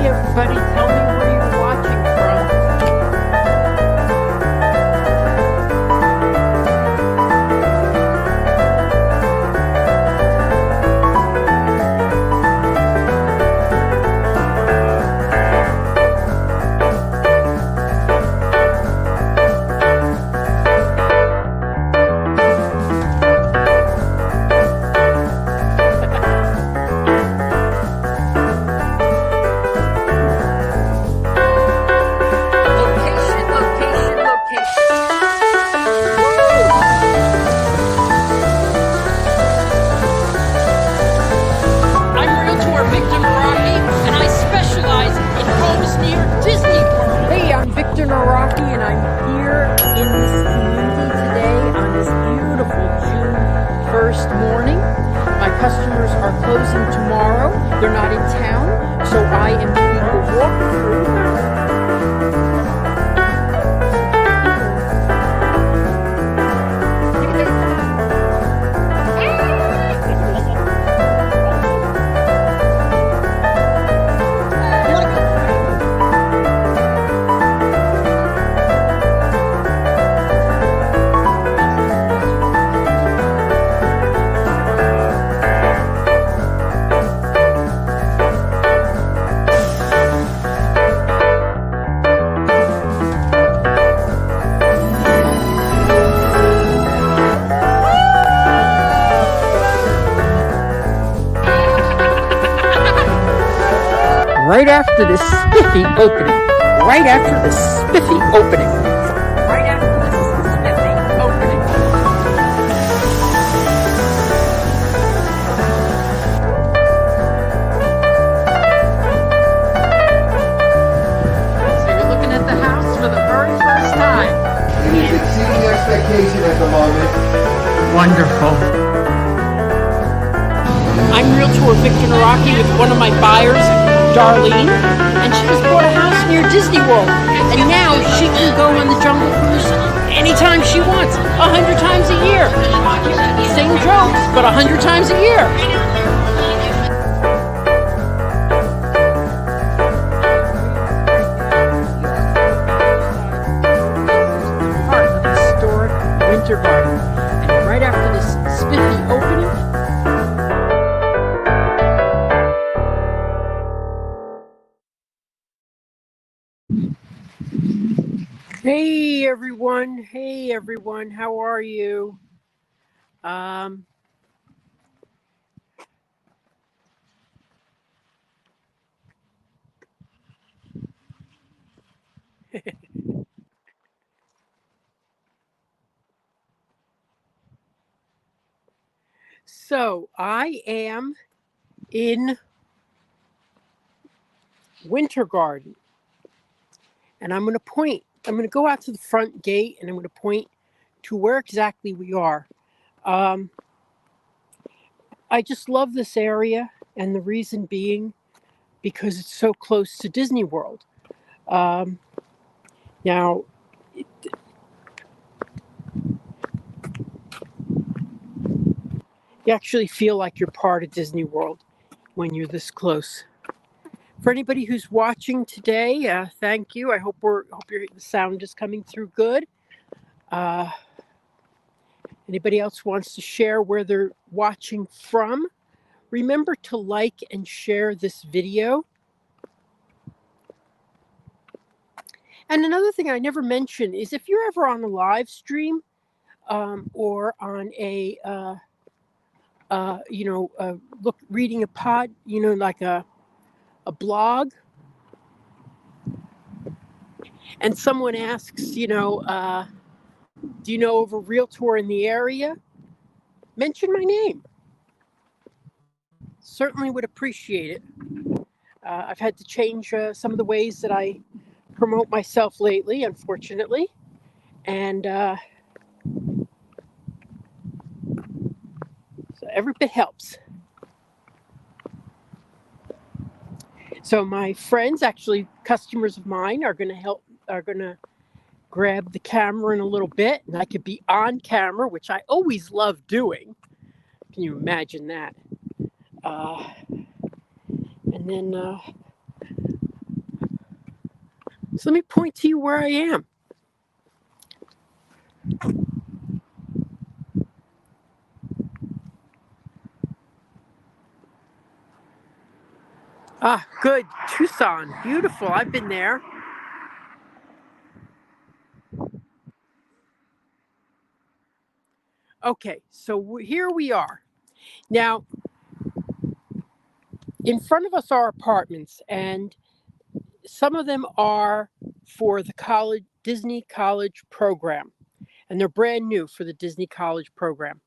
everybody. Tell me where you're watching from. Location, location, location. I'm Realtor Victor Naraki, and I specialize in homes near Disney World. Hey, I'm Victor Naraki, and I'm here in this community today on this beautiful June 1st morning. My customers are closing tomorrow. They're not in town, so I am doing a walkthrough. Right after this spiffy opening. Right after this spiffy opening. Right after this spiffy opening. So you're looking at the house for the very first time. It is exceeding expectation at the moment. Wonderful. I'm Realtor Victor Naraki with one of my buyers, Darlene, and she just bought a house near Disney World. And now she can go on the Jungle Cruise anytime she wants, 100 times a year. Same jokes, but 100 times a year. Part of the historic Winter Garden. And right after this spiffy opening, Hey everyone, how are you? Um, so I am in Winter Garden, and I'm going to go out to the front gate, and I'm going to point to where exactly we are. I just love this area, and the reason being because it's so close to Disney World. Now, you actually feel like you're part of Disney World when you're this close. For anybody who's watching today, thank you. I hope the sound is coming through good. Anybody else wants to share where they're watching from? Remember to like and share this video. And another thing I never mentioned is if you're ever on a live stream or on a reading a pod, like a blog, and someone asks, do you know of a realtor in the area? Mention my name. Certainly would appreciate it. I've had to change some of the ways that I promote myself lately, unfortunately, and so every bit helps. So my friends, actually customers of mine, are going to grab the camera in a little bit, and I could be on camera, which I always love doing. Can you imagine that? And then So let me point to you where I am. Ah, good. Tucson. Beautiful. I've been there. Okay, so here we are. Now, in front of us are apartments, and some of them are for the college Disney College program, and they're brand new for the Disney College program.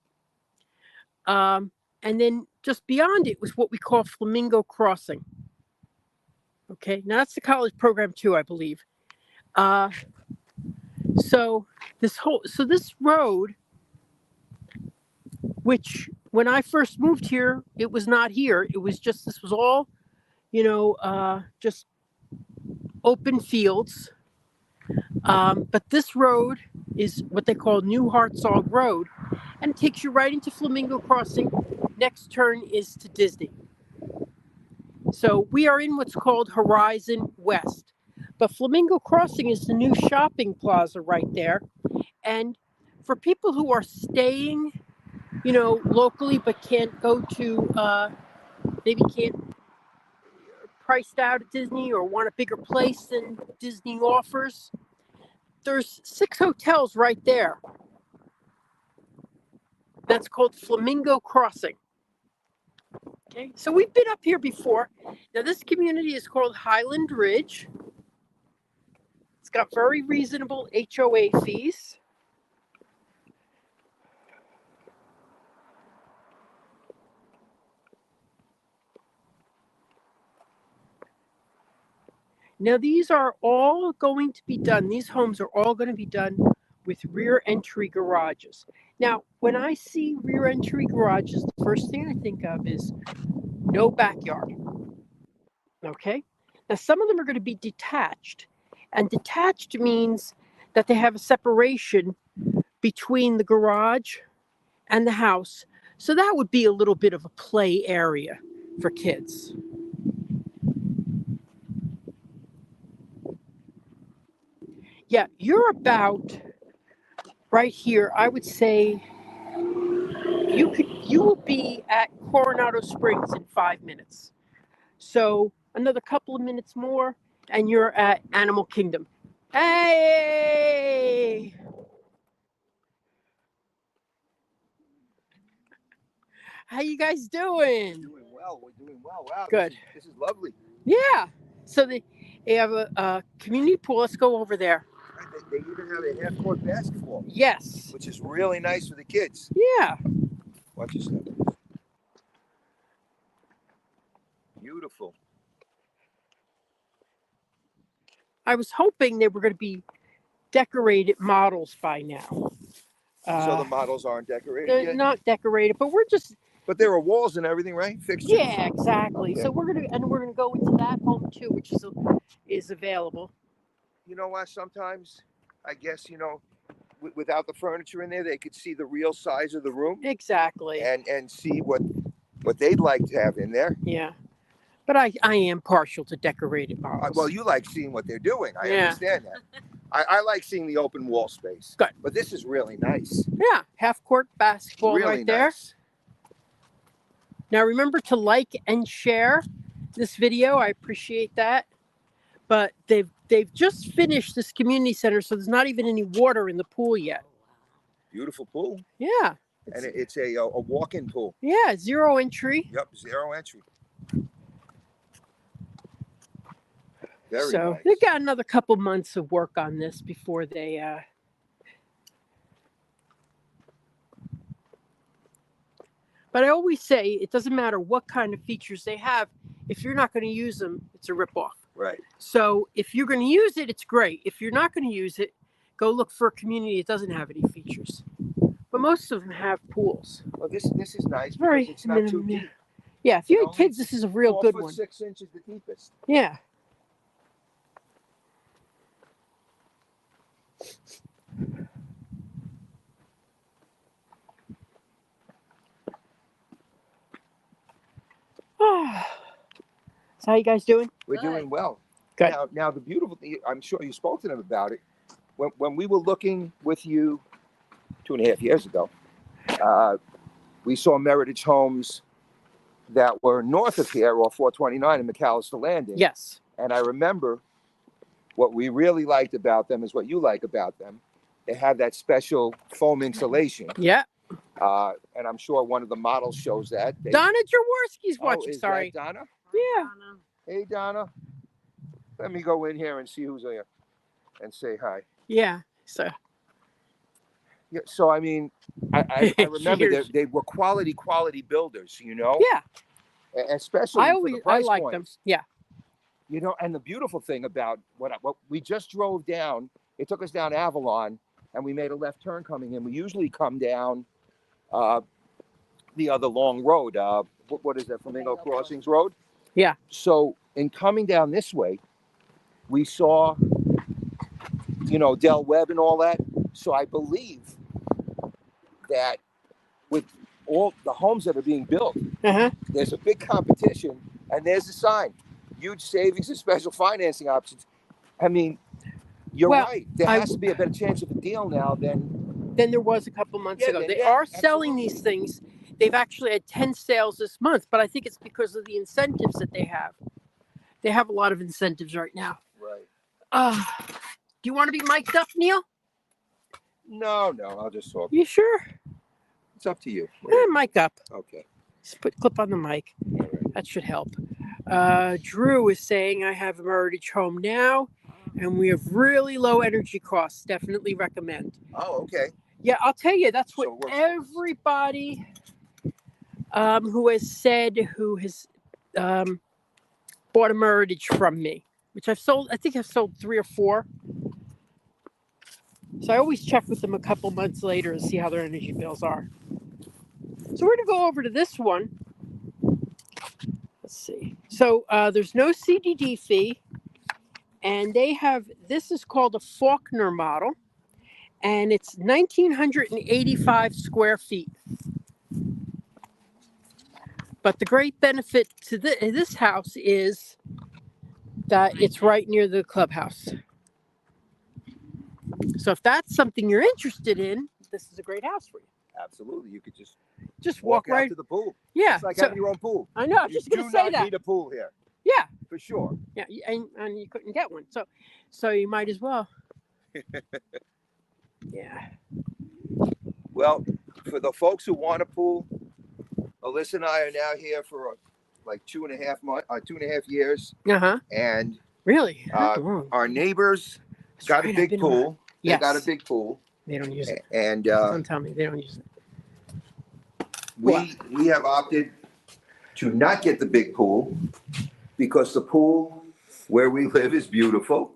And then just beyond it was what we call Flamingo Crossing. Okay, now that's the college program too, I believe. So this road, which when I first moved here, it was not here. It was just this was all, just open fields. But this road is what they call New Hartsog Road, and it takes you right into Flamingo Crossing. Next turn is to Disney. So we are in what's called Horizon West. But Flamingo Crossing is the new shopping plaza right there. And for people who are staying, locally but can't go to, maybe can't priced out at Disney or want a bigger place than Disney offers, there's 6 hotels right there. That's called Flamingo Crossing. Okay, so we've been up here before. Now this community is called Highland Ridge. It's got very reasonable HOA fees. Now these are all going to be done, these homes are all going to be done with rear entry garages. Now, when I see rear entry garages, the first thing I think of is no backyard. Okay? Now some of them are going to be detached. And detached means that they have a separation between the garage and the house. So that would be a little bit of a play area for kids. Yeah, you're about right here. I would say you will be at Coronado Springs in 5 minutes. So another couple of minutes more and you're at Animal Kingdom. Hey! How you guys doing? Doing well. We're doing well. Wow. Good. This is lovely. Yeah. So they have a community pool. Let's go over there. They even have a half-court basketball. Yes. Which is really nice for the kids. Yeah. Watch your step. Beautiful. I was hoping they were going to be decorated models by now. So the models aren't decorated They're yet? not decorated, but we're just. But there are walls and everything, right? Fixtures. Yeah, exactly. Okay. So we're gonna go into that home too, which is available. You know what? Sometimes, I guess, without the furniture in there, they could see the real size of the room. Exactly. And see what they'd like to have in there. Yeah. But I am partial to decorated models. Well, you like seeing what they're doing. I understand that. I like seeing the open wall space. Good. But this is really nice. Yeah, half-court basketball Really right there. nice. Now remember to like and share this video. I appreciate that. But they've just finished this community center, so there's not even any water in the pool yet. Beautiful pool. Yeah. And it's a walk-in pool. Yeah, 0 entry. Yep, 0 entry. Very So nice. they've got another couple months of work on this before they But I always say it doesn't matter what kind of features they have. If you're not going to use them, it's a ripoff. Right. So if you're going to use it, it's great. If you're not going to use it, go look for a community that doesn't have any features. But most of them have pools. Well, this is nice. Very It's not too deep. Yeah, if you had kids, this is a real good one. 6 inches the deepest. Yeah. So how you guys doing? We're doing well. Good. Now the beautiful thing, I'm sure you spoke to them about it. When we were looking with you 2.5 years ago, we saw Meritage homes that were north of here, or 429 in McAllister Landing. Yes. And I remember what we really liked about them is what you like about them. They have that special foam insulation. Yeah. And I'm sure one of the models shows that. Donna Jaworski's watching. Is Sorry. that Donna? Yeah. Hey, Donna. Let me go in here and see who's here and say hi. Yeah. So. Yeah, so I mean, I remember Cheers. they were quality builders, you know. Yeah. Especially I for always the price like points. them. Yeah. You know, and the beautiful thing about what we just drove down, it took us down Avalon, and we made a left turn coming in. We usually come down the other long road. What is that, Flamingo Crossings Road? Yeah. So in coming down this way, we saw, you know, Del Webb and all that. So I believe that with all the homes that are being built, there's a big competition, and there's a sign: huge savings and special financing options. I mean, you're right. There has to be a better chance of a deal now than there was a couple months ago. They are selling these things. They've actually had 10 sales this month, but I think it's because of the incentives that they have. They have a lot of incentives right now. Right. Do you want to be mic'd up, Neil? No, I'll just talk. You sure? It's up to you. Mic up. Okay. Just put clip on the mic. All right. That should help. Drew is saying, I have a Meritage home now, and we have really low energy costs. Definitely recommend. Oh, okay. Yeah, I'll tell you, that's what So it works. everybody who has said, who has bought a Meritage from me, which I've sold. I think I've sold 3 or 4. So I always check with them a couple months later and see how their energy bills are. So we're going to go over to this one. Let's see. So there's no CDD fee. And they have, this is called a Faulkner model. And it's 1,985 square feet. But the great benefit to this house is that it's right near the clubhouse. So if that's something you're interested in, this is a great house for you. Absolutely. You could Just walk right out to the pool. Yeah. It's like So, having your own pool. I know. I'm just going to say You do not that. need a pool here. Yeah. For sure. Yeah. And you couldn't get one. So you might as well. Yeah. Well, for the folks who want a pool, Alyssa and I are now here for like 2.5 years. Uh-huh. And Really? our neighbors That's got right, a I've big been pool. around. They Yes. got a big pool. They don't use it. And Don't tell me they don't use it. we have opted to not get the big pool because the pool where we live is beautiful.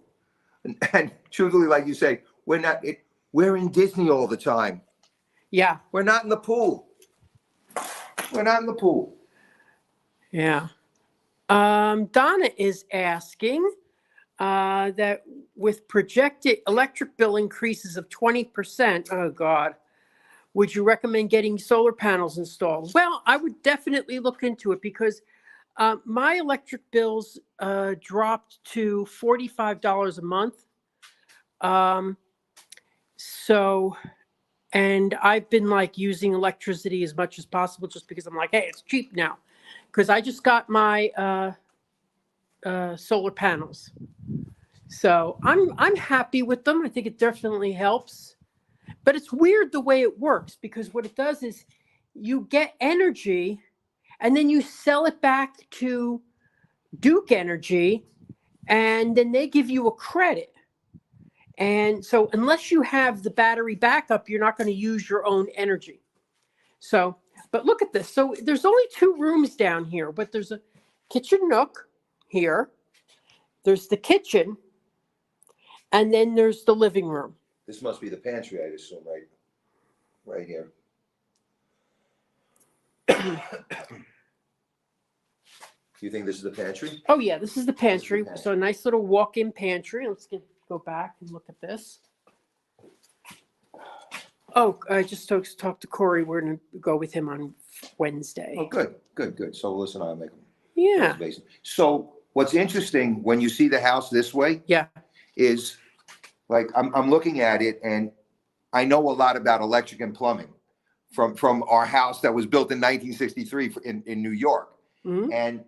And truthfully, like you say, we're in Disney all the time. Yeah. We're not in the pool. We're not in the pool. Yeah. Donna is asking that with projected electric bill increases of 20%, oh God, would you recommend getting solar panels installed? Well, I would definitely look into it because my electric bills dropped to $45 a month. And I've been like using electricity as much as possible just because I'm like, hey, it's cheap now. Because I just got my solar panels. So I'm happy with them. I think it definitely helps. But it's weird the way it works because what it does is you get energy and then you sell it back to Duke Energy and then they give you a credit. And so unless you have the battery backup, you're not going to use your own energy. So, but look at this. So there's only 2 rooms down here, but there's a kitchen nook here. There's the kitchen. And then there's the living room. This must be the pantry, I'd assume, right here. You think this is the pantry? Oh yeah, this is the pantry. pantry. So a nice little walk-in pantry. Let's go back and look at this. Oh, I just talked to Corey. We're going to go with him on Wednesday. Oh, good. So listen, I'll make them. Yeah. So what's interesting when you see the house this way Yeah. is like I'm looking at it and I know a lot about electric and plumbing from our house that was built in 1963 in New York. Mhm. And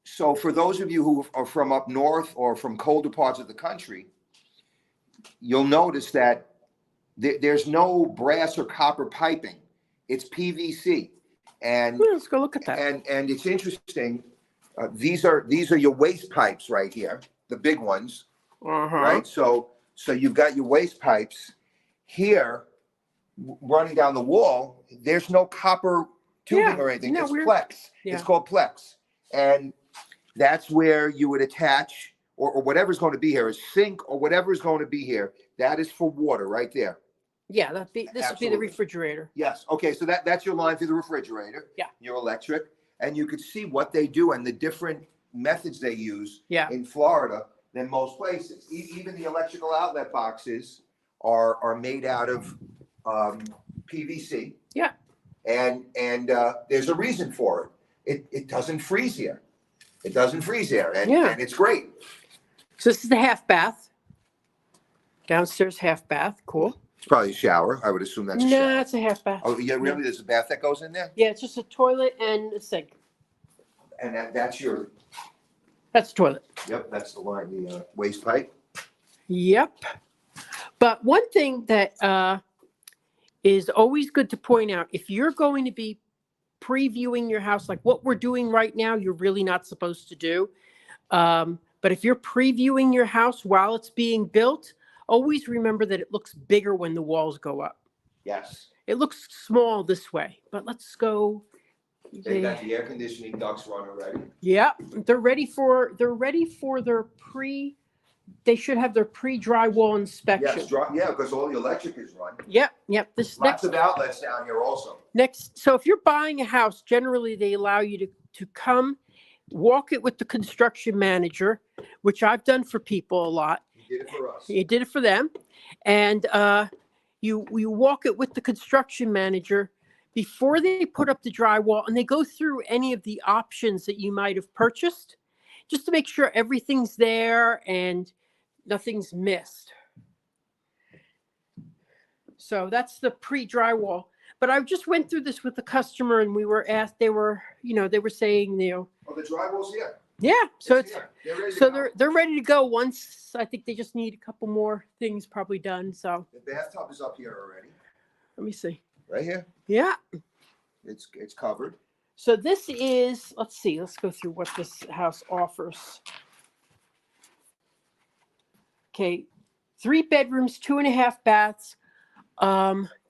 so for those of you who are from up north or from colder parts of the country, you'll notice that there's no brass or copper piping. It's PVC. And Well, let's go look at that. and it's interesting. These are your waste pipes right here, the big ones, right? So you've got your waste pipes here running down the wall. There's no copper tubing Yeah, or anything. no, It's we're- Plex. yeah. It's called Plex, and that's where you would attach or whatever's going to be here, a sink or whatever is going to be here. That is for water right there. Yeah, this would be the Absolutely. refrigerator. Yes. Okay. So that's your line through the refrigerator. Yeah. Your electric, and you could see what they do and the different methods they use Yeah. in Florida than most places. Even the electrical outlet boxes are made out of PVC. Yeah. And there's a reason for it. It doesn't freeze here. It doesn't freeze here, and it's great. So this is the half bath. Downstairs half bath. Cool. It's probably a shower. I would assume that's a No, shower. it's a half bath. Oh yeah, really? There's a bath that goes in there, Yeah, it's just a toilet and a sink. and that's your. That's a toilet. Yep, that's the line, the waste pipe. Yep. But one thing that is always good to point out, if you're going to be previewing your house, like what we're doing right now, you're really not supposed to do. But if you're previewing your house while it's being built, always remember that it looks bigger when the walls go up. Yes. It looks small this way, but let's go. They got the air conditioning ducts run already. Yeah, they're ready for their they should have their pre-drywall inspection. Yes, because all the electric is run. Yep. This Lots of outlets down here also. so if you're buying a house, generally they allow you to come walk it with the construction manager, which I've done for people a lot. You did it for us. You did it for them. And you walk it with the construction manager before they put up the drywall, and they go through any of the options that you might have purchased just to make sure everything's there and nothing's missed. So that's the pre-drywall. But I just went through this with the customer, and we were asked, they were saying, Oh, the drywall's here. yeah, so here. They're ready to so go. they're ready to go. Once I think they just need a couple more things probably done. So The bathtub is up here already. let me see. Right here. Yeah. It's covered. So this is, let's see, let's go through what this house offers. Okay, 3 bedrooms, 2.5 baths.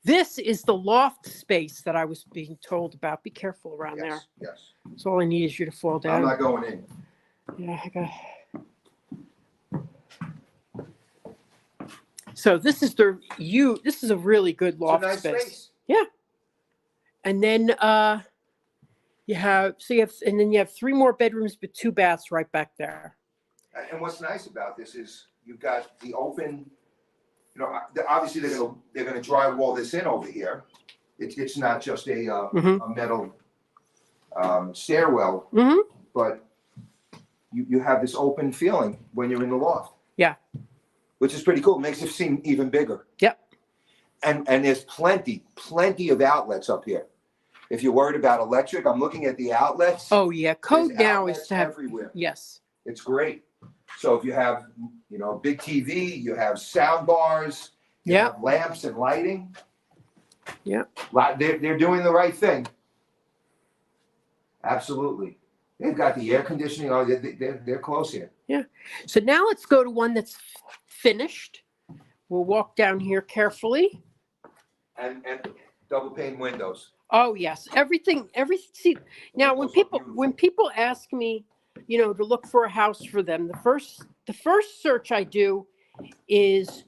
This is the loft space that I was being told about. Be careful around there. Yes. So all I need is you to fall I'm down. not going in. Yeah, I got. So this is this is a really good It's a loft nice space. space. And then you have 3 more bedrooms but 2 baths right back there. And what's nice about this is you've got the open. Obviously they're gonna drywall this in over here. It's not just a Mhm. a metal stairwell, Mhm. but you have this open feeling when you're in the loft. Yeah. Which is pretty cool. Makes it seem even bigger. Yep. And there's plenty of outlets up here. If you're worried about electric, I'm looking at the outlets. Oh yeah, code There's now outlets is to have, everywhere. yes. It's great. So if you have, big TV, you have sound bars, you Yeah. have lamps and lighting. Yeah. They're doing the right thing. Absolutely. They've got the air conditioning. Oh, they're close here. So now let's go to one that's finished. We'll walk down here carefully. And double pane windows. Oh yes, everything. See, now when Those are people beautiful. ask me, to look for a house for them, the first search I do is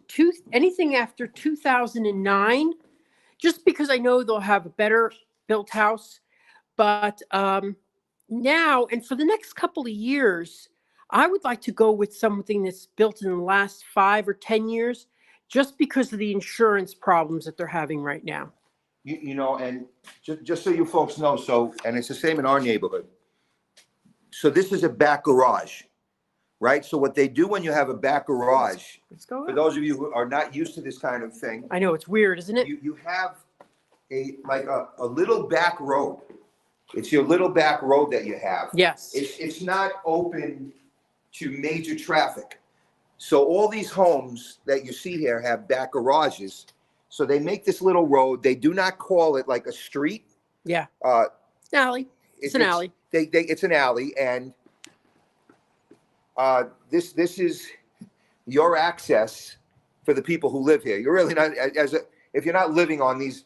anything after 2009, just because I know they'll have a better built house. But now and for the next couple of years, I would like to go with something that's built in the last 5 or 10 years, just because of the insurance problems that they're having right now. And just so you folks know, and it's the same in our neighborhood. So this is a back garage, right? So what they do when you have a back garage, Let's go for up. those of you who are not used to this kind of thing, I know, it's weird, isn't it? you have a little back road. It's your little back road that you have. Yes. It's not open to major traffic. So all these homes that you see here have back garages. So they make this little road. They do not call it like a street. Yeah. Uh, Alley. It's an alley. It's an alley, and this is your access for the people who live here. You're really not if you're not living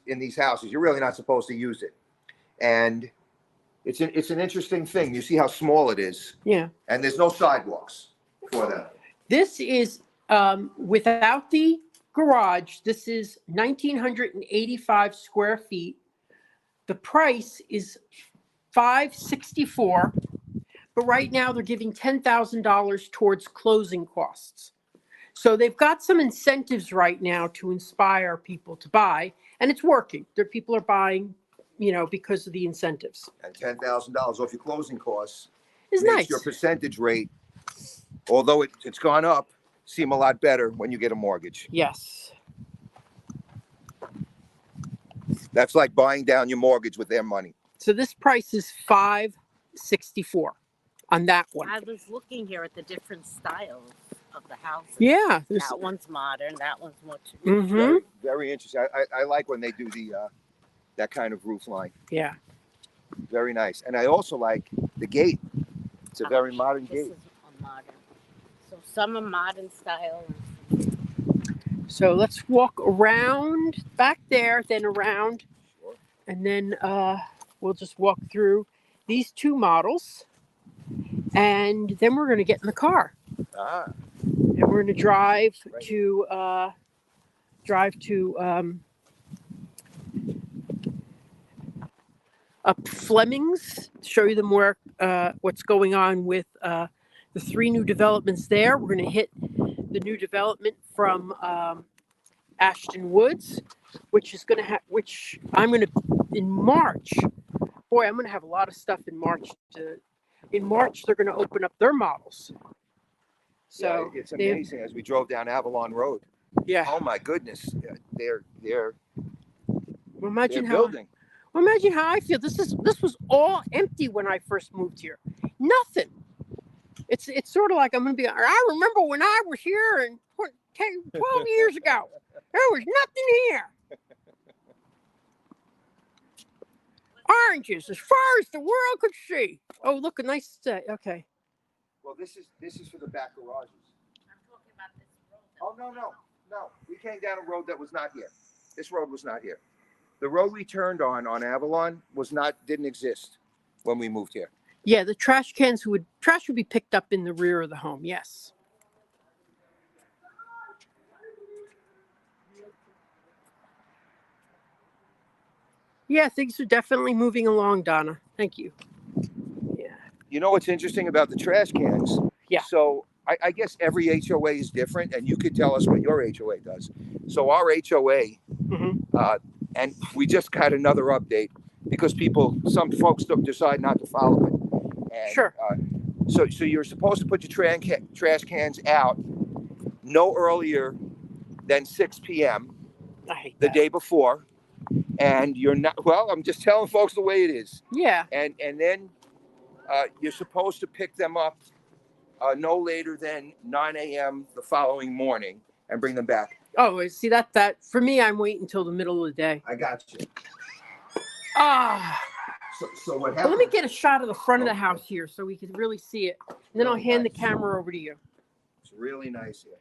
in these houses, you're really not supposed to use it. And it's an interesting thing. You see how small it is, Yeah. and there's no sidewalks for them. This is, without the garage, this is 1,985 square feet. The price is $564, but right now they're giving $10,000 towards closing costs. So they've got some incentives right now to inspire people to buy, and it's working. People are buying, because of the incentives. And $10,000 off your closing costs It's makes nice. your percentage rate, although it's gone up, seem a lot better when you get a mortgage. Yes. That's like buying down your mortgage with their money. So this price is $564 on that one. I was looking here at the different styles of the houses. Yeah. That one's modern. That one's more traditional. Mm-hmm. Very, very interesting. I like when they do that kind of roof line. Yeah. Very nice. And I also like the gate. It's a very modern This gate. is a modern. So some are modern style. So let's walk around back there, then around, Sure. and then we'll just walk through these two models, and then we're going to get in the car Ah, and we're going to drive Right. to up Fleming's, show you the more what's going on with the three new developments there. We're going to hit the new development from Ashton Woods, which I'm going to in March. Boy, I'm going to have a lot of stuff in March. In March, they're going to open up their models. So yeah, it's they- amazing as we drove down Avalon Road. Yeah. Oh my goodness, they're Well, imagine how. building. Well, imagine how I feel. This was all empty when I first moved here. Nothing. It's sort of like I'm going to be. I remember when I was here and 12 years ago, there was nothing here. Oranges as far as the world could see. Oh, look, a nice set. Okay. Well, this is for the back garages. I'm talking about this road. Oh no. We came down a road that was not here. This road was not here. The road we turned on Avalon didn't exist when we moved here. Yeah, the trash would be picked up in the rear of the home. Yes. Yeah, things are definitely moving along, Donna. Thank you. Yeah. You know what's interesting about the trash cans? Yeah. So I guess every HOA is different, and you could tell us what your HOA does. So our HOA, Mhm. and we just got another update because some folks decide not to follow it. And, Sure. So you're supposed to put your trash cans out no earlier than 6 p.m. I hate the that. day before, and you're not. Well, I'm just telling folks the way it is. Yeah. And then you're supposed to pick them up no later than 9 a.m. the following morning and bring them back. Oh, see that for me, I'm waiting until the middle of the day. I got you. Ah. So what Well, happened? let me get a shot of the front of the house here so we can really see it. And then I'll hand the camera over to you. It's really nice here.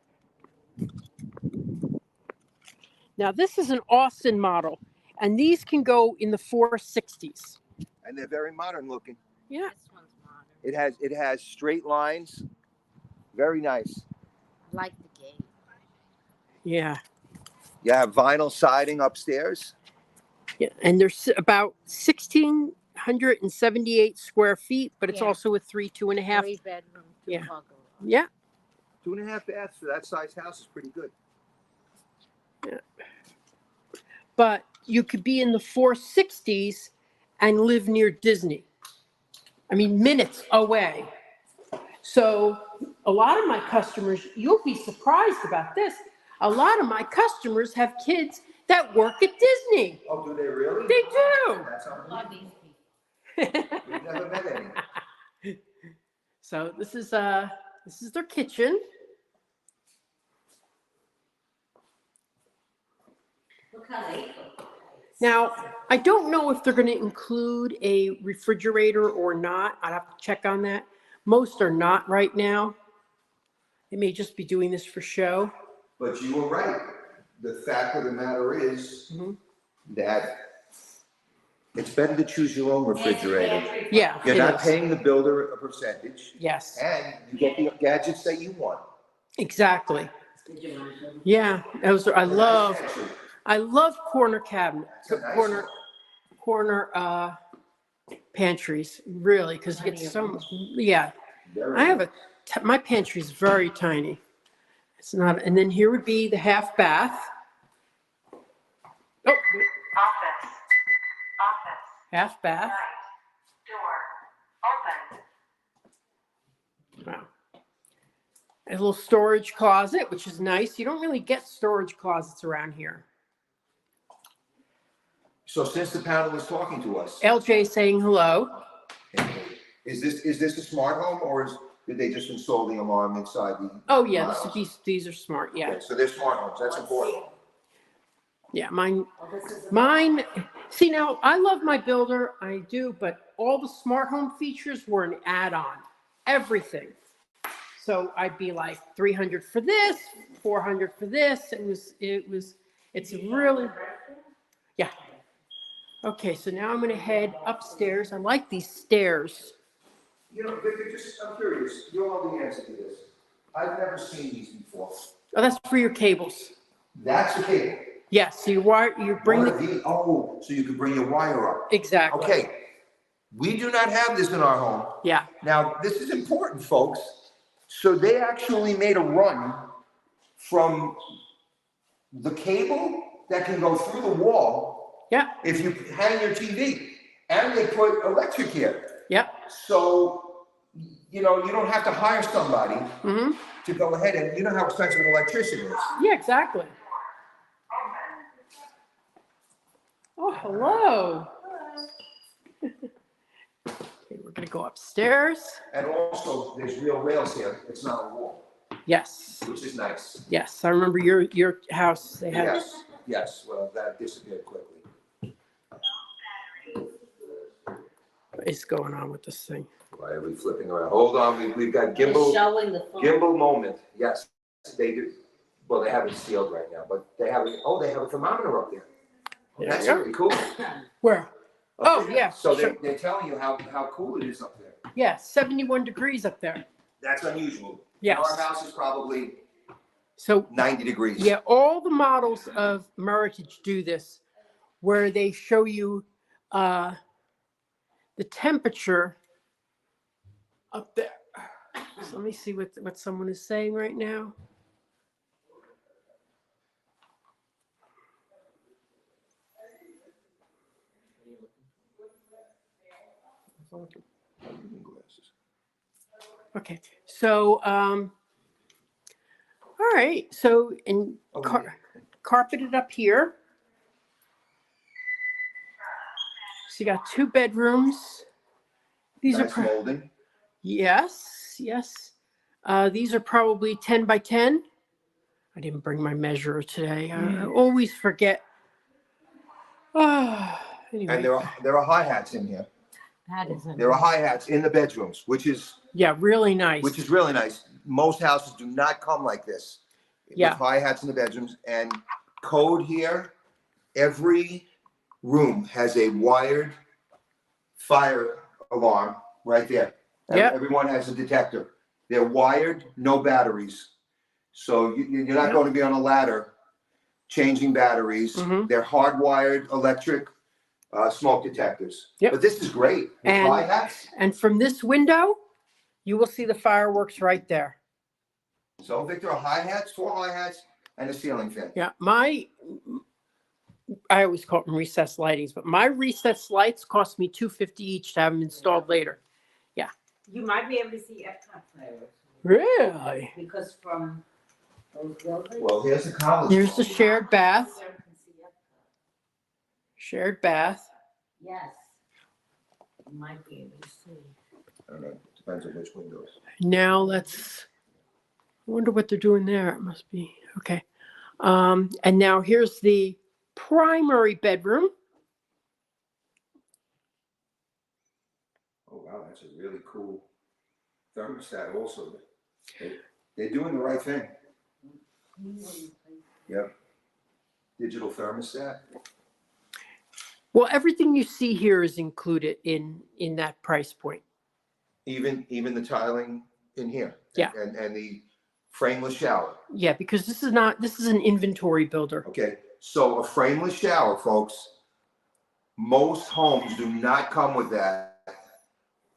Now, this is an Austin model, and these can go in the 460s. And they're very modern looking. Yeah. This one's modern. It has straight lines. Very nice. I like the gate. Yeah. You have vinyl siding upstairs. Yeah. And there's about 1,678 square feet, but it's Yeah. also a 2.5. 3 bedroom. Yeah. 2 Yeah. 2.5 baths for that size house is pretty good. But you could be in the 460s and live near Disney. I mean, minutes away. So a lot of my customers, you'll be surprised about this. A lot of my customers have kids that work at Disney. Oh, do they really? They do. That's Love unbelievable. these people. We've never met any. So this is their kitchen. Look how they cook. Now, I don't know if they're going to include a refrigerator or not. I'd have to check on that. Most are not right now. They may just be doing this for show. But you were right. The fact of the matter is that it's better to choose your own refrigerator. Yeah. You're it not is. paying the builder a percentage, Yes, and you get the gadgets that you want. exactly. I love corner cabinet, It's a nice corner pantries, really, because you get so much. Yeah, Very I have my pantry is very tiny. It's not, and then here would be the half bath. Oh, Office. half bath. Door. Open. Wow. A little storage closet, which is nice. You don't really get storage closets around here. So since the panel was talking to us, LJ saying hello. is this a smart home, or did they just install the alarm inside the? Oh yeah, house? these are smart. Yeah, Okay, so they're smart homes. That's important. yeah. Mine. See now, I love my builder. I do, but all the smart home features were an add-on. Everything. So I'd be like 300 for this, 400 for this. It's really, yeah. Okay, so now I'm gonna head upstairs. I like these stairs. You know, Victor, I'm curious. You all know the answer to this. I've never seen these before. Oh, that's for your cables. That's the cable. Yes, so you bring One of the, these- oh, so you can bring your wire up. exactly. Okay. We do not have this in our home. Yeah, Now, this is important, folks. So they actually made a run from the cable that can go through the wall yeah, if you hang your TV, and they put electric here. yeah. So, you know, you don't have to hire somebody Mm-hmm. to go ahead, and you know how expensive an electrician is. Yeah, exactly. Oh, hello. Okay, we're gonna go upstairs. And also, there's real rails here. It's not a wall, Yes, which is nice. yes. I remember your house. They had. Yes, yes. Well, that disappeared quickly. What is going on with this thing? Why are we flipping around? Hold on, we've got They're gimbal. showing the phone. Gimbal moment, yes, they do. Well, they have it sealed right now, but they have a thermometer up there. There That's you go. really cool. Where? Up Oh, there. yeah, So sure. they're telling you how cool it is up there. Yeah, 71 degrees up there. That's unusual. Yes. Our house is probably So 90 degrees. yeah, all the models of Meritage do this, where they show you the temperature up there. So let me see what someone is saying right now. Okay, so all right, so in carpeted up here. So you got 2 bedrooms. These Nice are molding. yes. These are probably 10 by 10. I didn't bring my measurer today. I always forget. Anyway. And there are hi-hats in here. That isn't. There are hi-hats in the bedrooms, which is Yeah, really nice. really nice. Most houses do not come like this. Yeah. With hi-hats in the bedrooms, and code here, every room has a wired fire alarm right there. Yep. Everyone has a detector. They're wired, no batteries. So you're not Yep. going to be on a ladder changing batteries. Mhm. They're hardwired electric smoke detectors. Yep. But this is great. With And- hi-hats. And from this window, you will see the fireworks right there. So Victor, hi-hats, 4 hi-hats, and a ceiling fan. Yeah, I always call them recessed lightings, but my recessed lights cost me $250 each to have them installed later. You might be able to see Epcot fireworks Really? because from those buildings. Well, here's the college. Here's the shared bath. You can see Epcot. Shared bath. Yes. You might be able to see. I don't know. Depends on which windows. Now let's. I wonder what they're doing there. It must be okay. And now here's the primary bedroom. Oh wow, that's a really cool thermostat. Also, they're doing the right thing. Yep. Digital thermostat. Well, everything you see here is included in that price point. Even the tiling in here. Yeah. And the frameless shower. Yeah, because this is an inventory builder. Okay. So a frameless shower, folks. Most homes do not come with that.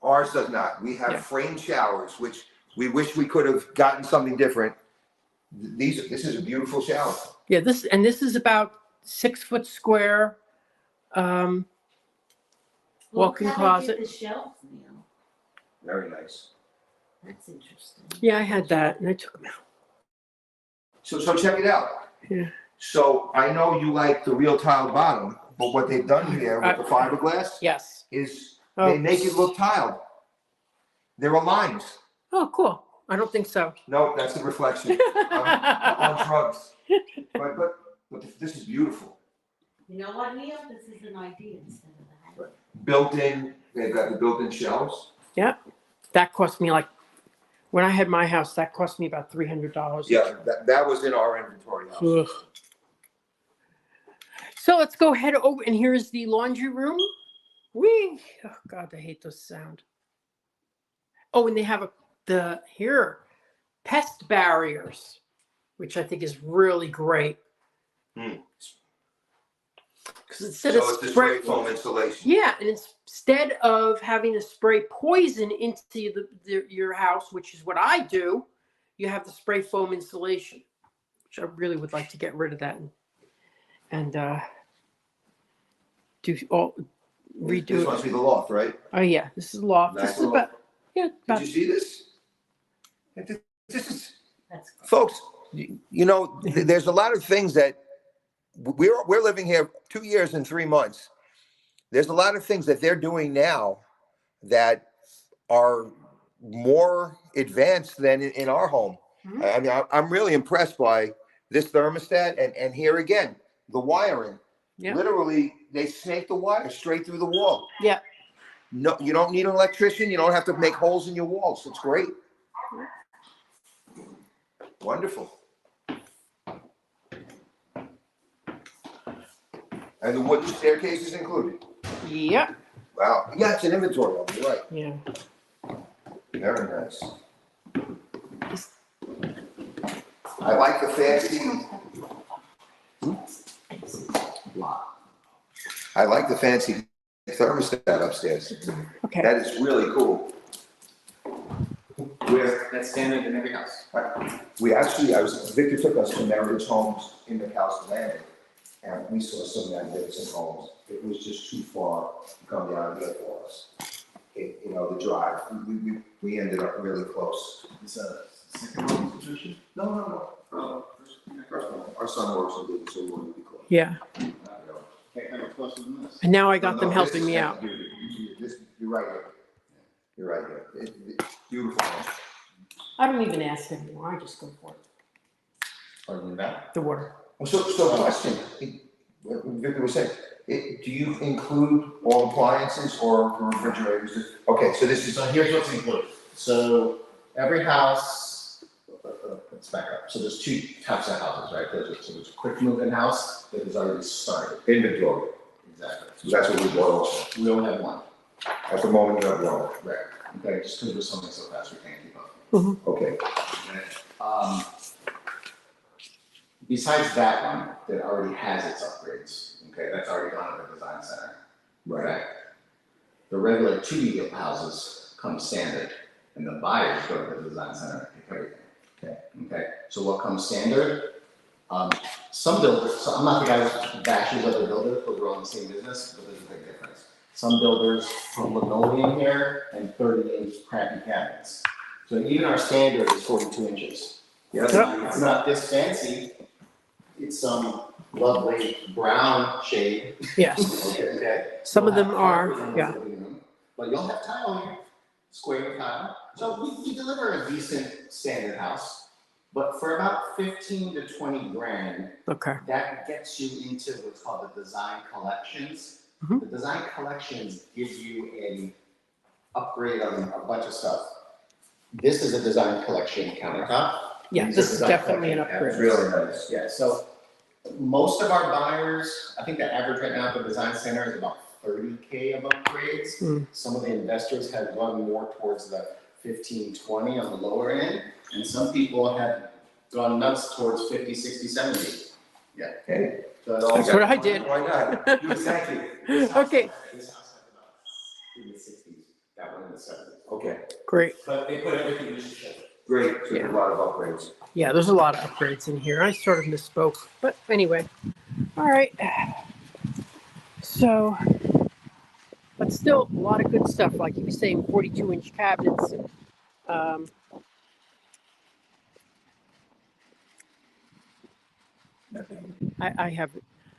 Ours does not. We have frame showers, which we wish we could have gotten something different. This is a beautiful shower. Yeah, this is about 6 foot square. Walk-in Look how they closet. did the shelves, Neil. Very nice. That's interesting. Yeah, I had that and I took them out. So check it out. Yeah. So I know you like the real tile bottom, but what they've done here with the fiberglass Yes. is Oh. they make it look tiled. There are lines. Oh, cool. I don't think so. No, that's the reflection on drugs. But this is beautiful. You know what, Neil? This is an idea instead of the house. Built-in, they've got the built-in shelves. That cost me like, when I had my house, that cost me about $300. Yeah, that was in our inventory house. Ugh. So let's go head over, and here's the laundry room. Whee! Oh God, I hate this sound. Oh, and they have pest barriers, which I think is really great. Because instead So of it's the spray foam insulation. yeah, and instead of having to spray poison into your house, which is what I do, you have the spray foam insulation, which I really would like to get rid of that and redo This it. must be the loft, right? Oh yeah, this is loft. Nice This is about Did you see this? This is, That's cool. folks. There's a lot of things that we're living here 2 years and 3 months. There's a lot of things that they're doing now that are more advanced than in our home. Mhm. I mean, I'm really impressed by this thermostat, and here again, the wiring. Yeah. Literally, they snake the wire straight through the wall. Yeah. No, you don't need an electrician. You don't have to make holes in your walls. It's great. Wonderful. And the wooden staircase is included. Yeah. Wow. Yeah, it's an inventory. You're right. Yeah. Very nice. I like the fancy. I like the fancy thermostat upstairs. Okay. That is really cool. That's standard in every house. Victor took us to Meritage Homes in McAllister Landing, and we saw some magnificent homes. It was just too far to come down here for us. The drive, we ended up really close. It's a second home institution. No. First one. Our son works in Dayton, so we want to be close. Yeah. Can't have a closer than this. And now I got them No, helping this me is- out. You're right here. You're right here. It's beautiful home. I don't even ask anymore. I just go for it. Other than that. The water. So question, what Victor was saying, do you include all appliances or refrigerators? Okay, so this is, So here's what's included. So every house, let's back up. So there's two types of houses, right? There's a quick move-in house that is already started. inventory. Exactly. So that's what we bought also. We only have one. At the moment, you have one. Right. Okay, just because we're selling so fast, we can't keep up. Okay. Um, Besides that one, that already has its upgrades, okay, that's already gone to the design center. Right. The regular 2D houses come standard, and the buyers go to the design center and pick everything. Okay, so what comes standard, some builders, so I'm not the guy who bashes other builders, but we're all in the same business, but there's a big difference. Some builders put linoleum here and 30-inch crappy cabinets. So even our standard is 42 inches. Yes. It's not this fancy. It's some lovely brown shade. Yes. Okay. Some of You'll them have are, carpet in the yeah. living room, but you'll have tile here, square tile. So we deliver a decent standard house, but for about 15 to 20 grand, Okay. that gets you into what's called the design collections. Mhm. The design collections give you an upgrade on a bunch of stuff. This is a design collection countertop. Yeah, These this are is design definitely an collection upgrade. cabinets. Really nice. Yeah, so most of our buyers, I think the average right now at the design center is about 30K of upgrades. Mm. Some of the investors have gone more towards the 15, 20 on the lower end, and some people have gone nuts towards 50, 60, 70. Yeah. Okay. So it all That's what I did. Why not? Exactly. This house Okay. had- This house had about in the 60s, that one in the 70s. Okay, Great. But they put everything in together. great. So Yeah. there's a lot of upgrades. Yeah, there's a lot of upgrades in here. I sort of misspoke, but anyway. All right. So, but still a lot of good stuff. Like you were saying, 42-inch cabinets. Um,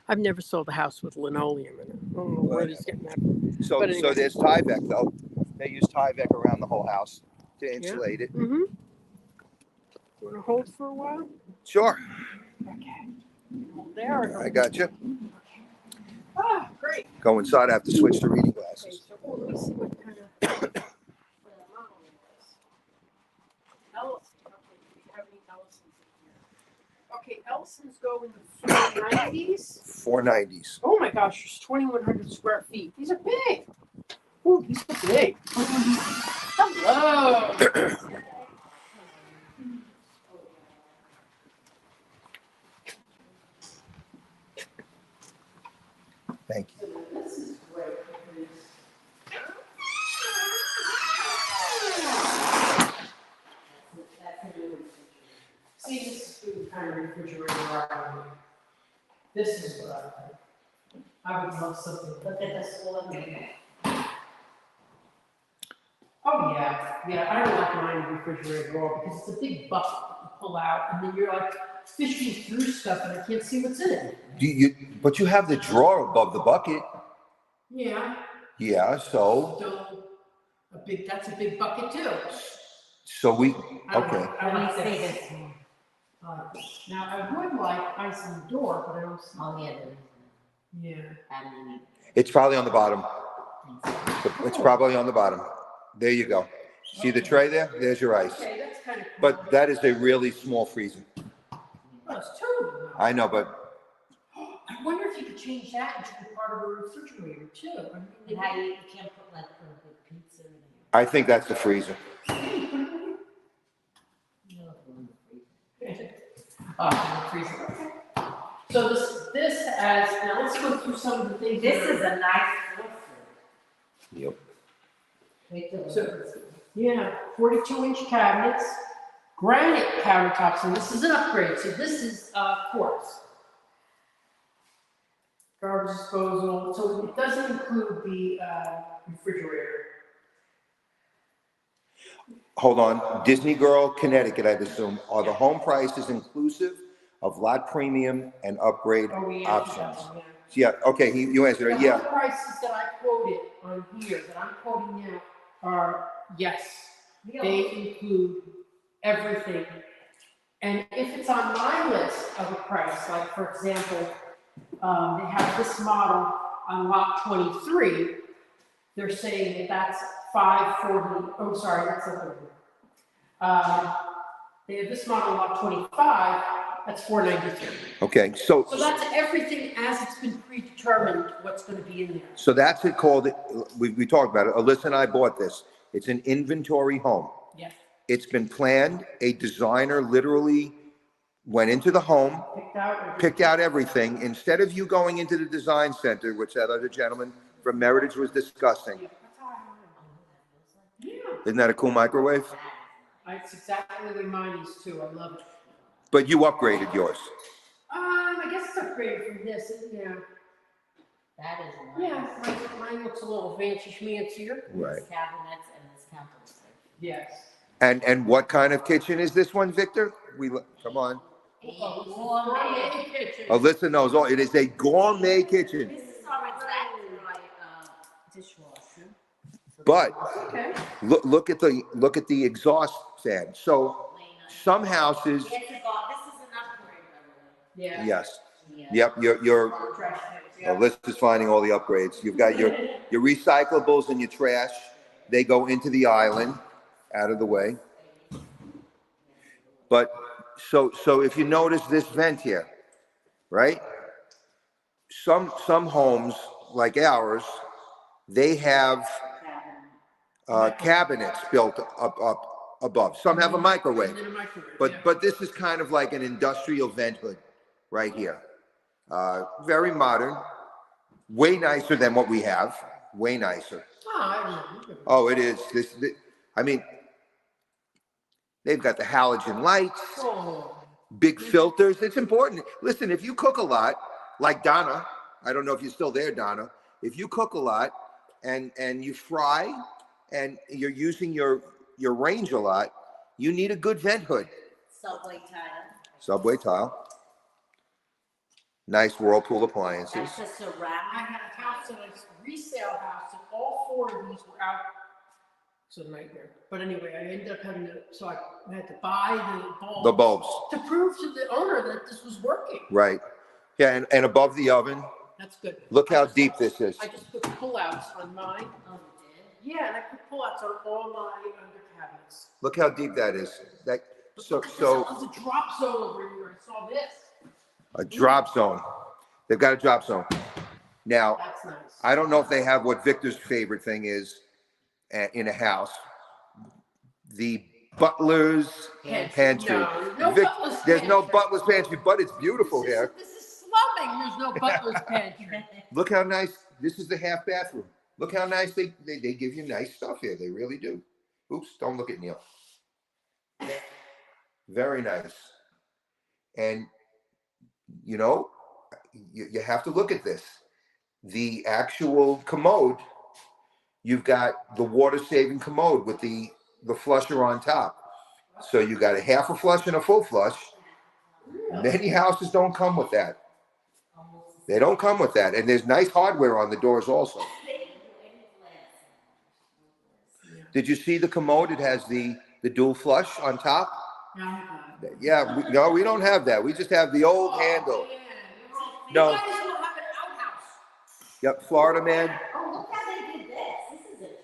I've never sold a house with linoleum in it. I don't know where he's getting that from. So, But anyway. so there's Tyvek though. They use Tyvek around the whole house to insulate it. Mm-hmm. You want to hold for a while? Sure, Okay. Hold there. I got you. Ah, great. Go inside. I have to switch to reading Okay, glasses. so let me see what kind of what model it is. Ellison. Okay, do we have any Ellisons in here? Okay, Ellisons go in the 490s. 490s. Oh my gosh, there's 2,100 square feet. These are big. Ooh, these are big. Hello. Thank you. This is great because see, this is the kind of refrigerator I want. This is what I like. I would love something. Look at this one. Oh, yeah, I don't like mine in the refrigerator at all because it's a big bucket that you pull out and then you're like fishing through stuff and I can't see what's in it. But you have the drawer above the bucket. Yeah, Yeah, so that's a big bucket too. we, I don't okay. know. I like Let me see this. this one. Now, I would like ice in the door, but I don't see. Oh, yeah, there is. Yeah. I mean, It's probably on the bottom. It's probably on the bottom. There you go. See the tray there? There's your ice. Okay, that's kind of cool. But that is a really small freezer. Oh, it's two of them. I know, but I wonder if you could change that into part of a refrigerator too. I mean, how you can't put like the pizza in I think that's the freezer. there. freezer. So this has, now let's go through some of the things. This that are- is a nice one. Yep. Wait till. So- Yeah, 42-inch cabinets, granite countertops, and this is an upgrade. So this is quartz. Garbage disposal, so it doesn't include the refrigerator. Hold on. Disney Girl, Connecticut, I assume. Are the home prices inclusive of lot premium and upgrade Oh, we answered that options? one, yeah. Yeah, okay, you answered it, The yeah. home prices that I quoted on here, that I'm quoting now, are, yes, they include everything. And if it's on my list of a price, like for example, they have this model on lot 23, they're saying that that's 540, oh, sorry, that's a they have this model on lot 25, that's 493. Okay, so So that's everything as it's been predetermined what's going to be in there. so that's it called, we talked about it. Alyssa and I bought this. It's an inventory home. Yeah. It's been planned. A designer literally went into the home, picked out everything. Instead of you going into the design center, which that other gentleman from Meritage was discussing. Yeah, Isn't that a cool microwave? it's exactly the way mine is too. I love it. But you upgraded yours. I guess it's upgraded from this, yeah. That is nice. Yeah, mine looks a little fancy schmancier. Right. These cabinets and this counter. Yes. And what kind of kitchen is this one, Victor? Come on. Gourmet kitchen. Alyssa knows all. It is a gourmet kitchen. This is our exact right dishwasher. But Okay. look at the exhaust fan. So some houses, Yes, this is an upgrade, by Yeah. yes, the way. yep, your Trash cans, yeah. Alyssa's finding all the upgrades. You've got your recyclables and your trash. They go into the island, out of the way. But so if you notice this vent here, right? Some homes like ours, they have cabinets built up above. Some have a microwave, And then a microwave, yeah. but this is kind of like an industrial vent hood right here. Very modern, way nicer than what we have. Way nicer. Oh, I don't know. Oh, it is. I mean, they've got the halogen lights, Oh. big filters. It's important. Listen, if you cook a lot, like Donna, I don't know if you're still there, Donna. If you cook a lot and you fry and you're using your range a lot, you need a good vent hood. Subway tile. Subway tile. Nice Whirlpool appliances. That's a I ceramic. had a house, and a resale house, and all 4 of these were out. It's a nightmare. But anyway, I ended up having to, so I had to buy The bulbs, to prove to the owner that this was working. right. Yeah, and above the oven, That's good. look how deep this is. I just put pullouts on mine. Oh, you Yeah, and I put pullouts on all my under cabinets. Look how deep that is. That so There's a drop zone over here. I saw this. a drop zone. They've got a drop zone. Now, That's nice. I don't know if they have what Victor's favorite thing is in a house. The butler's pantry. No butler's There's no pantry. butler's pantry, but it's beautiful here. This is slumming. There's no butler's pantry. Look how nice. This is the half bathroom. Look how nice they give you nice stuff here. They really do. Oops, don't look at Neil. Very nice. And, you know, you have to look at this. The actual commode, you've got the water-saving commode with the flusher on top. So you got a half a flush and a full flush. Many houses don't come with that. They don't come with that. And there's nice hardware on the doors also. Did you see the commode? It has the dual flush on top. Yeah, no, we don't have that. We just have the old handle. No. You guys will have an outhouse. Yep, Florida man. Oh, look how they did this. This is interesting.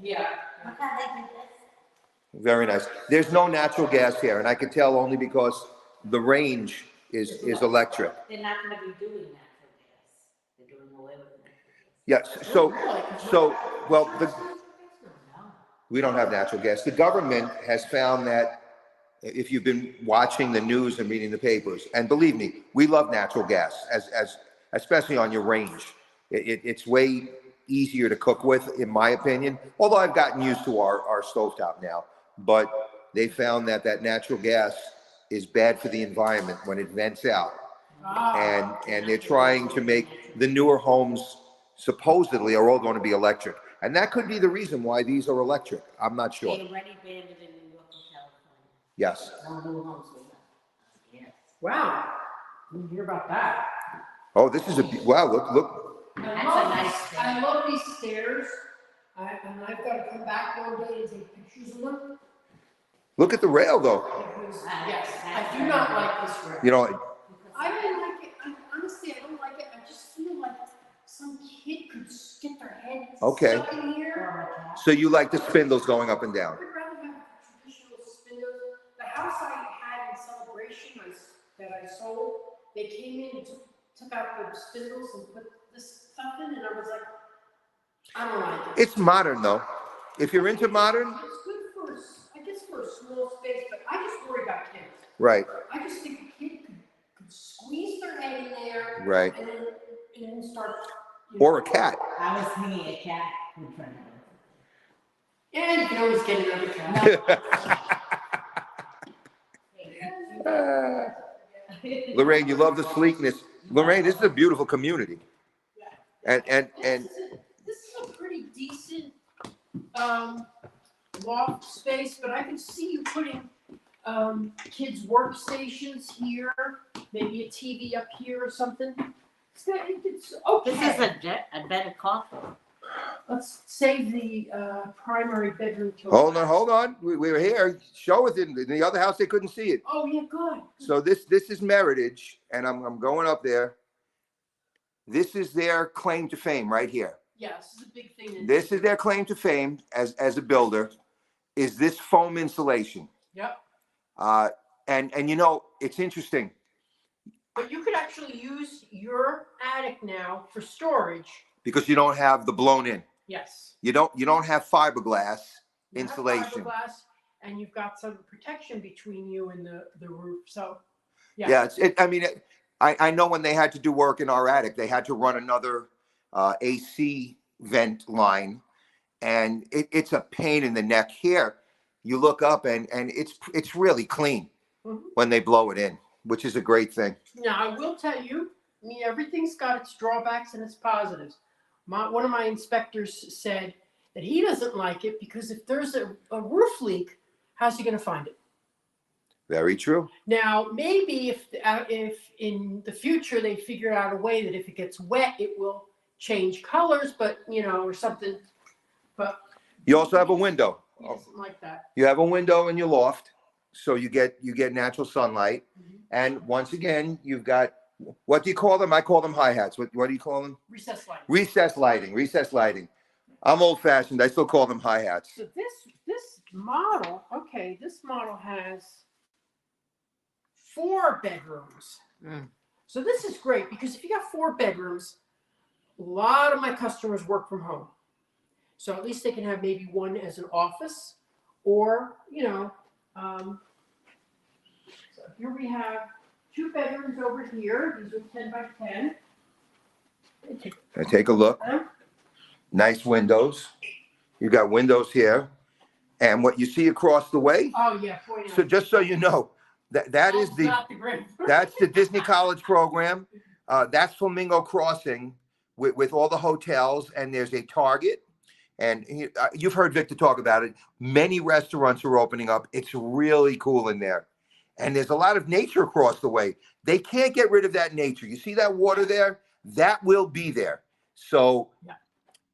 Yeah. Look how they did this. Very nice. There's no natural gas here, and I can tell only because the range is electric. They're not going to be doing natural gas. They're doing away with natural gas. Yes. So well, we don't have natural gas. The government has found that if you've been watching the news and reading the papers, and believe me, we love natural gas, as especially on your range. It's way easier to cook with, in my opinion. Although I've gotten used to our stovetop now, but they found that natural gas is bad for the environment when it vents out, and they're trying to make the newer homes supposedly are all going to be electric, and that could be the reason why these are electric. I'm not sure. They already banned it in New York and California. Yes. No new homes will have. Yes. Wow. Didn't hear about that. Oh, this is wow. Look. That's a nice thing. I love these stairs. And I've got to come back one day and take pictures of them. Look at the rail, though. Because, yes, I do not like this rail. You know, I don't like it. Honestly, I don't like it. I just feel like some kid could get their head Okay. stuck in here. Or a cat. so you like the spindles going up and down. I'd rather have a traditional spindle. The house I had in Celebration that I sold, they came in and took out the spindles and put this stuff in, and I was like, I don't like it. It's modern, though. If you're into modern, It's good for, I guess, for a small space, but I just worry about kids. right, I just think a kid could squeeze their head in there. right. And then start. Or a cat. I was thinking a cat would try to. Yeah, you can always get another cat. Lorraine, you love the sleekness. Lorraine, this is a beautiful community. And This is a pretty decent, loft space, but I can see you putting, kids' workstations here, maybe a TV up here or something. It's okay. This is a better coffee. Let's save the, primary bedroom till. hold on. We were here. Show it in the other house. They couldn't see it. Oh, yeah, good. So this is Meritage, and I'm going up there. This is their claim to fame right here. Yeah, this is a big thing. This is their claim to fame as a builder, is this foam insulation. Yep. And you know, it's interesting. But you could actually use your attic now for storage. Because you don't have the blown in. Yes. You don't have fiberglass You have insulation. fiberglass, and you've got some protection between you and the roof, so. Yeah, I know when they had to do work in our attic, they had to run another AC vent line, and it's a pain in the neck. Here, you look up and it's really clean Mhm. when they blow it in, which is a great thing. Now, I will tell you, I mean, everything's got its drawbacks and its positives. One of my inspectors said that he doesn't like it because if there's a roof leak, how's he gonna find it? Very true. Now, maybe if in the future they figure out a way that if it gets wet, it will change colors, but, or something, but You also have a window. he doesn't like that. You have a window in your loft, so you get natural sunlight. Mhm. And once again, you've got, what do you call them? I call them hi-hats. What do you call them? Recessed light. Recessed lighting. I'm old fashioned. I still call them hi-hats. So this model, okay, this model has 4 bedrooms. Mm. So this is great because if you got 4 bedrooms, a lot of my customers work from home. So at least they can have maybe one as an office or, so here we have 2 bedrooms over here. These are 10 by 10. Now take a look. Nice windows. You got windows here. And what you see across the way, Oh, yeah. Boy, so just so you know, that is not the great. that's the Disney College program. That's Flamingo Crossing with all the hotels, and there's a Target. And you've heard Victor talk about it. Many restaurants are opening up. It's really cool in there. And there's a lot of nature across the way. They can't get rid of that nature. You see that water there? That will be there. So Yeah.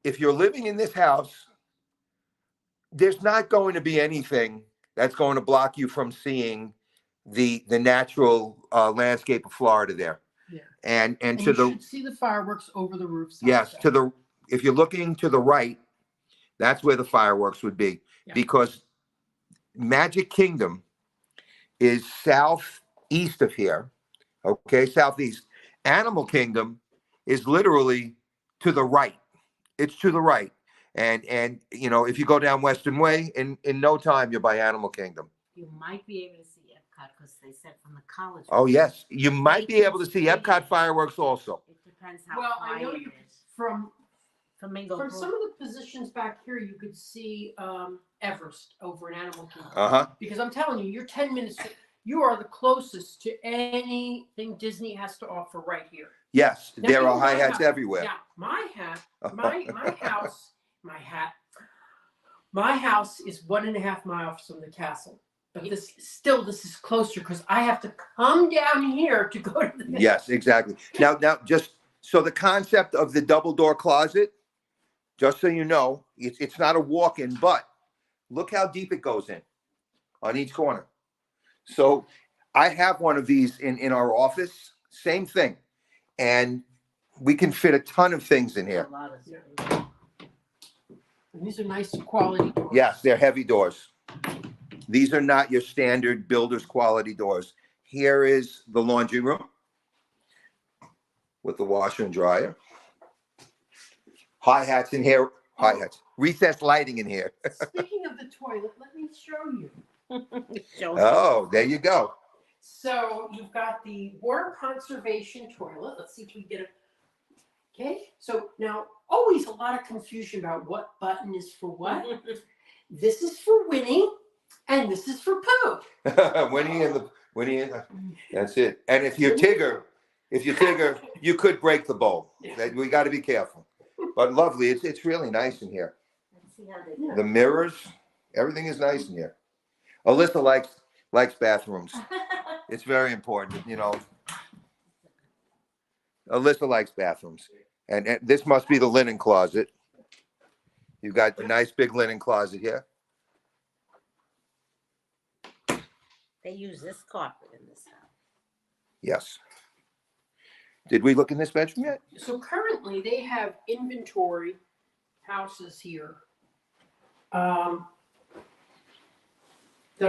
if you're living in this house, there's not going to be anything that's going to block you from seeing the natural landscape of Florida there. Yeah. And And to you the should see the fireworks over the roofs. yes, if you're looking to the right, that's where the fireworks would be. Yeah. Because Magic Kingdom is southeast of here. Okay, southeast. Animal Kingdom is literally to the right. It's to the right. And if you go down Western Way, in no time you're by Animal Kingdom. You might be able to see Epcot because they said from the college. Oh yes, you might be able to see Epcot fireworks also. It depends how Well, I quiet know it you is. from Flamingo. some of the positions back here, you could see Everest over in Animal Kingdom. Uh-huh. Because I'm telling you, you're 10 minutes. You are the closest to anything Disney has to offer right here. Yes, Now, there even are my hi-hats house- everywhere. Yeah, my house is 1.5 miles from the castle. But this is closer because I have to come down here to go to the. Yes, exactly. Now, just so the concept of the double door closet, just so you know, it's not a walk-in, but look how deep it goes in on each corner. So I have one of these in our office, same thing. And we can fit a ton of things in here. A lot of space. And these are nice quality doors. Yes, they're heavy doors. These are not your standard builder's quality doors. Here is the laundry room with the washer and dryer. Hi-hats in here, hi-hats. Recessed lighting in here. Speaking of the toilet, let me show you. Show Oh, there you go. So you've got the water conservation toilet. Let's see if we get it. Okay, so now always a lot of confusion about what button is for what. This is for Winnie, and this is for Pooh. Winnie and that's it. And if you're Tigger, if you figure you could break the bowl. That we got to be careful. But lovely, it's really nice in here. Let's see how they do. The mirrors, everything is nice in here. Alyssa likes bathrooms. It's very important, you know. Alyssa likes bathrooms, and this must be the linen closet. You've got the nice big linen closet here. They use this carpet in this house. Yes. Did we look in this bedroom yet? So currently, they have inventory houses here that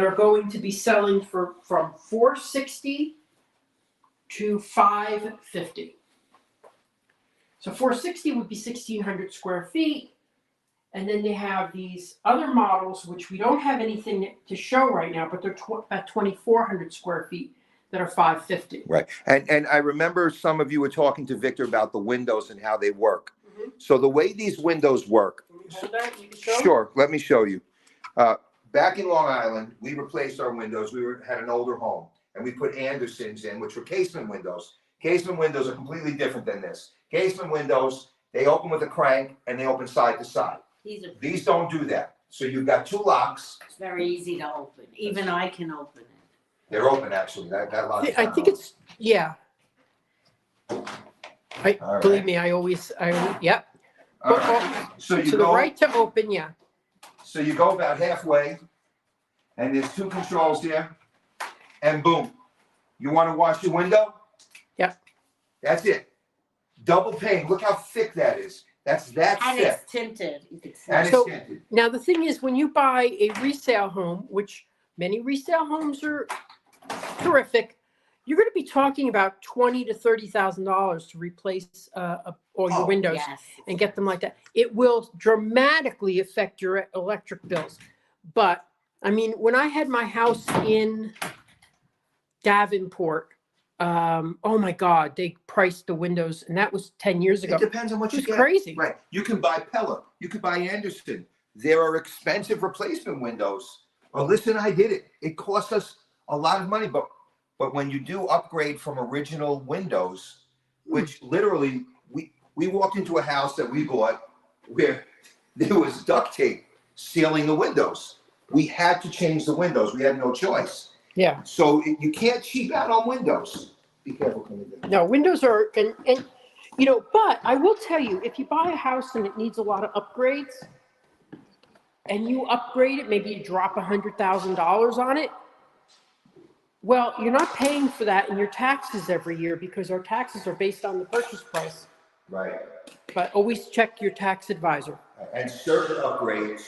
are going to be selling from $460 to $550. So $460 would be 1,600 square feet. And then they have these other models, which we don't have anything to show right now, but they're about 2,400 square feet that are $550. Right. And I remember some of you were talking to Victor about the windows and how they work. Mhm. So the way these windows work, Can you hold that? You can show? sure, let me show you. Back in Long Island, we replaced our windows. Had an older home, and we put Andersons in, which were casement windows. Casement windows are completely different than this. Casement windows, they open with a crank and they open side to side. These don't do that. So you've got two locks. It's very easy to open. Even I can open it. They're open actually. That lock. I think it's, yeah. All right. Believe me, yep. All right. So you To the go. right to open, yeah. So you go about halfway, and there's two controls here, and boom. You want to wash your window? Yep. That's it. Double pane. Look how thick that is. That's that And thick. it's tinted. You can see. And it's So- tinted. Now, the thing is, when you buy a resale home, which many resale homes are terrific, you're going to be talking about $20,000 to $30,000 to replace all your Oh, windows Yes. and get them like that. It will dramatically affect your electric bills. But I mean, when I had my house in Davenport, oh my God, they priced the windows, and that was 10 years ago. It depends on what It you was get. crazy. Right. You can buy Pella. You could buy Anderson. There are expensive replacement windows. Alyssa and I did it. It cost us a lot of money, but when you do upgrade from original windows, which literally we walked into a house that we bought where there was duct tape sealing the windows. We had to change the windows. We had no choice. Yeah. So you can't cheap out on windows. Be careful coming down. No, windows are, and you know, but I will tell you, if you buy a house and it needs a lot of upgrades, and you upgrade it, maybe you drop $100,000 on it, well, you're not paying for that in your taxes every year because our taxes are based on the purchase price. Right. But always check your tax advisor. And certain upgrades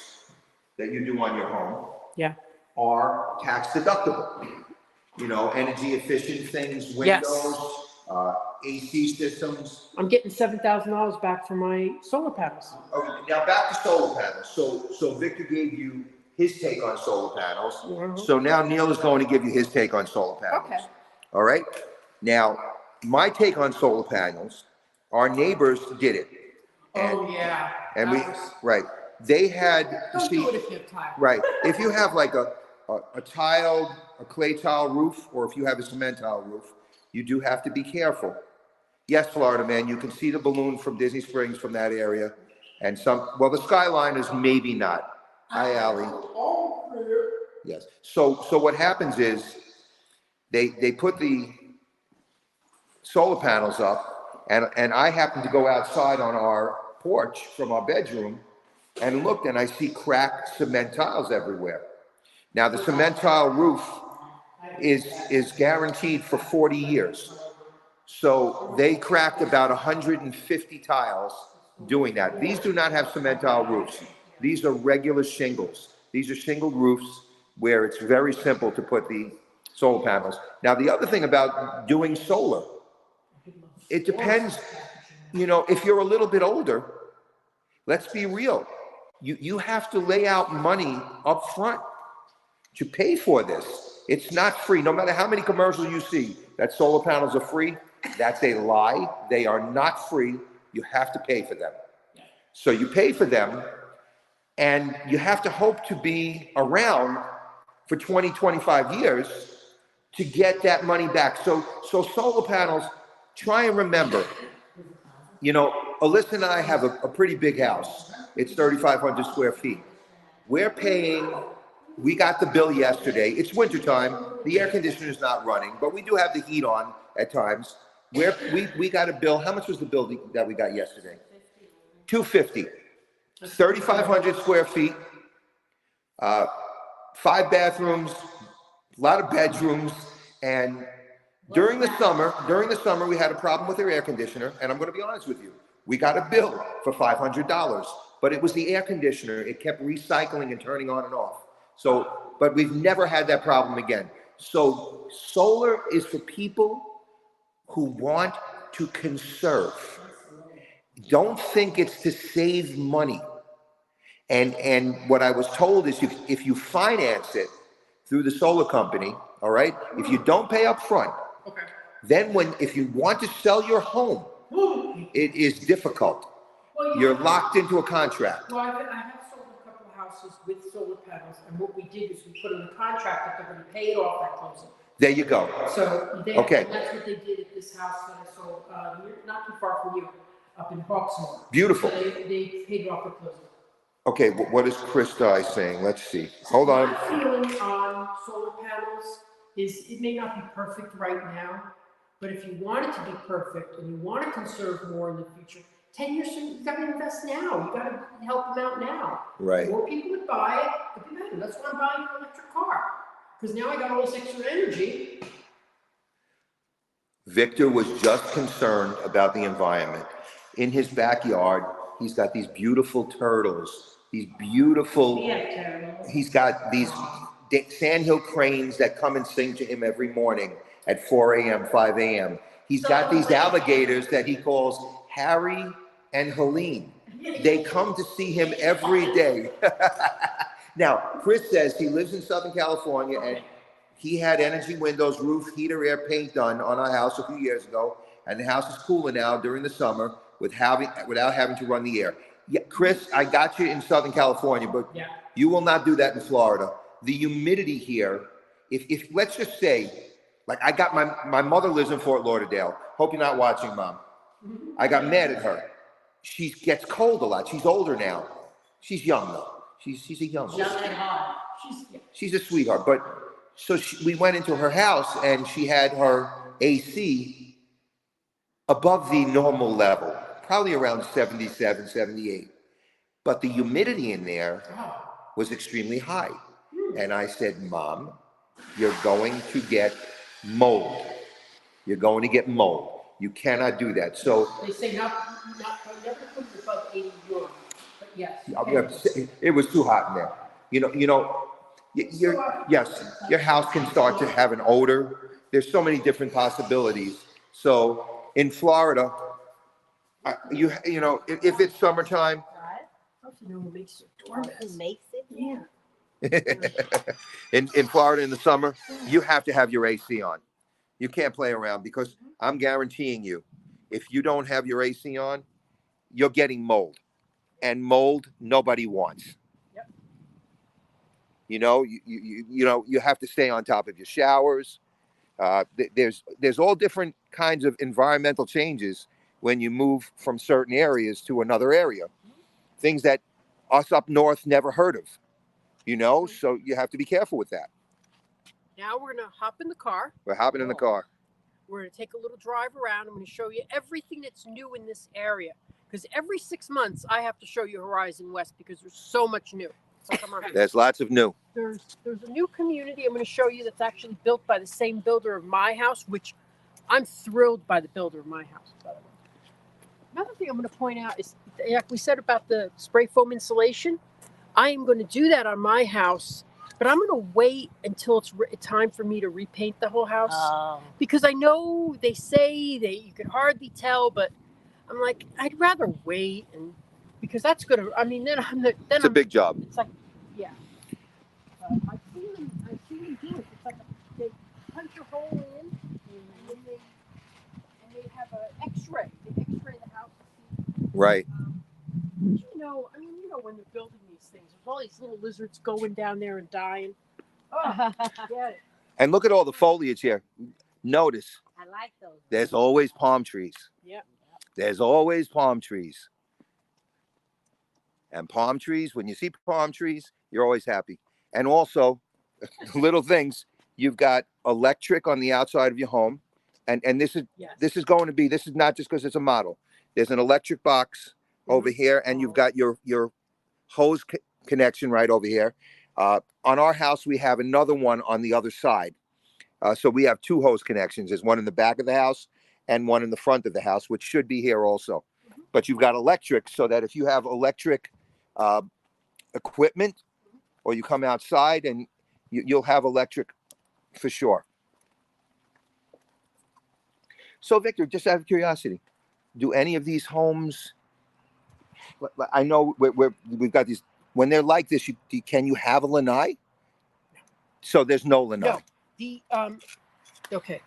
that you do on your home Yeah. are tax deductible. You know, energy efficient things, Yes. windows, AC systems. I'm getting $7,000 back for my solar panels. Okay, now back to solar panels. So Victor gave you his take on solar panels. Mhm. So now Neil is going to give you his take on solar panels. Okay. All right. Now, my take on solar panels, our neighbors did it. Oh, yeah. And That was- right. They had, you Don't see, do it if you have time. right. If you have like a tiled, a clay tile roof, or if you have a cement tile roof, you do have to be careful. Yes, Florida man, you can see the balloon from Disney Springs from that area. And well, the Skyliners maybe not. Hi, Allie. Yes. So what happens is they put the solar panels up, and I happen to go outside on our porch from our bedroom and looked, and I see cracked cement tiles everywhere. Now, the cement tile roof is guaranteed for 40 years. So they cracked about 150 tiles doing that. These do not have cement tile roofs. These are regular shingles. These are shingled roofs where it's very simple to put the solar panels. Now, the other thing about doing solar, it depends, you know, if you're a little bit older, let's be real. You have to lay out money up front to pay for this. It's not free. No matter how many commercials you see that solar panels are free, that's a lie. They are not free. You have to pay for them. So you pay for them, and you have to hope to be around for 20, 25 years to get that money back. So solar panels try and remember, you know, Alyssa and I have a pretty big house. It's 3,500 square feet. We're paying, we got the bill yesterday. It's wintertime. The air conditioner is not running, but we do have the heat on at times. We got a bill. How much was the bill that we got yesterday? $250. 3,500 square feet, 5 bathrooms, a lot of bedrooms, and during the summer, we had a problem with our air conditioner, and I'm going to be honest with you. We got a bill for $500, but it was the air conditioner. It kept recycling and turning on and off. So, but we've never had that problem again. So solar is for people who want to conserve. Don't think it's to save money. And what I was told is if you finance it through the solar company, all right, if you don't pay up front, Okay. then if you want to sell your home, it is difficult. Well, You're locked into a contract. Well, I have sold a couple of houses with solar panels, and what we did is we put in the contract that they're going to pay it off at closing. There you go. So they, Okay. that's what they did at this house that I sold, not too far from you, up in Hawksmoor. Beautiful. So they paid it off at closing. Okay, what is Chris Dye saying? Let's see. Hold on. My feeling on solar panels is it may not be perfect right now, but if you want it to be perfect and you want to conserve more in the future, 10 years from now, you got to invest now. You got to help them out now. Right. More people would buy it, it'd be better. That's why I'm buying an electric car. Because now I got all this extra energy. Victor was just concerned about the environment. In his backyard, he's got these beautiful turtles, these beautiful, he's got these sandhill cranes that come and sing to him every morning at 4 a.m., 5 a.m. He's got these alligators that he calls Harry and Helene. They come to see him every day. Now, Chris says he lives in Southern California and he had energy windows, roof, heater, air paint done on our house a few years ago. And the house is cooler now during the summer without having to run the air. Yeah, Chris, I got you in Southern California, but you will not do that in Florida. The humidity here, if let's just say, like I got my mother lives in Fort Lauderdale. Hope you're not watching, Mom. I got mad at her. She gets cold a lot. She's older now. She's young though. She's a young one. She's a sweetheart. But so we went into her house and she had her AC above the normal level, probably around 77, 78. But the humidity in there was extremely high. And I said, Mom, you're going to get mold. You're going to get mold. You cannot do that. So They say never put it above 80 euros. But yes. it was too hot in there. Your house can start to have an odor. There's so many different possibilities. So in Florida, if it's summertime, Makes it? Yeah. in Florida in the summer, you have to have your AC on. You can't play around because I'm guaranteeing you, if you don't have your AC on, you're getting mold. And mold, nobody wants. Yep. You have to stay on top of your showers. There's all different kinds of environmental changes when you move from certain areas to another area. Things that us up north never heard of. So you have to be careful with that. Now we're going to hop in the car. We're hopping in the car. We're going to take a little drive around. I'm going to show you everything that's new in this area. Because every 6 months, I have to show you Horizon West because there's so much new. So come on. There's lots of new. There's a new community I'm going to show you that's actually built by the same builder of my house, which I'm thrilled by the builder of my house, by the way. Another thing I'm going to point out is, like we said about the spray foam insulation, I am going to do that on my house, but I'm going to wait until it's time for me to repaint the whole house. Because I know they say that you can hardly tell, but I'm like, I'd rather wait, and because that's going to, It's a big job. It's like, yeah. I've seen them do it. It's like they punch a hole in, and then they have an X-ray. They X-ray the house. Right. When they're building these things, there's all these little lizards going down there and dying. Oh, get it. And look at all the foliage here. Notice I like those. There's always palm trees. Yep. There's always palm trees. And palm trees, when you see palm trees, you're always happy. And also, little things, you've got electric on the outside of your home. And this is Yes. this is not just because it's a model. There's an electric box over here, and you've got your hose connection right over here. On our house, we have another one on the other side. So we have two hose connections. There's one in the back of the house and one in the front of the house, which should be here also. But you've got electric, so that if you have electric equipment, or you come outside, and you'll have electric for sure. So Victor, just out of curiosity, do any of these homes? I know we've got these. When they're like this, can you have a lanai? So there's no lanai. No. The okay.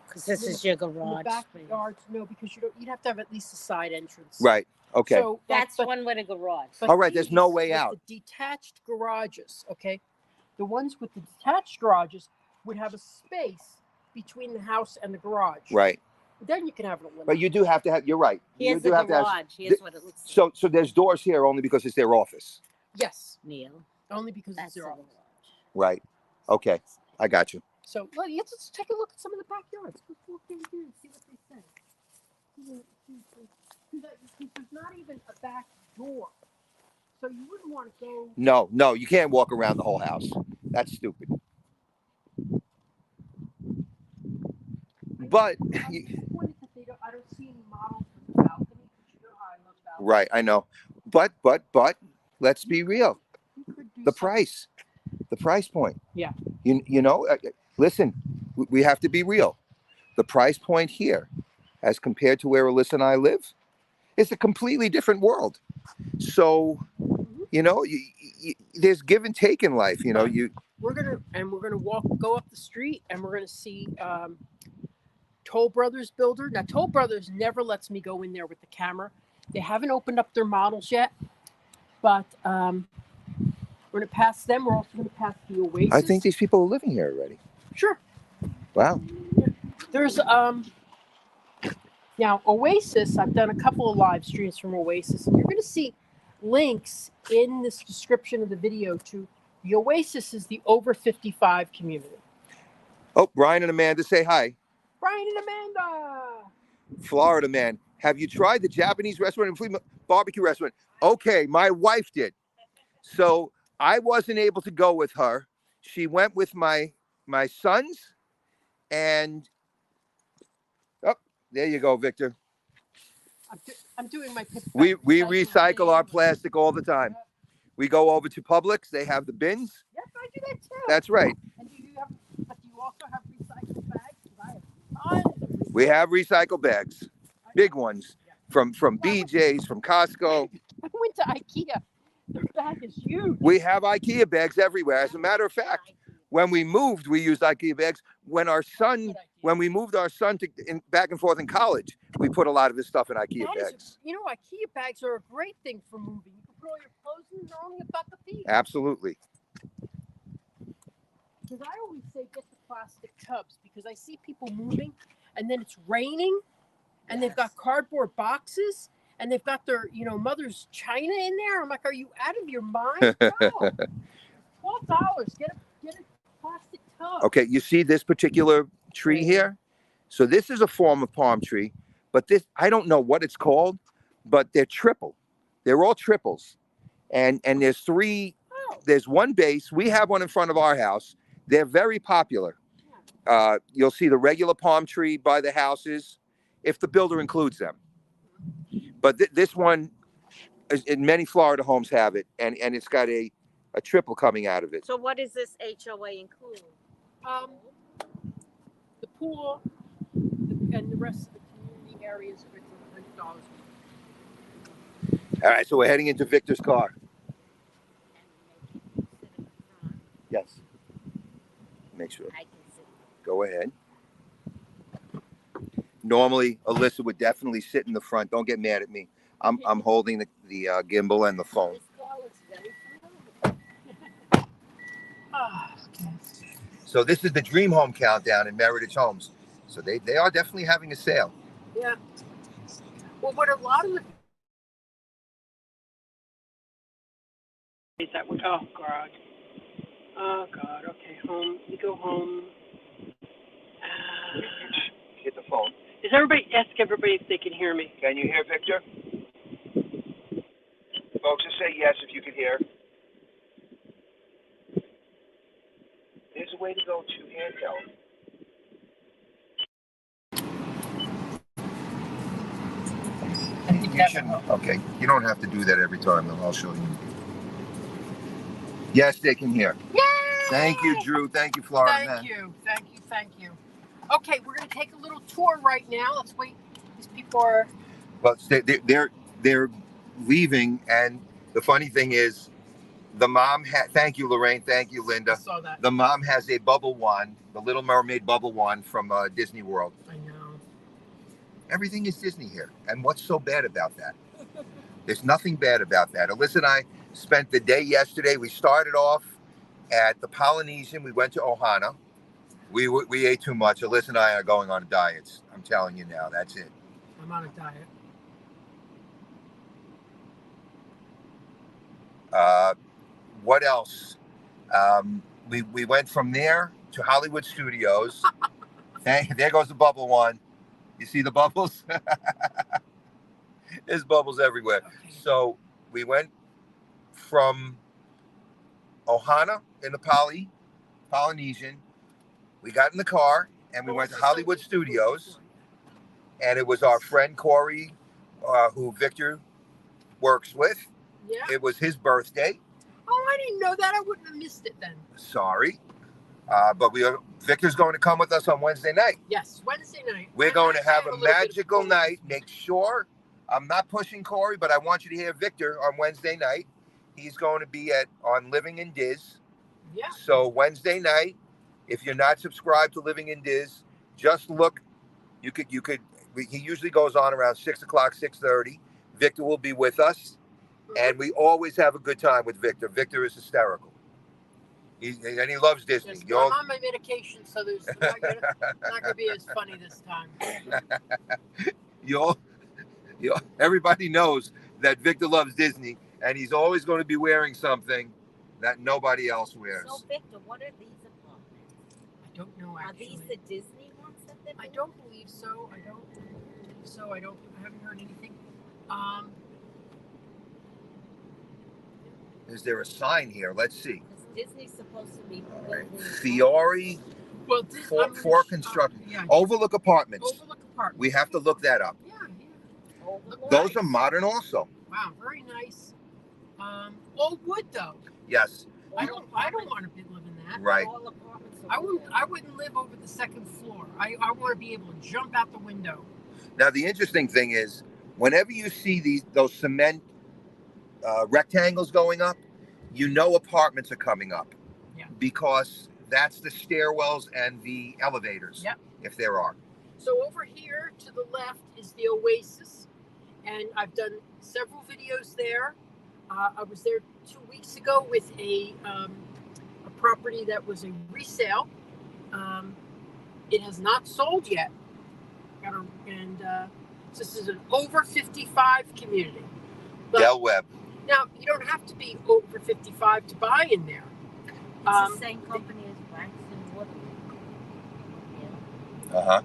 Because this is your In the garage. backyards, no, because you'd have to have at least a side entrance. Right. Okay. So That's but- one with a garage. but All right, there's no these way with out. The detached garages, okay, the ones with the detached garages would have a space between the house and the garage. Right. Then you can have it a limit. But you do have to have. You're right. You Here's the do have to have. garage. Here's what it looks like. So there's doors here only because it's their office. Yes, Neil. only because That's it's the their garage. office. Right. Okay. I got you. So let's just take a look at some of the backyards. Let's walk in here and see what they say. Because there's not even a back door, so you wouldn't want to go. No, you can't walk around the whole house. That's stupid. But I'm disappointed that I don't see any models for the balcony. Because you know how I love balconies. right, I know. But let's be real. You could do The something. price point. Yeah. You know, listen, we have to be real. The price point here, as compared to where Alyssa and I live, is a completely different world. So, you know, there's give and take in life. You know, We're gonna go up the street, and we're gonna see Toll Brothers builder. Now, Toll Brothers never lets me go in there with the camera. They haven't opened up their models yet, but we're gonna pass them. We're also gonna pass the Oasis. I think these people are living here already. Sure. Wow. There's now Oasis. I've done a couple of live streams from Oasis, and you're going to see links in this description of the video to the Oasis is the over 55 community. Oh, Brian and Amanda, say hi. Brian and Amanda. Florida man, have you tried the Japanese restaurant and flea barbecue restaurant? Okay, my wife did. So I wasn't able to go with her. She went with my sons, and there you go, Victor. I'm doing my pitch. We recycle our plastic all the time. We go over to Publix. They have the bins. Yes, I do that too. That's right. And do you also have recycled bags? 'Cause I have tons of recycled. We have recycle bags, big ones from BJ's, from Costco. I went to IKEA. Their bag is huge. We have IKEA bags everywhere. As a matter of fact, when we moved, we used IKEA bags. When we moved our son back and forth in college, we put a lot of his stuff in IKEA That is- bags. You know, IKEA bags are a great thing for moving. You can put all your clothes in, they're only about the feet. Absolutely. Because I always say get the plastic tubs because I see people moving and then it's raining and they've got cardboard boxes and they've got their, mother's china in there. I'm like, are you out of your mind? No. $12. Get a plastic tub. Okay, you see this particular tree here? So this is a form of palm tree, but this, I don't know what it's called, but they're triple. They're all triples. And there's three, there's one base. We have one in front of our house. They're very popular. You'll see the regular palm tree by the houses, if the builder includes them. But this one, in many Florida homes have it, and it's got a triple coming out of it. So what does this HOA include? The pool and the rest of the community areas are $100. All right, so we're heading into Victor's car. Yes. Make sure. I can sit. Go ahead. Normally, Alyssa would definitely sit in the front. Don't get mad at me. I'm holding the gimbal and the phone. Okay. So this is the Dream Home Countdown in Meritage Homes. So they are definitely having a sale. Yeah. Well, what a lot of the that would, oh God. Oh God, okay, home, you go home. Hit the phone. Is everybody, ask everybody if they can hear me. Can you hear Victor? Folks, just say yes if you can hear. There's a way to go to handheld. You shouldn't. Okay, you don't have to do that every time. I'll show you. Yes, they can hear. Yay! Thank you, Drew. Thank you, Florida man. Thank you. Okay, we're gonna take a little tour right now. Let's wait. These people are. But they're leaving, and the funny thing is, the mom had. Thank you, Lorraine. Thank you, Linda. I saw that. The mom has a bubble wand, the Little Mermaid bubble wand from Disney World. I know. Everything is Disney here, and what's so bad about that? There's nothing bad about that. Alyssa and I spent the day yesterday. We started off at the Polynesian. We went to Ohana. We ate too much. Alyssa and I are going on diets. I'm telling you now. That's it. I'm on a diet. What else? We went from there to Hollywood Studios. There goes the bubble one. You see the bubbles? There's bubbles everywhere. Okay. So we went from Ohana in the Polynesian. We got in the car and we went to Hollywood Studios. And it was our friend Corey, who Victor works with. Yeah. It was his birthday. Oh, I didn't know that. I wouldn't have missed it then. Sorry. But Victor's going to come with us on Wednesday night. Yes, Wednesday night. We're going to have a little bit of magical fun. night. Make sure, I'm not pushing Corey, but I want you to hear Victor on Wednesday night. He's going to be on Living in Diz. Yeah. So Wednesday night, if you're not subscribed to Living in Diz, just look. He usually goes on around 6 o'clock, 6:30. Victor will be with us. And we always have a good time with Victor. Victor is hysterical. And he loves Disney. Yes, I'm on my medication, so there's not gonna be as funny this time. Everybody knows that Victor loves Disney, and he's always going to be wearing something that nobody else wears. So, Victor, what are these apartments? I don't know Are actually. these the Disney ones that they're I building? don't believe so. I haven't heard anything. Is there a sign here? Let's see. Is Disney supposed to be building? Fiore Well, for construction. Yeah. Overlook Apartments. Overlook Apartments. We have to look that up. Yeah. Overlook? Those are modern also. Wow, very nice. Old wood though. Yes. I don't want to live in that. Right. All apartments are I wouldn't live over the second floor. I want to be able to jump out the window. Now the interesting thing is, whenever you see those cement rectangles going up, you know apartments are coming up. Yeah. Because that's the stairwells and the elevators. Yep. If there are. So over here to the left is the Oasis, and I've done several videos there. I was there 2 weeks ago with a property that was a resale. It has not sold yet. This is an over 55 community. But Del Webb. now you don't have to be over 55 to buy in there. It's the same company as Braxton Wood. Yeah. Uh-huh.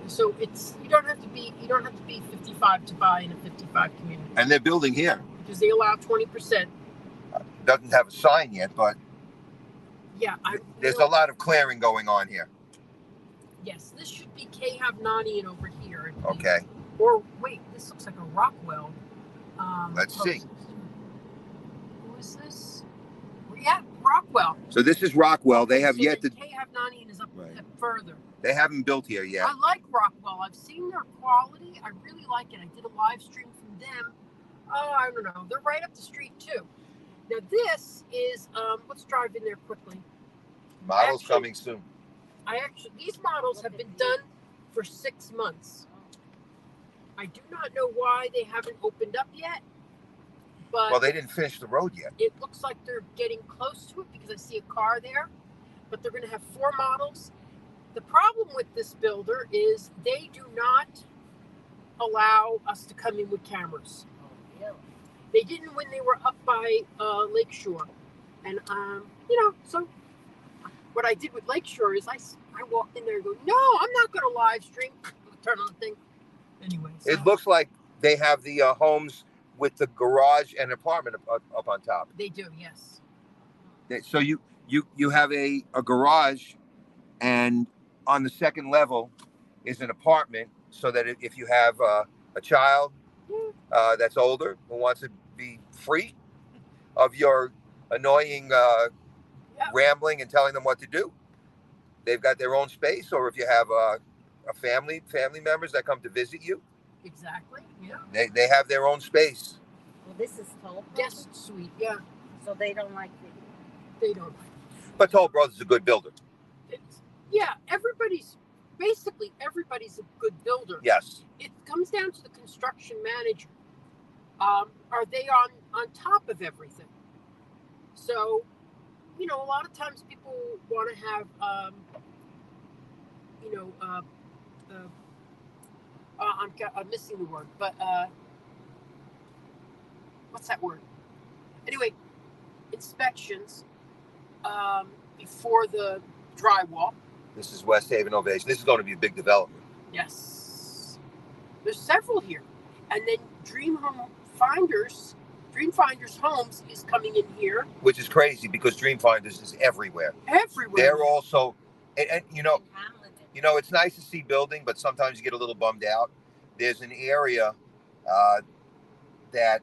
So you don't have to be 55 to buy in a 55 community And they're building here. because they allow 20%. Doesn't have a sign yet, but Yeah, there's a lot of clearing going on here. Yes, this should be K Havnanian over here. I believe. Okay. Or wait, this looks like a Rockwell. Let's see. Who is this? Yeah, Rockwell. So this is Rockwell. They have So yet to. then K Havnanian is up Right. further. They haven't built here yet. I like Rockwell. I've seen their quality. I really like it. I did a live stream from them. Oh, I don't know. They're right up the street too. Now this is let's drive in there quickly. Models Actually- coming soon. These models have been done for 6 months. I do not know why they haven't opened up yet, but Well, they didn't finish the road yet. it looks like they're getting close to it because I see a car there. but they're going to have 4 models. The problem with this builder is they do not allow us to come in with cameras. Oh, really? They didn't when they were up by Lakeshore. And, so what I did with Lakeshore is I walked in there and go, no, I'm not going to live stream. Turn on the thing. Anyway. So. It looks like they have the homes with the garage and apartment up on top. They do, yes. So you have a garage, and on the second level is an apartment, so that if you have a child that's older who wants to be free of your annoying rambling and telling them what to do, they've got their own space. Or if you have a family members that come to visit you, Exactly, yeah. they have their own space. Well, this is Toll Brothers, Guest suite, yeah. so they don't like the. They don't. But Toll Brothers is a good builder. Yeah, everybody's a good builder. Yes. It comes down to the construction manager. Are they on top of everything? So, a lot of times people want to have, I'm missing the word, but what's that word? Anyway, inspections before the drywall. This is West Haven Ovation. This is going to be a big development. Yes. There's several here. And then Dream Finders Homes is coming in here. Which is crazy because Dream Finders is everywhere. Everywhere. They're also, and Hamlin. it's nice to see building, but sometimes you get a little bummed out. There's an area that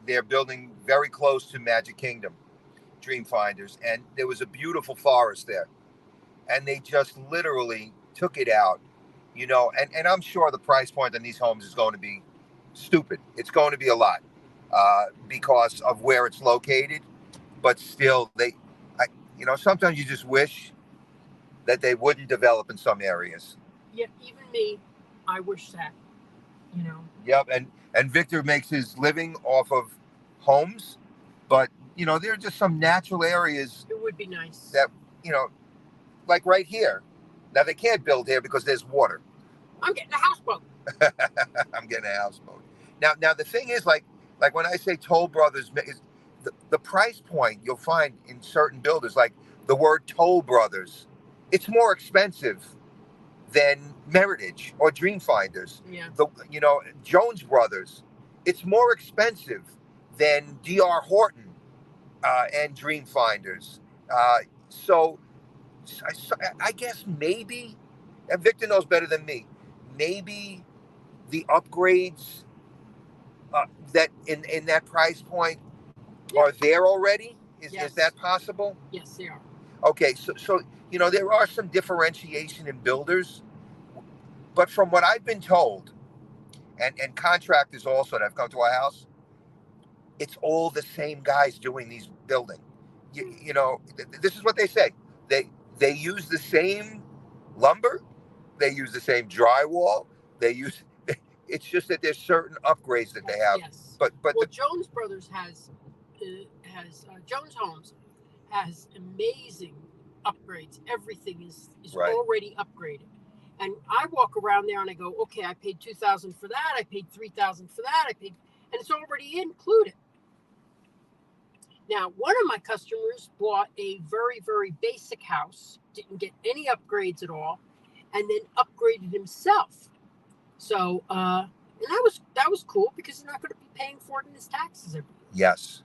they're building very close to Magic Kingdom, Dream Finders, and there was a beautiful forest there. And they just literally took it out, and I'm sure the price point on these homes is going to be stupid. It's going to be a lot because of where it's located, but still sometimes you just wish that they wouldn't develop in some areas. Yeah, even me, I wish that, Yep, and Victor makes his living off of homes, but there are just some natural areas It would be nice. that, like right here. Now they can't build here because there's water. I'm getting a houseboat. I'm getting a houseboat. Now the thing is, like when I say Toll Brothers, is the price point you'll find in certain builders, like the word Toll Brothers, it's more expensive than Meritage or Dream Finders. Yeah. Jones Brothers, it's more expensive than D.R. Horton and Dream Finders. So I guess maybe, and Victor knows better than me, maybe the upgrades that in that price point are there already. Is that possible? Yes, they are. Okay, so there are some differentiation in builders, but from what I've been told, and contractors also that have come to our house, it's all the same guys doing these building. This is what they say. They use the same lumber, they use the same drywall. It's just that there's certain upgrades that they have. Yes. But Jones Brothers has Jones Homes has amazing upgrades. Everything is Right. already upgraded. And I walk around there and I go, okay, I paid $2,000 for that. I paid $3,000 for that. And it's already included. Now, one of my customers bought a very, very basic house, didn't get any upgrades at all, and then upgraded himself. So, and that was cool because he's not going to be paying for it in his taxes every year. yes.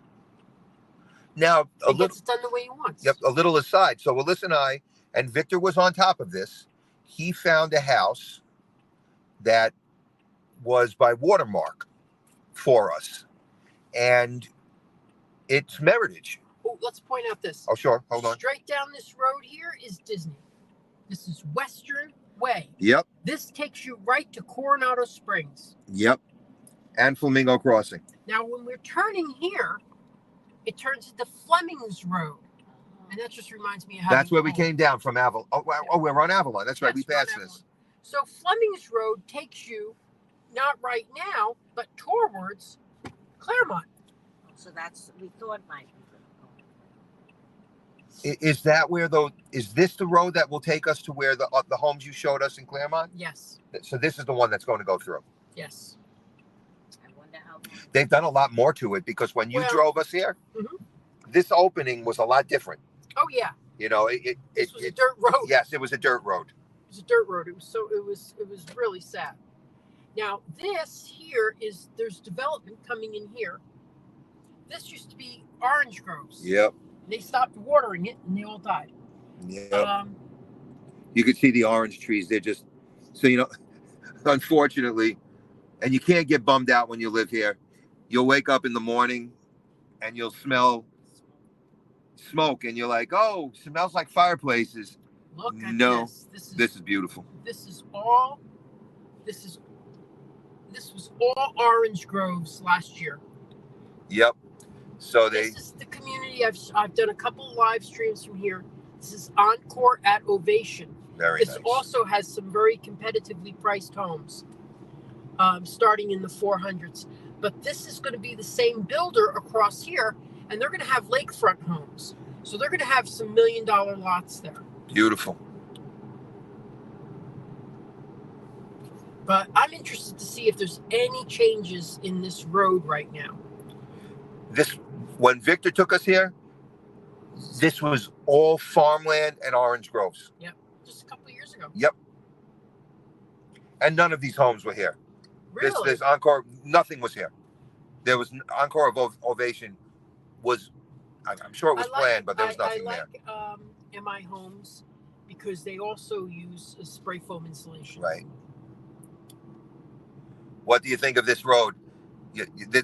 Now He gets it done the way he wants. Yep, a little aside. So Alyssa and Victor was on top of this. He found a house that was by Watermark for us, and it's Meritage. Oh, let's point out this. Oh, sure. Hold on. Straight down this road here is Disney. This is Western Way. Yep. This takes you right to Coronado Springs. Yep. And Flamingo Crossing. Now, when we're turning here, it turns into Fleming's Road. And that just reminds me of how That's where we came down from Avalon. Oh, we're on Avalon. That's right. Yes, We we're on passed Avalon. this. So Fleming's Road takes you, not right now, but towards Claremont. So we thought might be. Is that where is this the road that will take us to where the homes you showed us in Claremont? Yes, So this is the one that's going to go through. yes. I wonder how. They've done a lot more to it because when you Well, drove us here, Mhm. this opening was a lot different. Oh yeah, You know, this was a dirt road. yes, it was a dirt road. It was a dirt road. It was really sad. Now this here there's development coming in here. This used to be orange groves. Yep. They stopped watering it and they all died. Yep. You could see the orange trees. They're just so unfortunately, and you can't get bummed out when you live here. You'll wake up in the morning and you'll smell smoke and you're like, oh, smells like fireplaces. Look at No, this. this is beautiful. This was all orange groves last year. Yep. So This is the community. I've done a couple live streams from here. This is Encore at Ovation. very This nice. also has some very competitively priced homes, starting in the 400s. But this is going to be the same builder across here, and they're going to have lakefront homes. So they're going to have some $1 million lots there. Beautiful. But I'm interested to see if there's any changes in this road right now. When Victor took us here, this was all farmland and orange groves. Just a couple of years ago. Yep. And none of these homes were here. Really? This Encore, nothing was here. There was Encore of Ovation was, I'm sure it was planned, but there was nothing I there. like MI Homes because they also use a spray foam insulation. Right. What do you think of this road?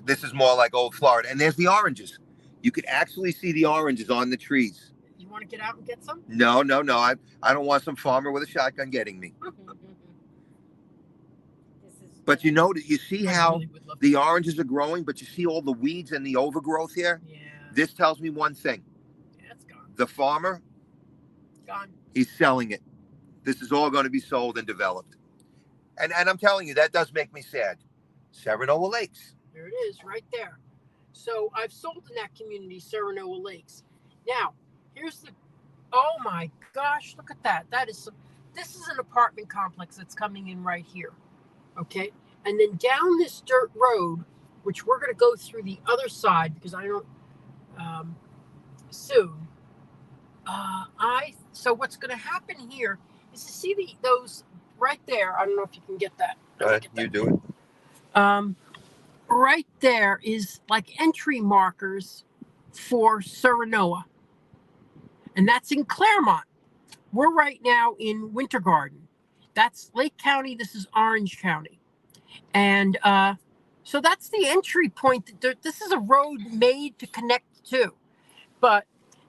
This is more like old Florida. And there's the oranges. You could actually see the oranges on the trees. You want to get out and get some? No. I don't want some farmer with a shotgun getting me. But you see I how really would love the to. oranges are growing, but you see all the weeds and the overgrowth here? Yeah. This tells me one thing. Yeah, it's gone. The farmer, Gone. he's selling it. This is all going to be sold and developed. And I'm telling you, that does make me sad. Serenoa Lakes. There it is, right there. So I've sold in that community, Serenoa Lakes. Now, oh my gosh, look at that. This is an apartment complex that's coming in right here. Okay. And then down this dirt road, which we're going to go through the other side because I don't, soon. So what's going to happen here is to see those right there. I don't know if you can get that. Go ahead, you do it. Right there is like entry markers for Serenoa. And that's in Claremont. We're right now in Winter Garden. That's Lake County. This is Orange County. And so that's the entry point. This is a road made to connect the two. But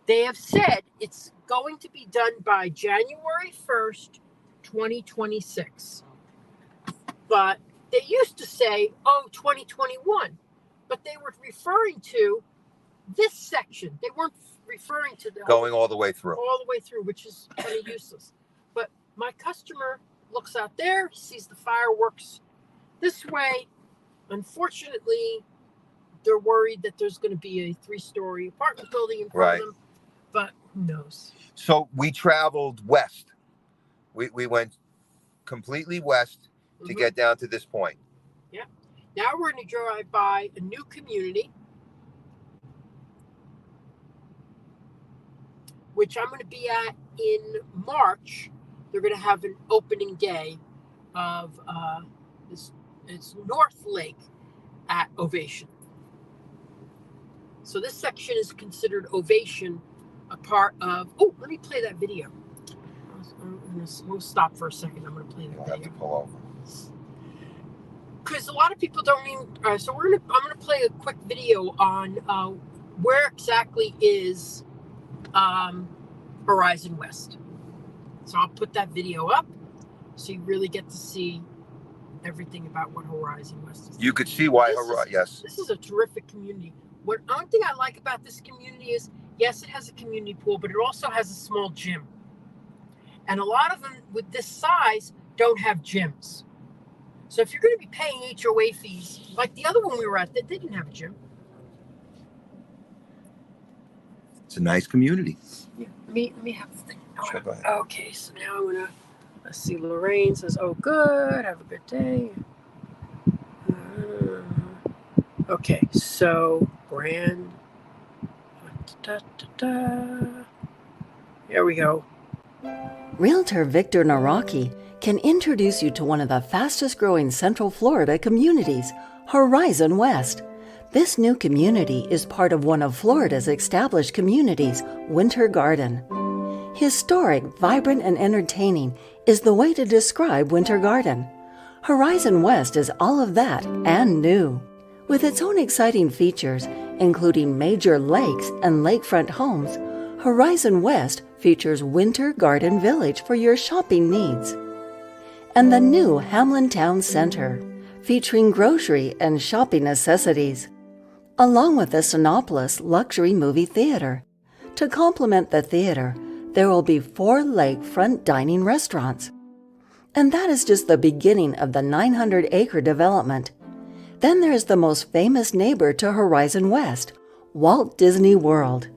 they have said it's going to be done by January 1st, 2026. But they used to say, 2021. But they were referring to this section. They weren't referring to the Going all the way through. all the way through, which is kind of useless. But my customer looks out there, sees the fireworks this way. Unfortunately, they're worried that there's going to be a 3-story apartment building in front of them. But who knows? So we traveled west. We went completely west to Mhm. get down to this point. Now we're going to drive by a new community, which I'm going to be at in March. They're going to have an opening day of it's North Lake at Ovation. So this section is considered Ovation, a part of. Oh, let me play that video. We'll stop for a second. I'm going to play You'll that have to video pull over. because a lot of people don't even. So I'm going to play a quick video on where exactly is Horizon West. So I'll put that video up so you really get to see everything about what Horizon West is. You could see why. Yes. This is a terrific community. One thing I like about this community is, yes, it has a community pool, but it also has a small gym. And a lot of them with this size don't have gyms. So if you're going to be paying HOA fees, like the other one we were at, they didn't have a gym. It's a nice community. Yeah. Let me have the thing. Sure, go ahead. Okay, so now I'm gonna, let's see, Lorraine says, oh good, have a good day. Okay, so Grand, da, da, da. Here we go. Realtor Victor Naraki can introduce you to one of the fastest growing Central Florida communities, Horizon West. This new community is part of one of Florida's established communities, Winter Garden. Historic, vibrant, and entertaining is the way to describe Winter Garden. Horizon West is all of that and new. With its own exciting features, including major lakes and lakefront homes, Horizon West features Winter Garden Village for your shopping needs. And the new Hamlin Town Center, featuring grocery and shopping necessities, along with the Sinopolis Luxury Movie Theater. To complement the theater, there will be 4 lakefront dining restaurants. And that is just the beginning of the 900-acre development. Then there's the most famous neighbor to Horizon West, Walt Disney World.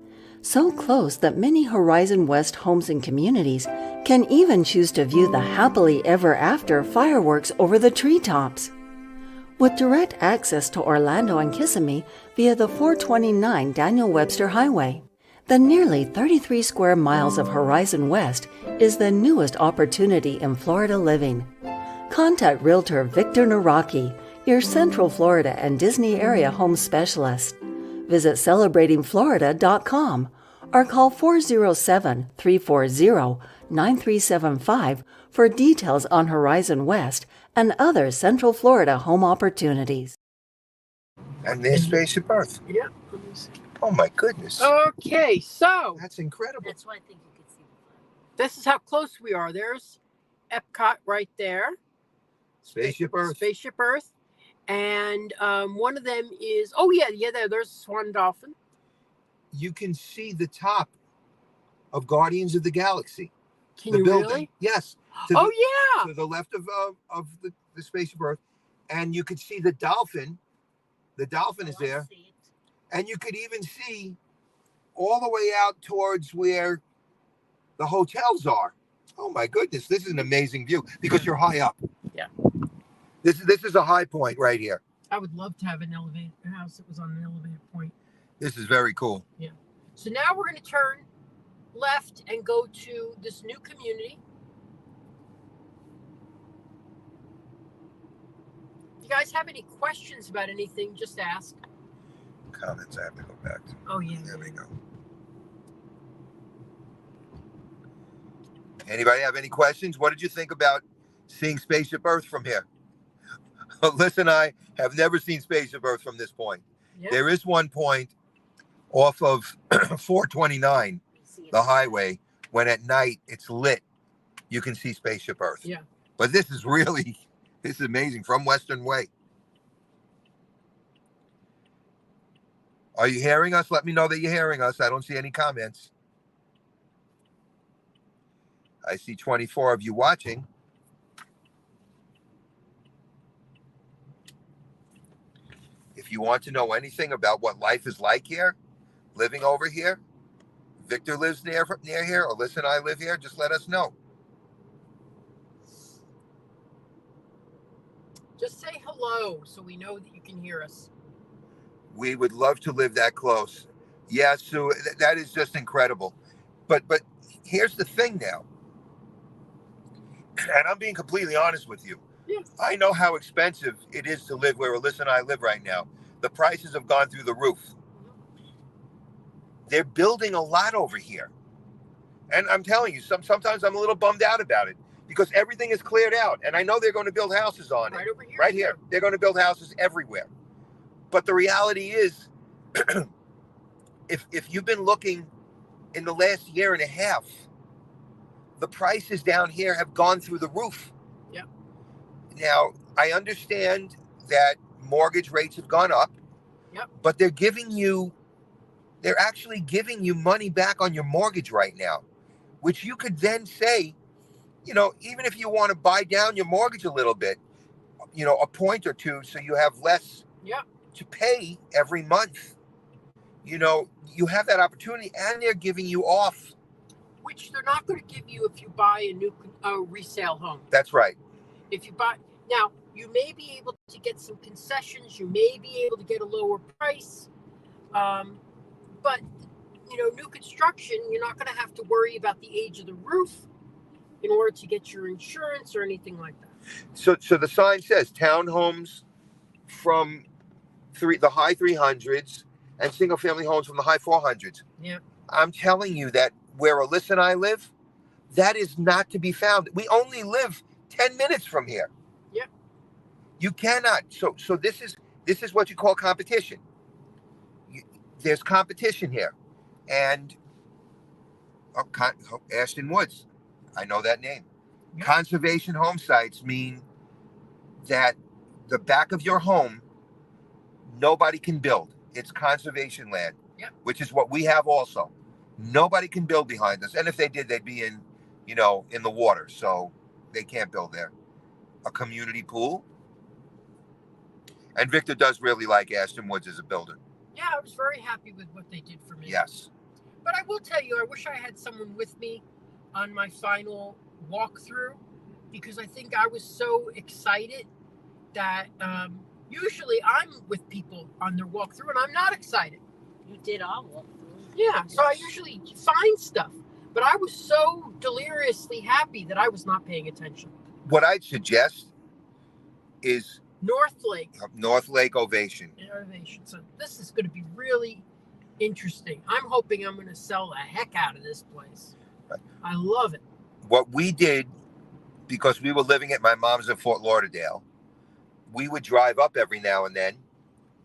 So close that many Horizon West homes and communities can even choose to view the happily ever after fireworks over the treetops. With direct access to Orlando and Kissimmee via the 429 Daniel Webster Highway, the nearly 33 square miles of Horizon West is the newest opportunity in Florida living. Contact Realtor Victor Naraki, your Central Florida and Disney area home specialist. Visit celebratingflorida.com or call 407-340-9375 for details on Horizon West and other Central Florida home opportunities. And there's Spaceship Earth. Yeah. Let me see. Oh my goodness. Okay, so That's incredible. That's why I think you could see the flag. this is how close we are. There's Epcot right there. Spaceship Earth. Spaceship Earth. And one of them is, there's Swan Dolphin. You can see the top of Guardians of the Galaxy. Can The you building. really? Yes. Oh, yeah. To the left of the Spaceship Earth. And you could see the dolphin. The dolphin is Oh, I there. see it. And you could even see all the way out towards where the hotels are. Oh my goodness, this is an amazing view because you're high up. Yeah. This is a high point right here. I would love to have an elevated house that was on an elevated point. This is very cool. So now we're going to turn left and go to this new community. If you guys have any questions about anything, just ask. Comments I have to go back to. Oh, yeah. There we go. Anybody have any questions? What did you think about seeing Spaceship Earth from here? Alyssa and I have never seen Spaceship Earth from this point. Yeah. There is one point off of 429, See it. the highway, when at night it's lit, you can see Spaceship Earth. Yeah. But this is amazing from Western Way. Are you hearing us? Let me know that you're hearing us. I don't see any comments. I see 24 of you watching. If you want to know anything about what life is like here, living over here, Victor lives near here, Alyssa and I live here, just let us know. Just say hello so we know that you can hear us. We would love to live that close. Yeah, Sue, that is just incredible. But here's the thing now, and I'm being completely honest with you. Yeah. I know how expensive it is to live where Alyssa and I live right now. The prices have gone through the roof. They're building a lot over here. And I'm telling you, sometimes I'm a little bummed out about it because everything is cleared out. And I know they're going to build houses on it. Right over here. Right here. They're going to build houses everywhere. But the reality is, if you've been looking in the last year and a half, the prices down here have gone through the roof. Yeah. Now, I understand that mortgage rates have gone up. Yep. But they're actually giving you money back on your mortgage right now, which you could then say, even if you want to buy down your mortgage a little bit, a point or two so you have less Yeah. to pay every month. you know, you have that opportunity, and they're giving you off. Which they're not going to give you if you buy a new resale home. That's right. If you buy now, you may be able to get some concessions. You may be able to get a lower price, but you know, new construction, you're not going to have to worry about the age of the roof in order to get your insurance or anything like that. So the sign says townhomes from the high 300s and single family homes from the high 400s. Yeah. I'm telling you that where Alyssa and I live, that is not to be found. We only live 10 minutes from here. Yep. You cannot. So this is what you call competition. There's competition here. And Ashton Woods, I know that name. Yep. Conservation home sites mean that the back of your home, nobody can build. It's conservation land, yep. Which is what we have also. Nobody can build behind us. And if they did, they'd be in the water. So they can't build there. A community pool. And Victor does really like Ashton Woods as a builder. Yeah, I was very happy with what they did for me. Yes. But I will tell you, I wish I had someone with me on my final walkthrough, because I think I was so excited that usually I'm with people on their walkthrough and I'm not excited. You did all walk through. Yeah, so I usually find stuff, but I was so deliriously happy that I was not paying attention. What I'd suggest is North Lake Ovation. Innovation. So this is going to be really interesting. I'm hoping I'm going to sell the heck out of this place. Right. I love it. What we did, because we were living at my mom's in Fort Lauderdale, we would drive up every now and then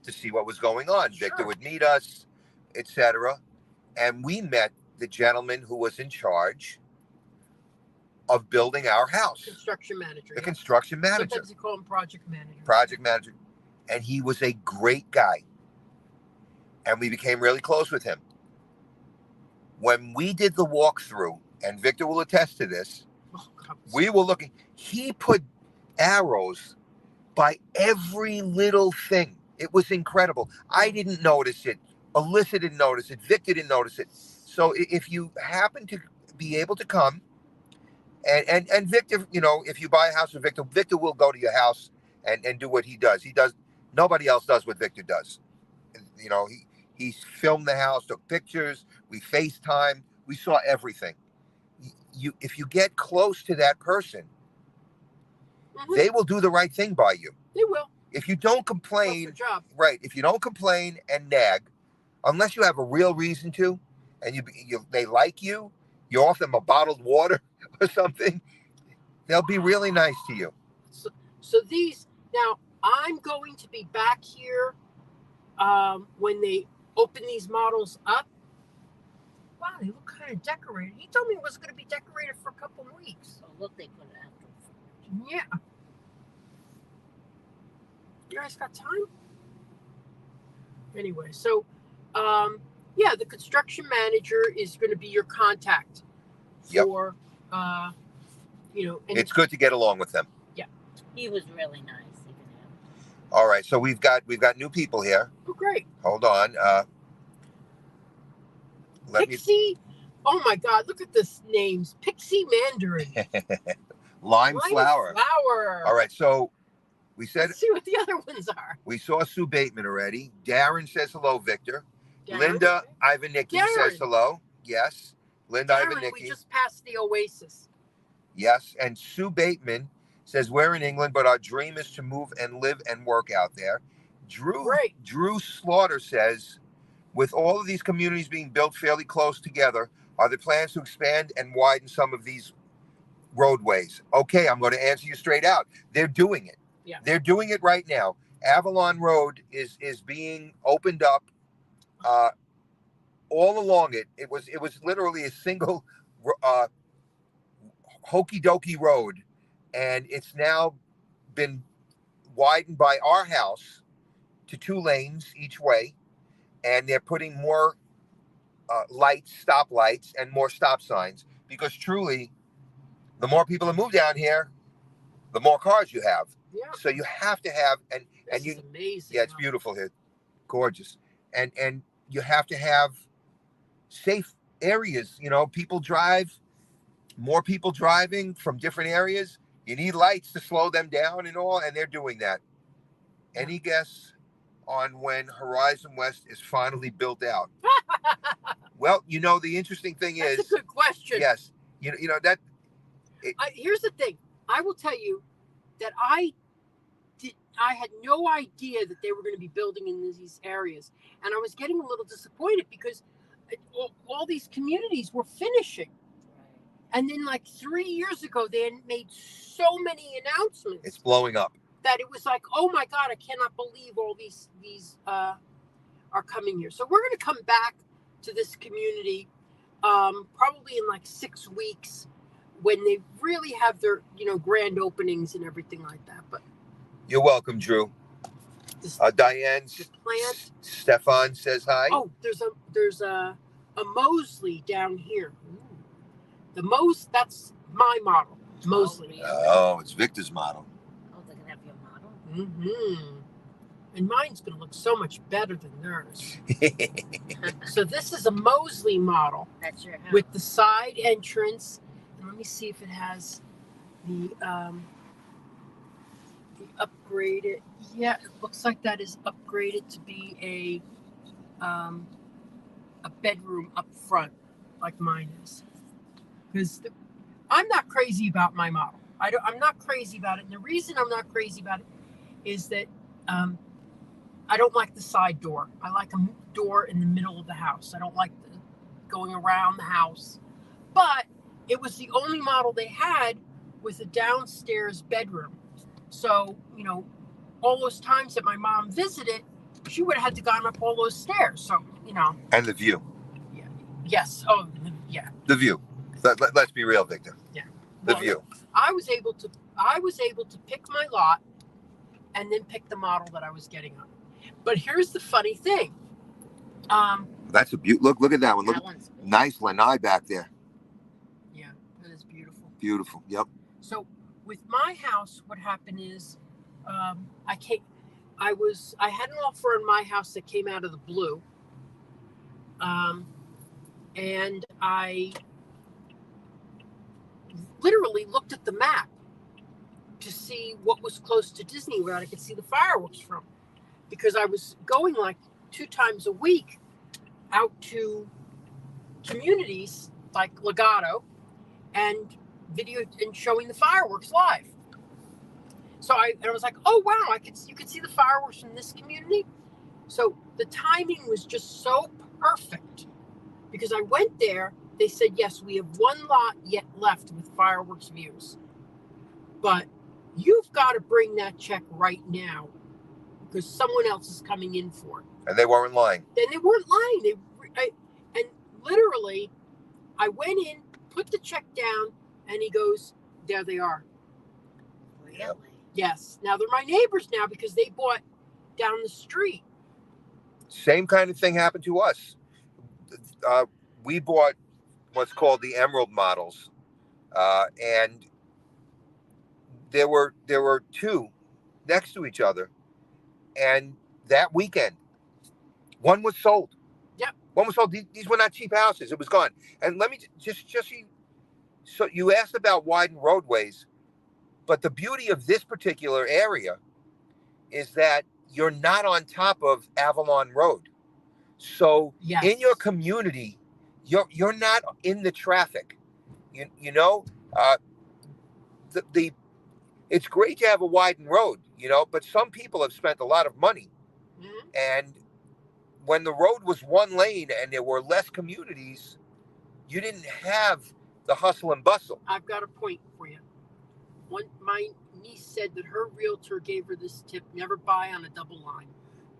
to see what was going on. Sure. Victor would meet us, etc. And we met the gentleman who was in charge of building our house. Construction manager. The yeah. construction manager. Sometimes you call him project manager. Project manager. And he was a great guy. And we became really close with him. When we did the walkthrough, and Victor will attest to this, we were looking, he put arrows by every little thing. It was incredible. I didn't notice it. Alyssa didn't notice it. Victor didn't notice it. So if you happen to be able to come, and Victor, if you buy a house with Victor, Victor will go to your house and do what he does. Nobody else does what Victor does. He filmed the house, took pictures, we FaceTime, we saw everything. If you get close to that person, they will do the right thing by you. They will. If you don't complain, That's their job. right? If you don't complain and nag, unless you have a real reason to, and they like you, you offer them a bottled water or something, they'll be really nice to you. So these, now I'm going to be back here when they open these models up. Wow, they look kind of decorated. He told me it was going to be decorated for a couple of weeks. Oh, look, they put it out. Yeah. You guys got time? Anyway, so yeah, the construction manager is going to be your contact for and It's good to get along with them. Yeah. He was really nice, even him. All right, so we've got new people here. Oh, great. Hold on. Pixie. Oh my God! Look at this names. Pixie Mandarin. Lime flower. All right, so we said. Let's see what the other ones are. We saw Sue Bateman already. Darren says hello, Victor. Darren? Linda Ivanicki says hello. Yes. Linda Darren, Ivanicki. we just passed the Oasis. Yes. And Sue Bateman says, we're in England, but our dream is to move and live and work out there. Drew Slaughter says, with all of these communities being built fairly close together, are there plans to expand and widen some of these roadways? Okay, I'm going to answer you straight out. They're doing it. Yeah. They're doing it right now. Avalon Road is being opened up all along it. It was literally a single hokey dokey road, and it's now been widened by our house to 2 lanes each way, and they're putting more lights, stop lights, and more stop signs, because truly, the more people that move down here, the more cars you have. Yeah. So you have to have, and This you, is amazing. yeah, it's beautiful here, gorgeous, and you have to have safe areas. You know, more people driving from different areas. You need lights to slow them down and all, and they're doing that. Any guess on when Horizon West is finally built out? Well, you know, the interesting thing That's is, a good question. yes, you know that Here's the thing. I will tell you that I had no idea that they were going to be building in these areas, and I was getting a little disappointed because all these communities were finishing, and then like 3 years ago they had made so many announcements it's blowing up. that it was like, oh my God, I cannot believe all these are coming here. So we're going to come back to this community probably in like 6 weeks when they really have their grand openings and everything like that. But You're welcome, Drew. Diane, the plant. Stefan says hi. Oh, there's a Mosley down here. That's my model, Mosley. Oh, it's Victor's model. Oh, they're gonna have your model. Mm-hmm. And mine's gonna look so much better than theirs. So this is a Mosley model That's your house. with the side entrance. And let me see if it has the upgraded. Yeah, it looks like that is upgraded to be a bedroom up front, like mine is. Because I'm not crazy about my model. I'm not crazy about it, and the reason I'm not crazy about it is that I don't like the side door. I like a door in the middle of the house. I don't like going around the house. But it was the only model they had with a downstairs bedroom. So, all those times that my mom visited, she would have had to gone up all those stairs. So, And the view. yes. Oh, yeah. The view. Let's be real, Victor. Yeah. The Well, view. I was able to pick my lot and then pick the model that I was getting on. But here's the funny thing. That's a beaut. Look at that one. Look, That one's nice lanai back there. Yeah, that is beautiful. Beautiful. Yep. So with my house, what happened is, I had an offer on my house that came out of the blue. And I literally looked at the map to see what was close to Disney where I could see the fireworks from, because I was going like 2 times a week out to communities like Legato and video and showing the fireworks live. So I was like, oh wow, you could see the fireworks from this community. So the timing was just so perfect, because I went there. They said, yes, we have one lot yet left with fireworks views, but you've got to bring that check right now because someone else is coming in for it. And they weren't lying. And they weren't lying. And literally, I went in, put the check down, and he goes, there they are. really. Yes. Now they're my neighbors now because they bought down the street. Same kind of thing happened to us. We bought what's called the Emerald models, and there were 2 next to each other, and that weekend, one was sold. Yep. One was sold. These were not cheap houses. It was gone. And let me just so you asked about widened roadways, but the beauty of this particular area is that you're not on top of Avalon Road. So Yes. in your community, you're not in the traffic. It's great to have a widened road, but some people have spent a lot of money. Mhm. And when the road was one lane and there were less communities, you didn't have the hustle and bustle. I've got a point for you. My niece said that her realtor gave her this tip: never buy on a double line,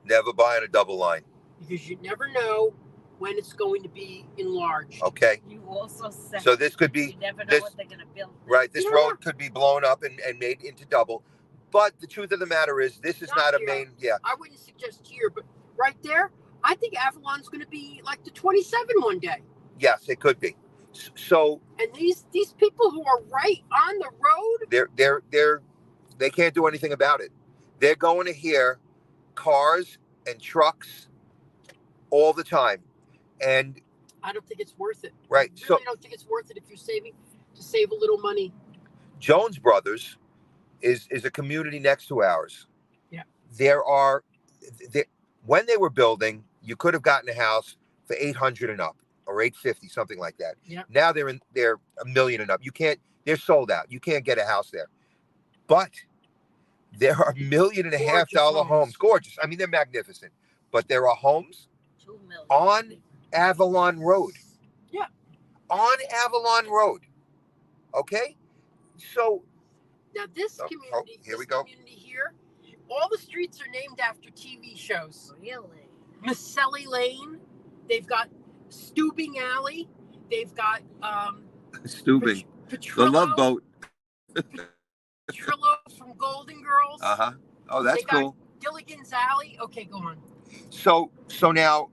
Never buy on a double line. because you never know when it's going to be enlarged. Okay. You also said So this could you be, never know this- what they're gonna build. right, this Yeah. road could be blown up and made into double. But the truth of the matter is, this is Not not a here. main, yeah. I wouldn't suggest here, but right there, I think Avalon's going to be like the 27 one day. Yes, it could be. So And these people who are right on the road, they can't do anything about it. They're going to hear cars and trucks all the time. And I don't think it's worth it. right, I so really don't think it's worth it if you're saving to save a little money. Jones Brothers is a community next to ours. Yeah. There are when they were building, you could have gotten a house for 800 and up or 850, something like that. Yeah. Now they're a million and up. You can't, they're sold out. You can't get a house there. But there are $1.5 million Gorgeous homes. Gorgeous. I mean, they're magnificent. But there are homes 2 million. on Avalon Road. Yeah. On Avalon Road. Okay? So Now this Oh, community, here we this go. community here, all the streets are named after TV shows. Really? Maselli Lane, they've got Stubing Alley, they've got Stubing. Petrillo, Petrillo from Golden Girls. Uh-huh. Oh, that's They got- cool. Gilligan's Alley. Okay, go on. So now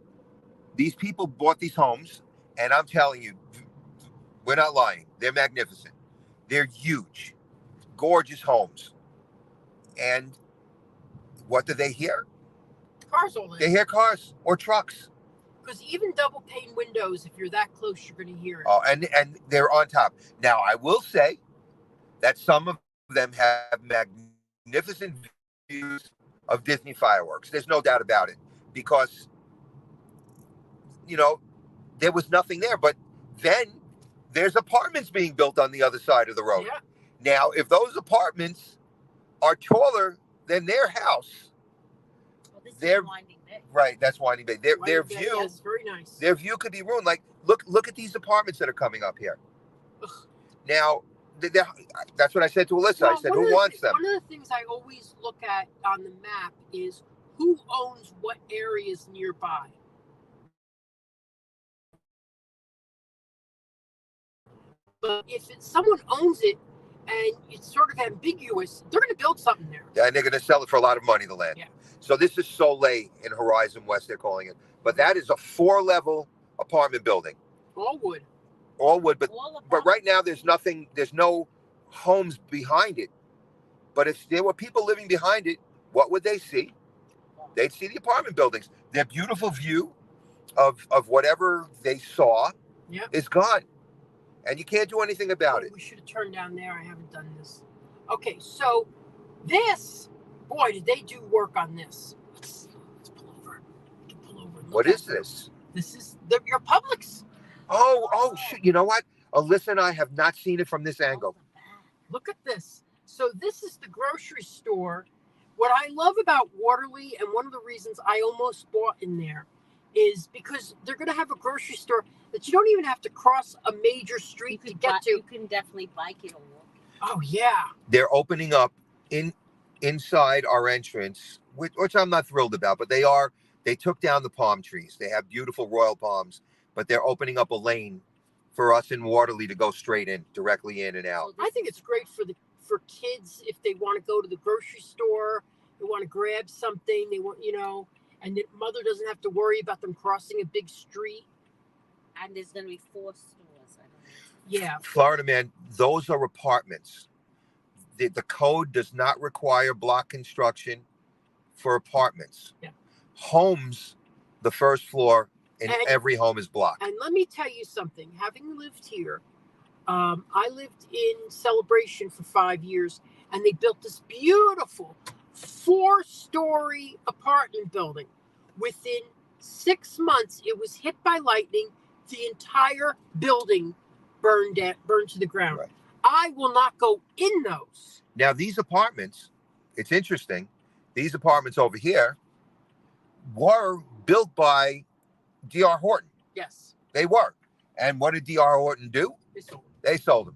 these people bought these homes, and I'm telling you, we're not lying. They're magnificent. They're huge, gorgeous homes. And what do they hear? Cars all They in. hear cars or trucks. Because even double pane windows, if you're that close, you're going to hear it. Oh, and they're on top. Now, I will say that some of them have magnificent views of Disney fireworks. There's no doubt about it, because there was nothing there. But then there's apartments being built on the other side of the road. Yeah. Now, if those apartments are taller than their house, Well, this They're- is Winding Bay. right? That's Winding Bay. Their Winding Bay, view, Yes, very nice. their view could be ruined. Like, look at these apartments that are coming up here. Ugh. Now, that's what I said to Alyssa. I Well, said, one of who the wants thi- them? One of the things I always look at on the map is who owns what areas nearby. But if someone owns it and it's sort of ambiguous, they're going to build something there. Yeah, and they're going to sell it for a lot of money, the land. Yeah. So this is Soleil in Horizon West, they're calling it. But that is a 4-level apartment building. All wood. All wood, but All of but right now there's no homes behind it. But if there were people living behind it, what would they see? They'd see the apartment buildings. Their beautiful view of whatever they saw Yep. is gone. And you can't do anything about it. We should have turned down there. I haven't done this. Okay, so this, boy, did they do work on this. Let's pull over. We can pull over and look What at is this? This is your Publix. Oh, shit. You know what? Alyssa and I have not seen it from this angle. Look at this. So this is the grocery store. What I love about Waterley, and one of the reasons I almost bought in there, is because they're going to have a grocery store that you don't even have to cross a major street to get to. You can definitely bike it or walk it. Oh yeah. They're opening up inside our entrance, which I'm not thrilled about, but they took down the palm trees. They have beautiful royal palms, but they're opening up a lane for us in Waterley to go straight in, directly in and out. I think it's great for kids if they want to go to the grocery store, they want to grab something, they want, and the mother doesn't have to worry about them crossing a big street. And there's going to be 4 stores. I don't know. Yeah. Florida man, those are apartments. The code does not require block construction for apartments. Yeah. Homes, the first floor in And- every home is block. And let me tell you something. Having lived here, I lived in Celebration for 5 years, and they built this beautiful 4-story apartment building. Within 6 months, it was hit by lightning. The entire building burned to the ground. Right. I will not go in those. Now, these apartments, it's interesting. These apartments over here were built by D.R. Horton. Yes, They were. And what did D.R. Horton do? they sold. They sold them.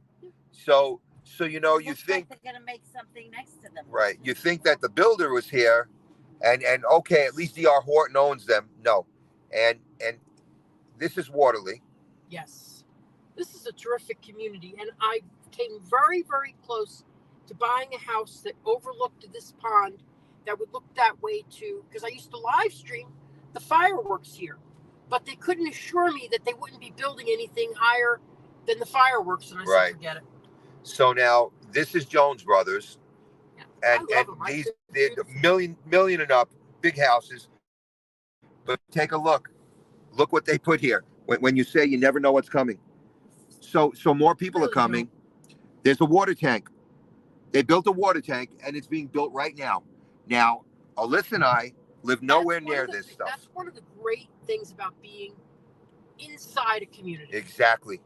So you Looks like think, they're going to make something next to them. right, you think that the builder was here and okay, at least D.R. Horton owns them. No. And this is Waterley. Yes, this is a terrific community, and I came very, very close to buying a house that overlooked this pond that would look that way too, because I used to live stream the fireworks here, but they couldn't assure me that they wouldn't be building anything higher than the fireworks, and I said, Right. forget it. So now this is Jones Brothers. Yeah. And I love them. they're million and up, big houses. But take a look. Look what they put here. When you say you never know what's coming. So more people are Really coming. There's a water tank. They built a water tank, and it's being built right now. Now, Alyssa and I live nowhere That's one near of the- this stuff. That's one of the great things about being inside a community. Exactly.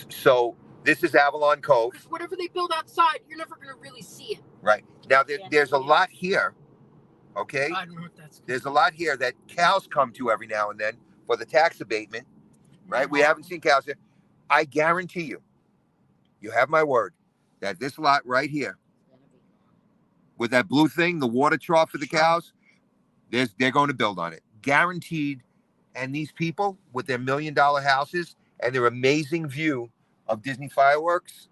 So this is Avalon Cove. Because whatever they build outside, you're never going to really see it. Right. Now, there's a lot here, okay? I don't know if that's good. There's a lot here that cows come to every now and then for the tax abatement, right? We haven't seen cows here. I guarantee you, you have my word, that this lot right here, with that blue thing, the water trough for the cows, they're going to build on it. Guaranteed. And these people with their $1 million houses and their amazing view of Disney fireworks,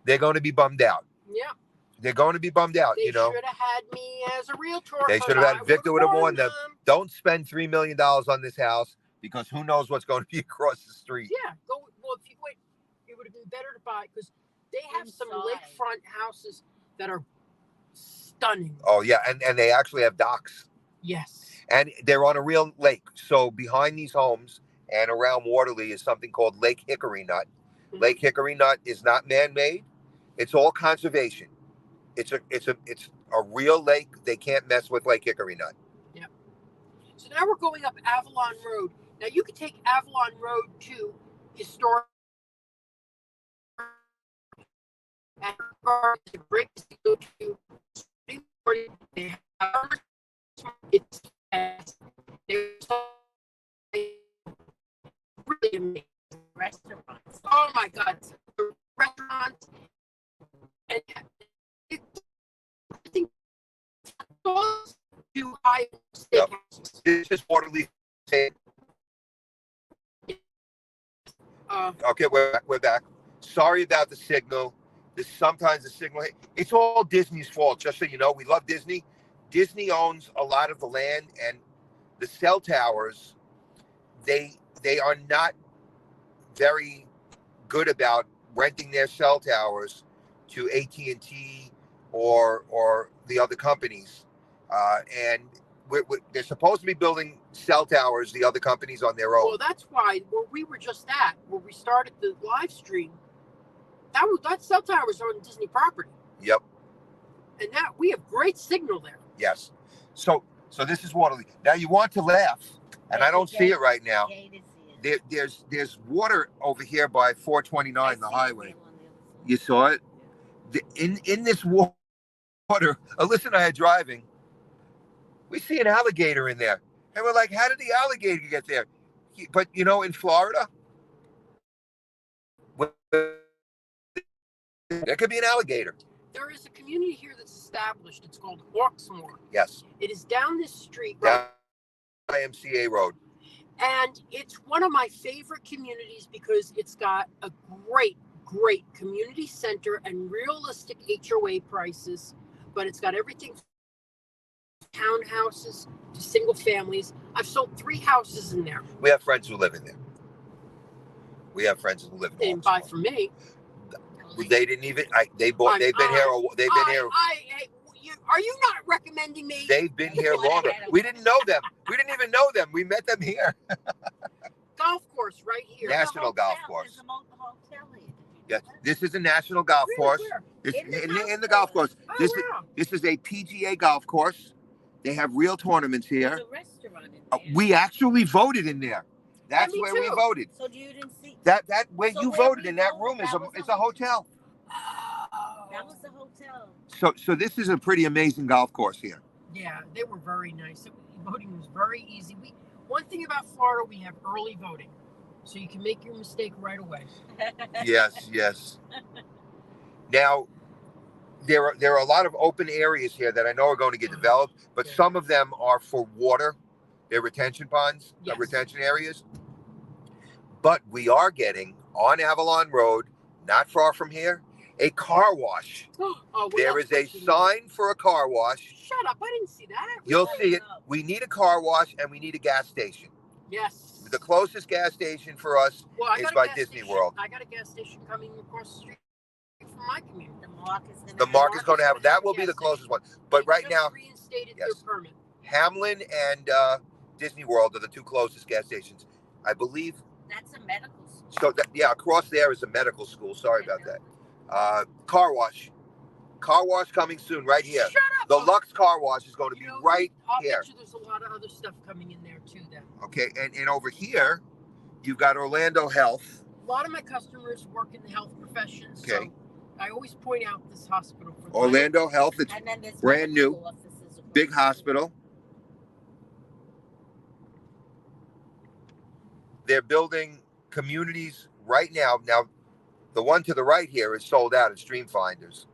they're going to be bummed out. Yeah. They're going to be bummed out, They you know. should have had me as a realtor. They but should have I had Victor would have warned them. them. Don't spend $3 million on this house because who knows what's going to be across the street. Yeah, go. Well, if you wait, it would have been better to buy because they have some Inside. lakefront houses that are stunning. Oh yeah, and they actually have docks, Yes. and they're on a real lake. So behind these homes and around Waterloo is something called Lake Hickory Nut. Lake Hickory Nut is not man-made; it's all conservation. It's a real lake. They can't mess with Lake Hickory Nut. Yep. So now we're going up Avalon Road. Now you can take Avalon Road to historic. And it's a great place to go to. They have it's really amazing Restaurants. Oh my God! The restaurants and I think those two high Yep. steakhouses. This is Waterloo. Okay, we're back. Sorry about the signal. Sometimes the signal. It's all Disney's fault. Just so you know, we love Disney. Disney owns a lot of the land, and the cell towers. They are not very good about renting their cell towers to AT&T or the other companies, and they're supposed to be building cell towers, the other companies, on their own. Well, that's why where we were just at, where we started the live stream, that cell tower was on Disney property, Yep. and that we have great signal there. Yes. So this is Waterloo. Now you want to laugh, and I don't see it right now. There's water over here by 429, the highway. You saw it? In this water, Alyssa and I are driving. We see an alligator in there. And we're like, how did the alligator get there? But, you know, in Florida, there could be an alligator. There is a community here that's established. It's called Hawksmoor. Yes. It is down this street, Down IMCA Road. and it's one of my favorite communities because it's got a great community center and realistic HOA prices, but it's got everything from townhouses to single families. I've sold 3 houses in there. We have friends who live in there. We have friends who live in They didn't buy from me. They didn't even. They've been here. They've been here. Are you not recommending me? They've been here longer. We didn't know them. We didn't even know them. We met them here. Golf course right here. National golf course. There's a hotel here. Yes, this is a national golf course. Where? This, In in the golf course. Oh, wow. This is a PGA golf course. They have real tournaments here. There's a restaurant in there. We actually voted in there. That's me where we too. voted. So you didn't see That where So you where voted we in that voted, room is that was it's a a hotel. that was the hotel. So this is a pretty amazing golf course here. Yeah, they were very nice. Voting was very easy. One thing about Florida, we have early voting, so you can make your mistake right away. Yes. Now, there are a lot of open areas here that I know are going to get developed, but Yeah. some of them are for water. They're retention ponds, Yes. retention areas. But we are getting on Avalon Road, not far from here, a car wash. Oh, what There else is a did you- sign for a car wash. Shut up! I didn't see that. You'll Really? see it. We need a car wash and we need a gas station. Yes. The closest gas station for us Well, I is got a by gas Disney station. World. I got a gas station coming across the street from my community. The Mark is going to have that. Will be Yes. the closest one. But They right just now, reinstated yes. their permit. Hamlin and Disney World are the two closest gas stations. I believe. That's a medical school. So that, yeah, across there is a medical school. Sorry about that. Car wash. Car wash coming soon, right here. Shut up. The Lux Car Wash is going to be You know, right I'll here. bet you there's a lot of other stuff coming in there too then. Okay, and over here, you've got Orlando Health. A lot of my customers work in the health profession, Okay. so I always point out this hospital for them. Orlando Health, it's And then there's brand new, medical offices across big the street. hospital. They're building communities right now. Now, the one to the right here is sold out at Stream Finders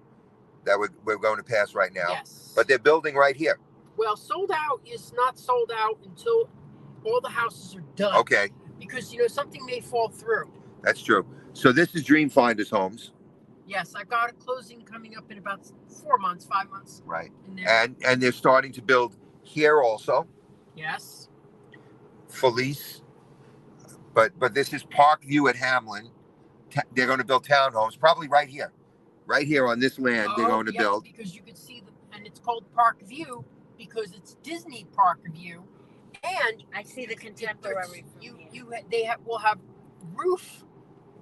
that we're going to pass right now. Yes. But they're building right here. Well, sold out is not sold out until all the houses are done. Okay, Because, you know, something may fall through. that's true. So this is Dream Finders Homes, Yes, I've got a closing coming up in about 4 months, 5 months right? in there. And they're starting to build here also, Yes. Felice. But this is Parkview at Hamlin. They're going to build townhomes, probably right here on this land. They're going to yeah, build. Because you can see and it's called Park View because it's Disney Park View, and I see the contemporary from here. will have roof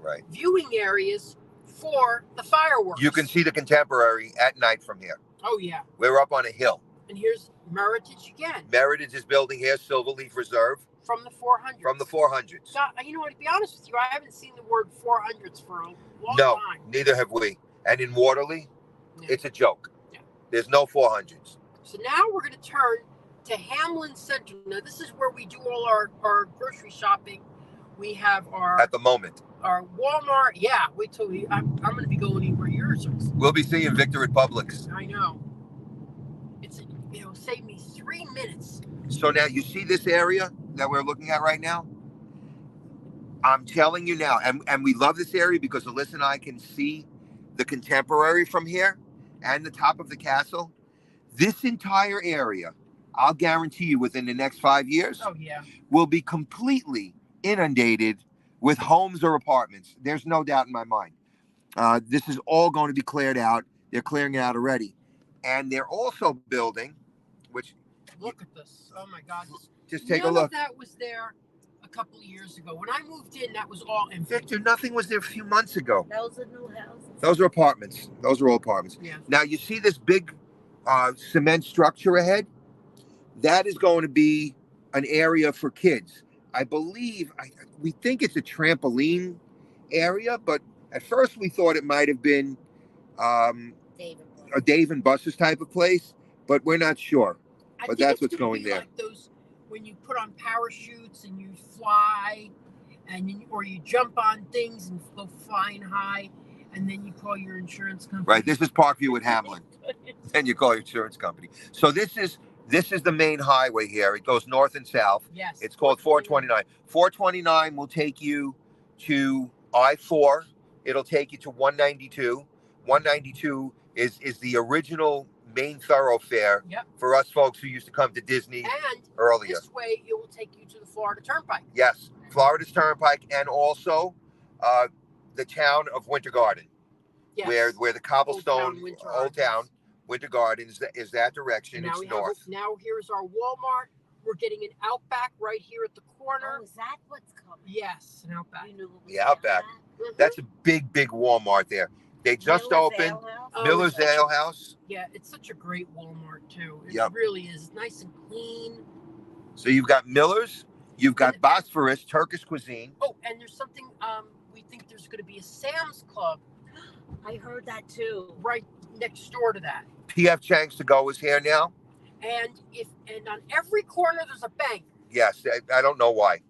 Right. viewing areas for the fireworks. You can see the Contemporary at night from here. Oh yeah, We're up on a hill. and here's Meritage again Meritage is building here, Silverleaf Reserve from the 400s. from the 400s. So, you know what? To be honest with you, I haven't seen the word 400s for a long No, time. neither have we. And in Waterloo, Yeah. it's a joke. Yeah. There's no 400s. So now we're going to turn to Hamlin Center. Now this is where we do all our grocery shopping. We have our At the moment, Walmart. Yeah, wait till I'm going to be going anywhere yours is. we'll be seeing Victor at Publix. I know. It'll save me 3 minutes. So now you see this area that we're looking at right now? I'm telling you now, and we love this area because Alyssa and I can see the Contemporary from here and the top of the castle. This entire area, I'll guarantee you within the next 5 years, Oh yeah. will be completely inundated with homes or apartments. There's no doubt in my mind. This is all going to be cleared out. They're clearing it out already. And they're also building, which Look at this. Oh my God. just take a None look. of that was there a couple of years ago. When I moved in, that was all empty. Victor, nothing was there a few months ago. Those are new houses. Those are apartments. Those are all apartments. Yeah. Now you see this big cement structure ahead? That is going to be an area for kids. I believe, we think it's a trampoline area, but at first we thought it might have been David. a Dave and Buster's type of place, but we're not sure. I But think that's it's what's gonna going be there. Like those when you put on parachutes and you fly, or you jump on things and go flying high, and then you call your insurance company. Right, this is Parkview at Hamlin, and you call your insurance company. So this is the main highway here. It goes north and south. Yes. It's called 429. 429 will take you to I-4. It'll take you to 192. 192 is the original main thoroughfare Yep. for us folks who used to come to Disney And earlier. this way, it will take you to the Florida Turnpike. Yes, Florida's Turnpike, and also the town of Winter Garden, Yes. where the cobblestone Winter Old Town Winter Garden is that direction. Now It's north. now here's our Walmart. We're getting an Outback right here at the corner. Oh, is that what's coming? Yes, an Outback. You knew it was Yeah, Outback. Mhm. That's a big Walmart there. They just Miller's opened Ale House? Oh, Miller's it's such a- Ale House. Yeah, it's such a great Walmart too. It Yep. really is nice and clean. So you've got Miller's, you've got And- Bosphorus, Turkish cuisine. Oh, and there's something. We think there's going to be a Sam's Club I heard that too. right next door to that. PF Chang's to go is here now. And on every corner there's a bank, Yes, I don't know why.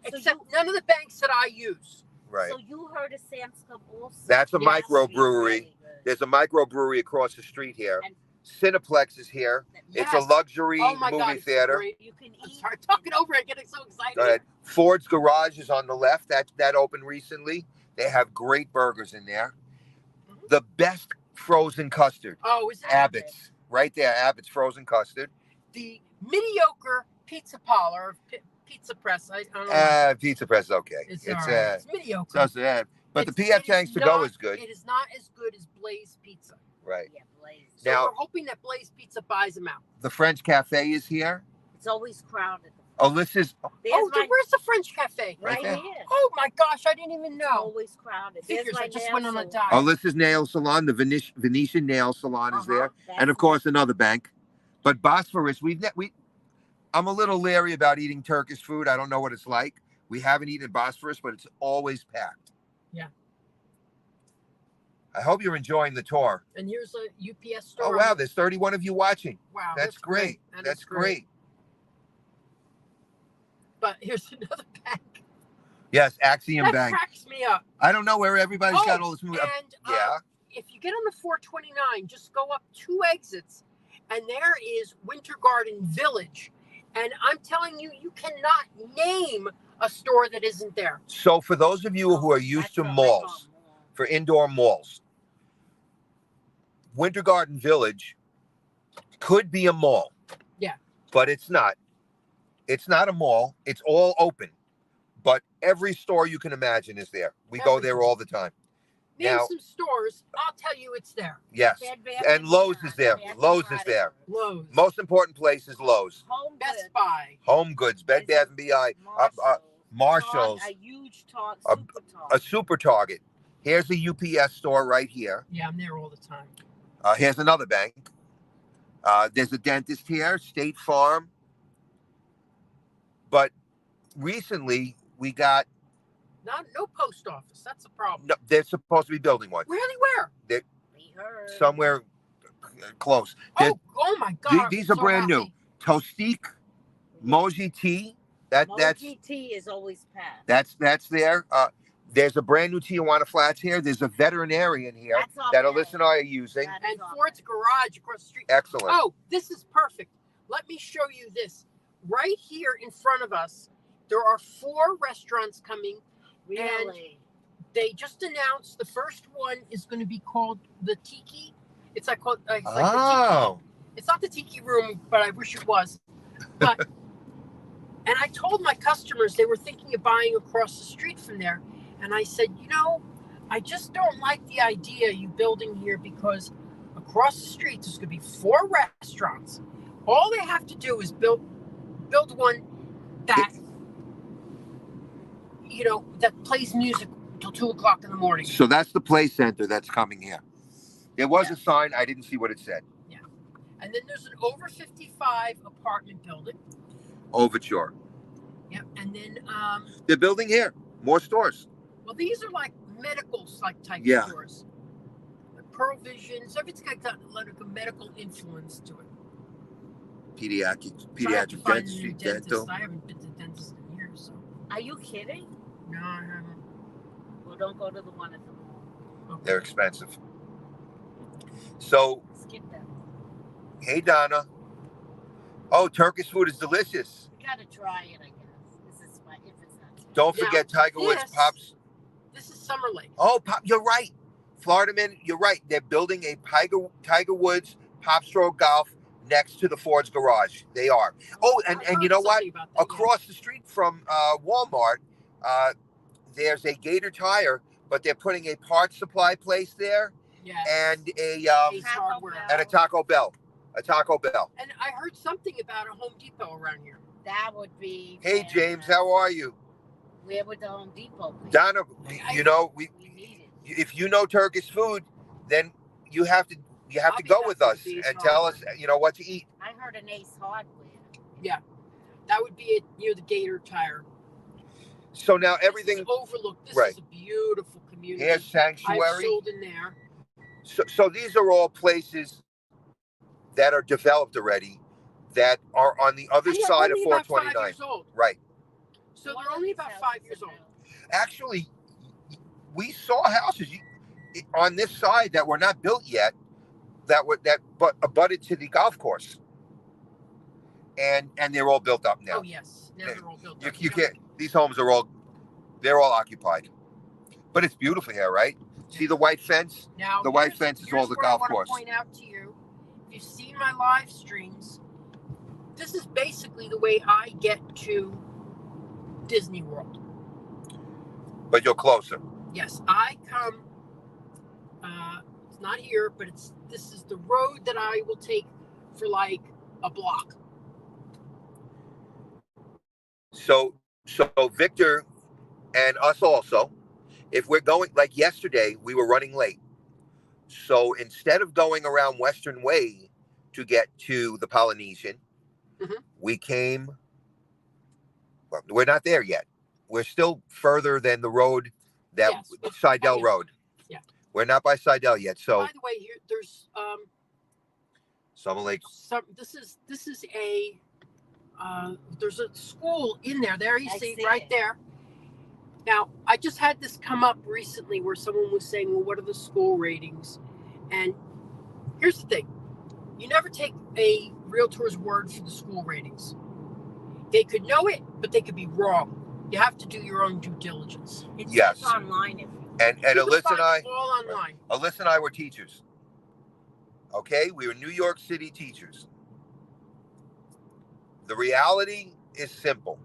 except none of the banks that I use. Right. So you heard of Sam's Club also? That's a Yes. microbrewery. Very good. There's a microbrewery across the street here. And- Cineplex is here. Yes. It's a luxury Oh my movie God, it's theater. great. You can I'm eat. sorry, talking over it, getting so excited. Go ahead. Ford's Garage is on the left. That opened recently. They have great burgers in there. Mhm. The best frozen custard. Oh, is that Abbott's. Right there, Abbott's frozen custard. the mediocre pizza parlor, pizza press? I don't know. Pizza Press is okay. It's all right. It's mediocre. But the It's- PF it Chang's is to go not- is good. It is not as good as Blaze Pizza. Right. Yeah, Blaze. So Now- we're hoping that Blaze Pizza buys them out. The French Cafe is here. It's always crowded. The Alyssa's. There's Oh, my where's the French cafe? Right right there. here. Oh my gosh, I didn't even know. Always crowded. There's Figures, my I just nail went on a salon. diet. Alyssa's Nail Salon, the Venetian Nail Salon is there, That's and of course another bank. But Bosphorus, I'm a little leery about eating Turkish food. I don't know what it's like. We haven't eaten Bosphorus, but it's always packed. Yeah. I hope you're enjoying the tour. And here's a UPS store. Oh wow, there's 31 of you watching. Wow, That's great. That That's is great. But here's another bank. Yes, Axiom That Bank. cracks me up. I don't know where everybody's got Oh, all this movie. and Yeah. if you get on the 429, just go up 2 exits, and there is Winter Garden Village. And I'm telling you, you cannot name a store that isn't there. So for those of you who are used That's to what I call malls, mall. for indoor malls, Winter Garden Village could be a mall. Yeah. But it's not. It's not a mall. It's all open. But every store you can imagine is there. We go there all the time. Name Now- some stores, I'll tell you it's there. Yes. Bed Bath And Lowe's Beyond, is there. Bath and Lowe's is Body there. Works. Lowe's, Most important place is Lowe's. Home Best Goods, Buy. Home Goods, Bed Bath & Beyond, Marshalls, A huge Target, a- super a Target. Super Target. Here's a UPS store right here. Yeah, I'm there all the time. Here's another bank. There's a dentist here, State Farm. But recently we got, No post office. That's a problem. no, they're supposed to be building one Really? Where? We heard. somewhere close. There- Oh my God. these I'm are so brand new. happy. Tostique, Moji Tea. That's GT is always packed. that's there. There's a brand new Tijuana Flats here. There's a veterinarian here That's our that bed. Alyssa and I are using. That And is our Ford's bed. Garage across the street. Excellent. Oh, this is perfect. Let me show you this. Right here in front of us, there are 4 restaurants coming. Really? They just announced the first one is going to be called the Tiki. It's like the Tiki. Oh, It's not the Tiki Room, but I wish it was. But and I told my customers they were thinking of buying across the street from there, and I said, I just don't like the idea you building here because across the street there's going to be 4 restaurants. All they have to do is build one that that plays music till 2:00 in the morning. so that's the play center that's coming here. There was a sign. I didn't see what it said. And then there's an over 55 apartment building. Overture. Yep. And then They're building here more stores. well, these are like medical type Yeah. stores. Like Pearl Visions, everything got like a medical influence to it. Pediatric So I have to find a new dentistry, dentist. dental. I haven't been to the dentist in years, so Are you kidding? no, I haven't. Well, don't go to the one at the mall. Okay. They're expensive. So, Skip that. hey Donna. Oh, Turkish food is delicious. You gotta try it, I guess. This is my if it's not. Don't Now, forget Tiger Woods this- Pops. This is Summer Lake. Oh, you're right. Florida man, you're right. They're building a Tiger Woods Popstro Golf next to the Ford's garage. They are. Oh, I and heard you know what? something about that, yeah. Across the street from Walmart, there's a Gator Tire, but they're putting a parts supply place there Yes. and a Ace Taco Hardware. Bell. and a Taco Bell. A Taco Bell. And I heard something about a Home Depot around here. That would be. Hey James, how are you? Where would the Home Depot be? Donna, you know, We need it. if you know Turkish food, then you have to I'll to be go back with with us Ace and tell us, Hardware. what to eat. I heard an Ace Hardware. That would be near the Gator Tire. So now This everything is overlooked. This right. is a beautiful community. here's I've sanctuary. sold in there. So these are all places that are developed already that are on the other And they're side of only about 5 429. years old. Right. So One they're of only these about houses 5 years is old. built. Actually, we saw houses on this side that were not built yet but abutted to the golf course. And they're all built up now. Oh yes, now they're all built. You, up. you can't. These homes are all occupied, but it's beautiful here, right? See the white fence? Now The white here's- fence is here's all the where I golf wanna course. Point out to you, if you've seen my live streams, this is basically the way I get to Disney World. But you're closer. Yes, I come. It's not here, but this is the road that I will take for like a block. So Victor and us also, if we're going, like yesterday, we were running late. So instead of going around Western Way to get to the Polynesian, Mhm. we came, well, we're not there yet. We're still further than the road that Yes, but- Seidel yeah. Road. Yeah. We're not by Seidel yet. So By the way, here there's Summer Lake, this is a there's a school in there. There you I see see right it. there. Now I just had this come up recently where someone was saying, well, what are the school ratings? And here's the thing. You never take a realtor's word for the school ratings. They could know it, but they could be wrong. You have to do your own due diligence. It Yes. says online if and You can Alyssa and find I, it all online. Alyssa and I were teachers. Okay, we were New York City teachers. The reality is simple.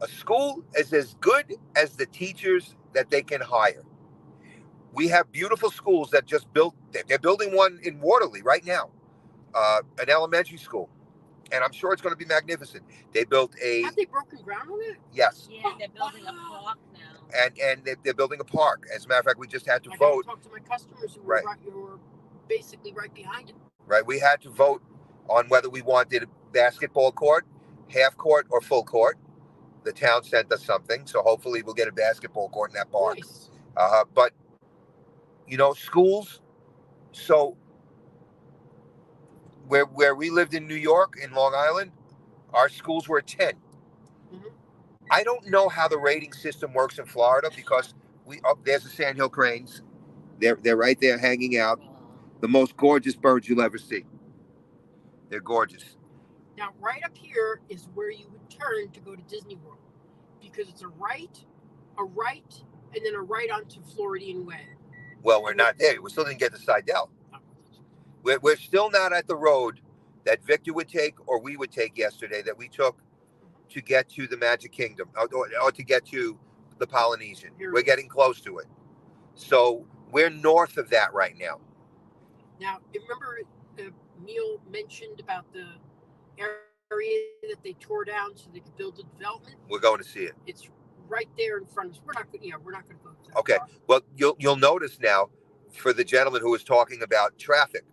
A school is as good as the teachers that they can hire. We have beautiful schools that just built. They're building one in Waterloo right now, an elementary school, and I'm sure it's going to be magnificent. They built a Have they broken ground on it? yes, yeah, they're building a park now. and they're building a park. As a matter of fact, we just had to I got to vote. talk to my customers who were, Right. who were basically right behind it. Right, we had to vote on whether we wanted a basketball court, half court, or full court. The town sent us something, so hopefully we'll get a basketball court in that park. Nice. But you know, schools. So where we lived in New York, in Long Island, our schools were a 10. Mhm. I don't know how the rating system works in Florida because there's the Sandhill Cranes. They're right there hanging out. The most gorgeous birds you'll ever see. They're gorgeous. Now, right up here is where you would turn to go to Disney World because it's a right, and then a right onto Floridian Way. Well, we're not there. We still didn't get to Seidel. We're still not at the road that Victor would take or we would take yesterday that we took to get to the Magic Kingdom or to get to the Polynesian. Here it We're is. getting close to it. So we're north of that right now. Now, remember Neil mentioned about the area that they tore down so they could build a development? We're going to see it. It's right there in front of us. We're not going to go to that Okay. far. Well, you'll notice now for the gentleman who was talking about traffic,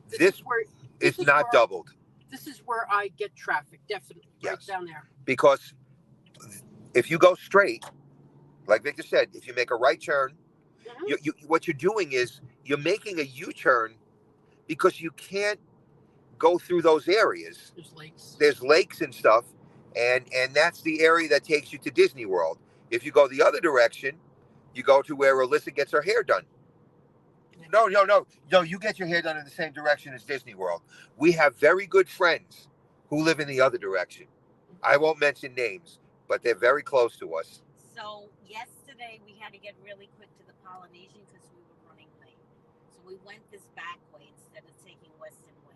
this is where it's is not where- doubled This is where I get traffic, definitely. Right Yes. down there. because if you go straight, like Victor said, if you make a right turn, Mhm. what you're doing is you're making a U-turn because you can't go through those areas. There's lakes. There's lakes and stuff, and that's the area that takes you to Disney World. If you go the other direction, you go to where Alyssa gets her hair done. No, you get your hair done in the same direction as Disney World. We have very good friends who live in the other direction. I won't mention names, but they're very close to us. So yesterday we had to get really quick to the Polynesian because we were running late. So we went this back way instead of taking Western Way.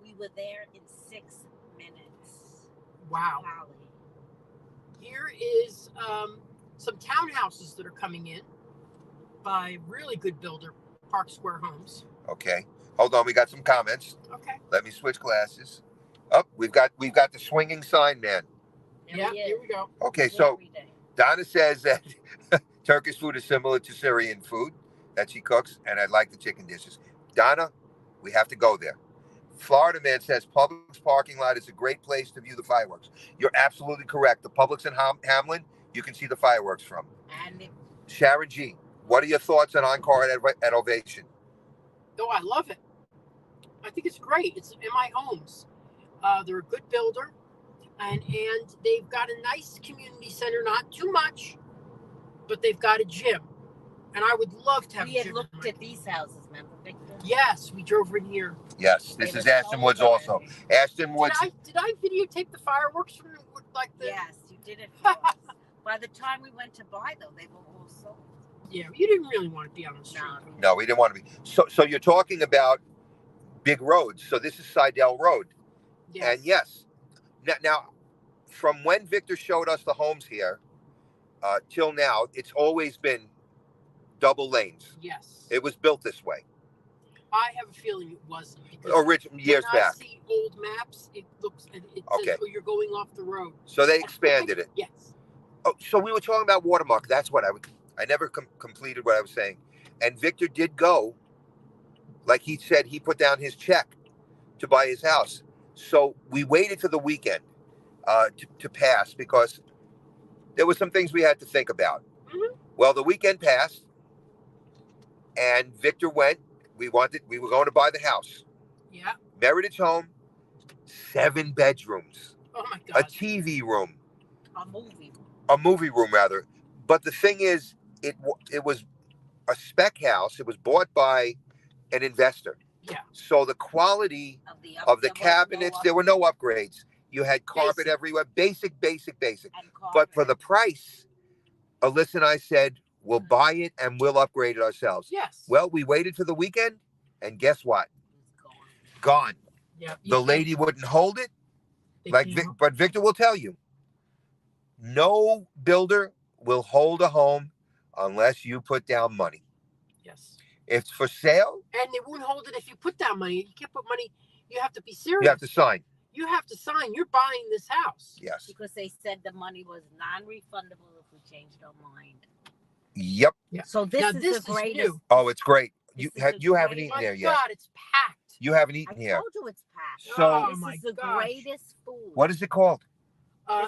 We were there in 6 minutes. Wow. Golly. Here is some townhouses that are coming in by really good builder, Park Square Homes. Okay, hold on, we got some comments. Okay. Let me switch glasses. Oh, we've got the swinging sign man. There Yeah, he here is. we go. Okay, Here so every day. Donna says that Turkish food is similar to Syrian food that she cooks, and I like the chicken dishes. Donna, we have to go there. Florida Man says Publix parking lot is a great place to view the fireworks. You're absolutely correct. The Publix in Hamlin, you can see the fireworks from. And it, Sharon G, what are your thoughts on Encore at Ovation? Oh, I love it. I think it's great. It's MI Homes. They're a good builder, and they've got a nice community center. Not too much, but they've got a gym, and I would love to have we a had gym. looked at these houses, remember, Victor? Yes, we drove in here. Yes, this They is were Ashton so Woods good. also. Ashton Woods. Did I videotape the fireworks from like the? Yes, you did it for us. By the time we went to buy, though, they were all sold. Yeah, you didn't really want to be on the street. No, we didn't want to be. So you're talking about big roads. So this is Seidel Road. Yes. And yes, now, from when Victor showed us the homes here till now, it's always been double lanes. Yes. It was built this way. I have a feeling it wasn't because years when back. I see old maps, it looks and it Okay. says, "Oh, you're going off the road." So they expanded it. Yes. Oh, so we were talking about Watermark. That's what I never completed what I was saying. And Victor did go, like he said, he put down his check to buy his house. So we waited for the weekend to pass because there were some things we had to think about. Mhm. Well, the weekend passed, and Victor went. We were going to buy the house. Yeah. Meritage home, 7 bedrooms, Oh my a God. TV room, A movie. a movie room rather. But the thing is, it was a spec house. It was bought by an investor. Yeah. So the quality of the cabinets, there were no upgrades. You had carpet Basic. everywhere, basic. And But for carpet. the price, Alyssa and I said, we'll buy it and we'll upgrade it ourselves. Yes. Well, we waited for the weekend, and guess what? Gone. Yeah. The lady wouldn't hold it. They But Victor will tell you, no builder will hold a home unless you put down money. Yes. If it's for sale, And they won't hold it if you put down money. You can't put money. You have to be serious. you have to sign. You have to sign. You're buying this house. Yes. Because they said the money was non-refundable if we changed our mind. Yep. Yeah. So Now, this this is is the greatest. new. Oh, it's great. This You is the you haven't greatest- eaten My here yet. God, it's packed. You haven't I eaten here. told you it's packed. So Oh my This is the gosh. greatest food. what is it called?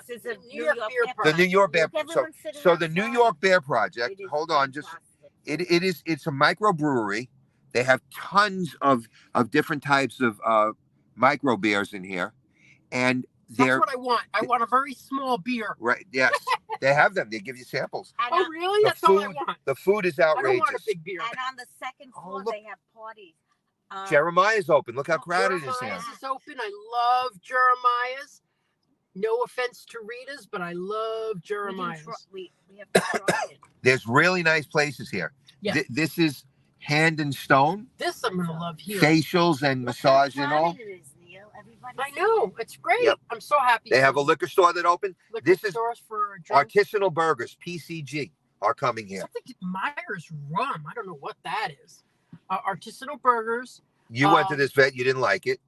This is a New York Beer The Project. New York Bear. Look, So everyone's sitting so the New outside. York Bear Project. It is Hold on, just fantastic. it's a microbrewery. They have tons of different types of micro beers in here, and That's they're what I want. I want a very small beer. right. Yes, they have them. They give you samples. And, Oh, on, really? The That's all I food- want. The food is I don't want a outrageous. big beer. and on the second Oh, floor, look. they have parties. Jeremiah's open. Look how crowded it is here. Jeremiah's is open. I love Jeremiah's. No offense to Rita's, but I love Jeremiah's. We have to try it. There's really nice places here. Yeah. This is Hand and Stone, This I'm gonna love here. facials and Look how massage and all. crowded it is, Neil. Everybody's I know. It's great. Yep. I'm so happy. They have a liquor store that opened. liquor this is stores for drinks. Artisanal Burgers, PCG, are coming here. Something Myers Rum. I don't know what that is. Artisanal burgers. You went to this vet, you didn't like it,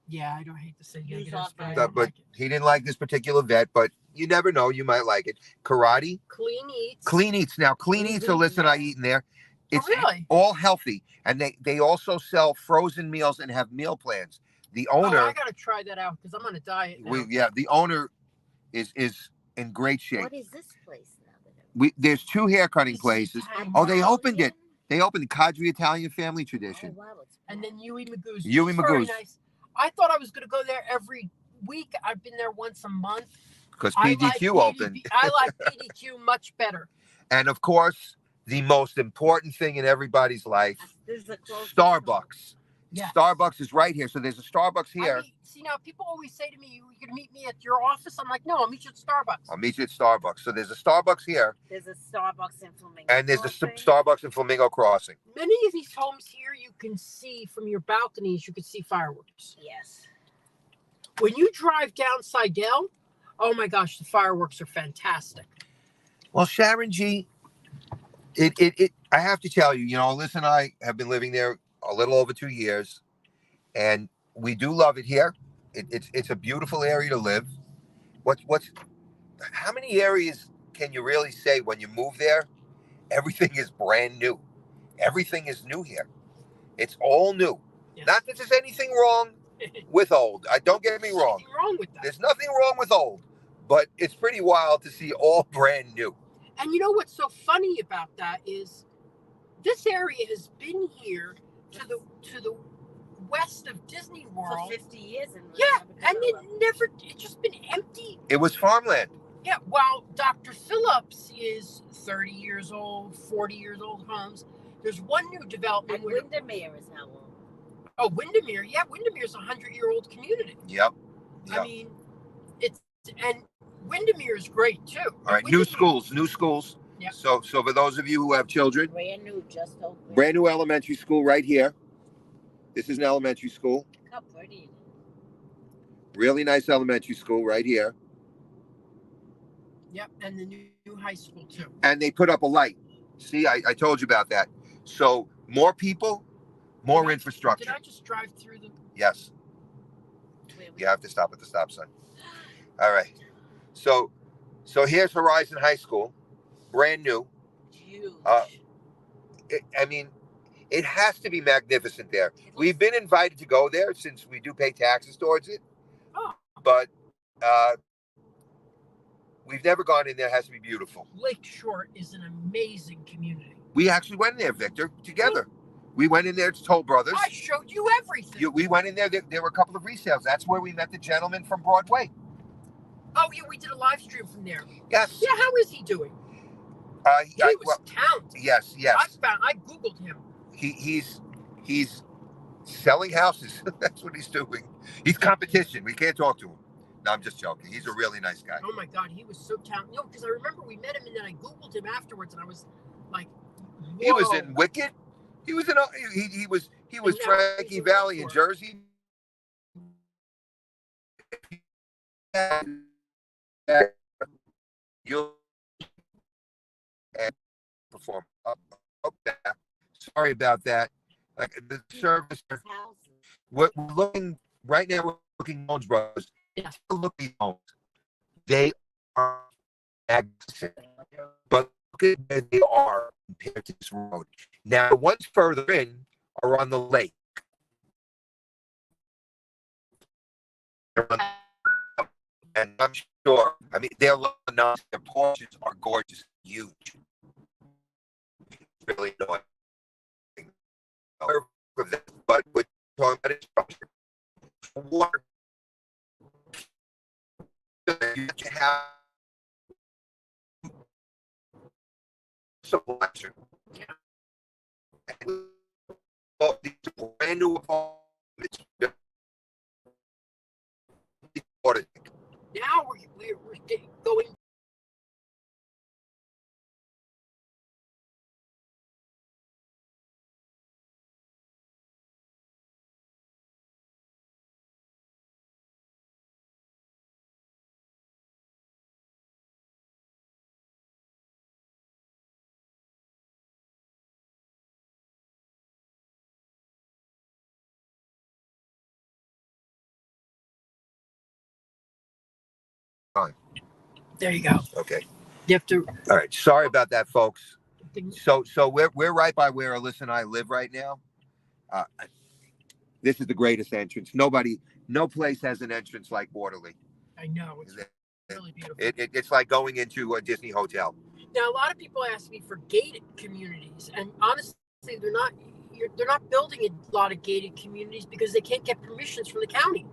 Yeah, I don't hate to say Use negatives, but I our don't but like it. he didn't like this particular vet, but you never know, you might like it. Karate, Clean Eats. Clean Eats. Now, Clean Eats, Alyssa and I eat in there. It's really? all healthy, and they also sell frozen meals and have meal plans. The Oh, owner, I gotta try that out because I'm on a diet now. the owner is in great shape. What is this place now? There's 2 hair cutting This is places. Italian. Oh, they opened it. Italian? They opened the Cadre Italian family tradition. Oh, wow, it's And then Yui Magoo's. Yui which is very Magoo's. Nice. I thought I was gonna go there every week. I've been there once a month. Because I PDQ like opened. I like PDQ much better. And of course, the most important thing in everybody's life, This is the closest Starbucks. Yes. Starbucks is right here. So there's a Starbucks here. I mean, see now, people always say to me, "You're gonna meet me at your office." I'm like, "No, I'll meet you at Starbucks." I'll meet you at Starbucks. So there's a Starbucks here, There's a Starbucks in Flamingo. and there's a Crossing. Starbucks in Flamingo Crossing. Many of these homes here, you can see from your balconies. You can see fireworks. Yes. When you drive down Seidel, oh my gosh, the fireworks are fantastic. Well, Sharon G, I have to tell you, Alyssa and I have been living there a little over 2 years, and we do love it here. It's a beautiful area to live. How many areas can you really say when you move there, everything is brand new? Everything is new here. It's all new. Yes. Not that there's anything wrong with old. Don't get me There's wrong. nothing wrong with that. There's nothing wrong with old, but it's pretty wild to see all brand new. And you know what's so funny about that is this area has been here to the west of Disney For World. 50 years. Yeah, and it's just been empty. It was farmland. Yeah, while Dr. Phillips is 30 years old, 40 years old homes. There's one new development. And Windermere is how old? Oh, Windermere. Yeah, Windermere's a 100-year-old community. Yep. I mean, and Windermere is great too. All right, new schools. Yep. So for those of you who have children, Brand new, just opened. brand new elementary school right here. This is an elementary school. Look how pretty it is. Really nice elementary school right here. Yep, and the new high school too. And they put up a light. See, I told you about that. So more people More Did I infrastructure. just drive through the? Yes, Where we- you have to stop at the stop sign. All right. So here's Horizon High School, brand new. Huge. I mean, it has to be magnificent there. We've been invited to go there since we do pay taxes towards it, Oh, but we've never gone in there. It has to be beautiful. Lakeshore is an amazing community. We actually went in there, Victor, together. We went in there to Toll Brothers. I showed you everything. We went in there. There were a couple of resales. That's where we met the gentleman from Broadway. Oh yeah, we did a live stream from there. Yes. Yeah, how is he doing? He was talented. Yes. I googled him. He's selling houses. That's what he's doing. He's competition. We can't talk to him. No, I'm just joking. He's a really nice guy. Oh my God, he was so talented. No, because I remember we met him and then I googled him afterwards, and I was like, whoa. He was in Wicked. He was in. He was And now Frankie he's in Valley in Lakeshore. Jersey. You'll and perform. Sorry about that. Like the service. Houses. We're looking right now. We're looking at Jones Brothers. Yes. Look at these homes. They are magnificent. But look at where they are compared to this road. Now, the ones further in are on the lake. And I'm sure, I mean, they're low enough. Their porches are gorgeous, huge. Really annoying. But we're talking about infrastructure. Water. You have supply chain. Well, these are brand new apartments. Now we're going. There you go. Okay. You have to. All right. Sorry about that, folks. Think, So we're right by where Alyssa and I live right now. This is the greatest entrance. No place has an entrance like Waterley. I know it's really beautiful. It's like going into a Disney hotel. Now a lot of people ask me for gated communities, and honestly, they're not. They're not building a lot of gated communities because they can't get permissions from the county.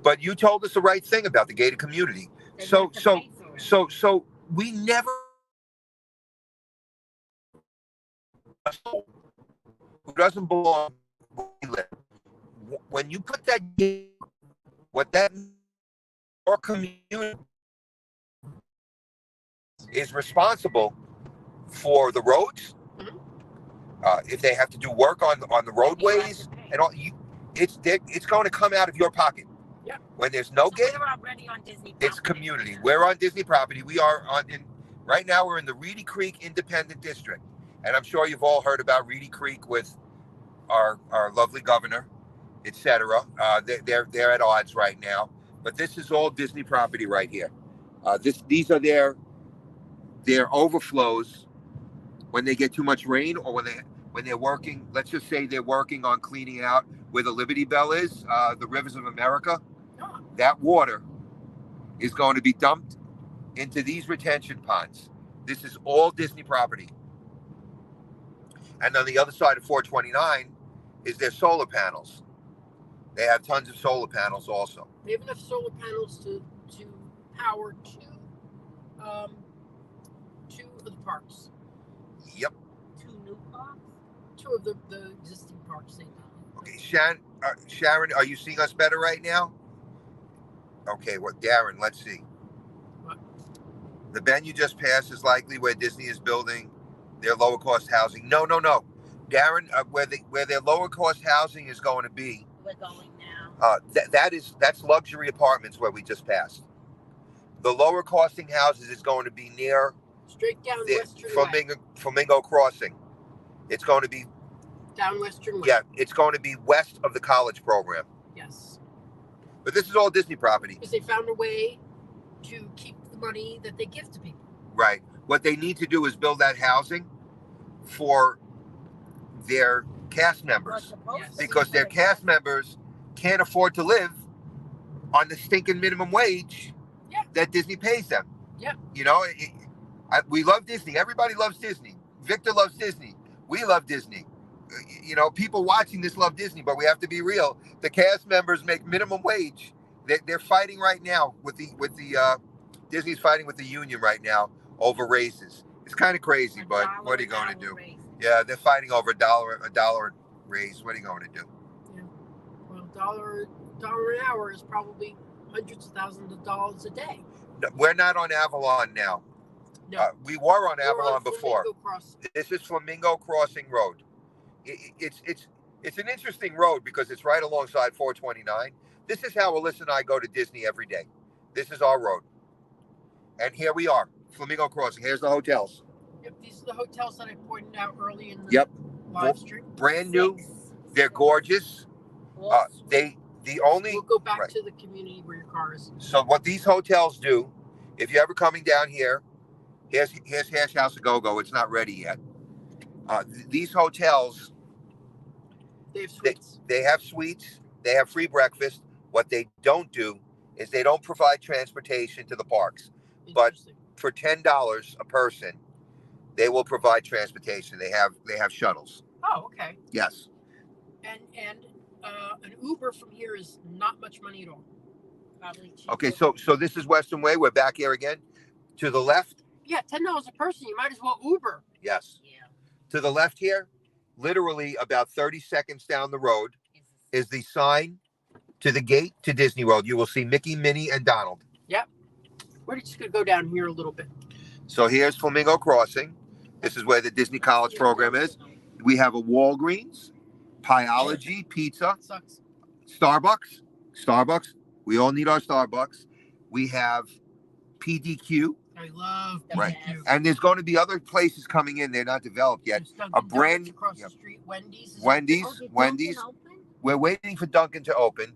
But you told us the right thing about the gated community. They So have to pay for it. so we never who doesn't belong where we live. When you put that what that your community is responsible for the roads. If they have to do work on the roadways and all, it's going to come out of your pocket. Yeah. When there's no gate, We're already on Disney. it's property. community. We're on Disney property. We are right now. We're in the Reedy Creek Independent District, and I'm sure you've all heard about Reedy Creek with our lovely governor, etc. They're at odds right now, but this is all Disney property right here. These are their overflows when they get too much rain or when they're working. Let's just say they're working on cleaning out where the Liberty Bell is, the Rivers of America. That water is going to be dumped into these retention ponds. This is all Disney property. And on the other side of 429 is their solar panels. They have tons of solar panels also. They have enough solar panels to power two of the parks. Yep. 2 new parks. Two of the existing parks. Okay, Sharon, are you seeing us better right now? Okay, well, Darren, let's see. What? The bend you just passed is likely where Disney is building their lower cost housing. No. Darren, where their lower cost housing is going to be. We're going now. That's luxury apartments where we just passed. The lower costing houses is going to be near Straight down the Western Way. Flamingo Crossing. It's going to be Down Western Way. Yeah, it's going to be west of the college program. Yes. But this is all Disney property. Because they found a way to keep the money that they give to people. Right. What they need to do is build that housing for their cast Well, members. supposed Yes. to be Because their for the cast members can't afford to live on the stinking minimum wage Yeah. that Disney pays them. Yeah. You know, we love Disney. Everybody loves Disney. Victor loves Disney. We love Disney. You know, people watching this love Disney, but we have to be real. The cast members make minimum wage. They're fighting right now with the Disney's fighting with the union right now over raises. It's kind of crazy, $1 but what are you an going to hour do? raise. Yeah, they're fighting over a dollar raise. What are you going to do? Well, dollar an hour is probably hundreds of thousands of dollars a day. No, we're not on Avalon now. No. We were on We're Avalon on before. Flamingo Crossing. This is Flamingo Crossing Road. It's an interesting road because it's right alongside 429. This is how Alyssa and I go to Disney every day. This is our road. And here we are, Flamingo Crossing. Here's the hotels. Yep, these are the hotels that I pointed out early in the Yep. live stream. Brand new. 6. They're gorgeous. Wall Street. The only We'll go back right. to the community where your car is. So what these hotels do, if you're ever coming down here, here's Hash House a Go-Go. It's not ready yet. These hotels, They have suites. they have suites. They have free breakfast. What they don't do is they don't provide transportation to the parks. but- Interesting. For $10 a person, they will provide transportation. They have shuttles. Oh, okay. Yes. And an Uber from here is not much money at all. Probably cheaper. Okay. So this is Western Way. We're back here again. To the left. Yeah, $10 a person. You might as well Uber. Yes. Yeah. To the left here, literally about 30 seconds down the road, It's is the sign to the gate to Disney World. You will see Mickey, Minnie, and Donald. We're just gonna go down here a little bit. So here's Flamingo Crossing. This is where the Disney College program is. We have a Walgreens, Pieology, pizza, Sucks. Starbucks. We all need our Starbucks. We have PDQ, I love Right. BBQ. and there's going to be other places coming in. They're not developed yet. There's Dunkin' a brand- Donuts across yep. the street. Wendy's. Wendy's, Oh, did Dunkin' Wendy's. open? We're waiting for Dunkin' to open.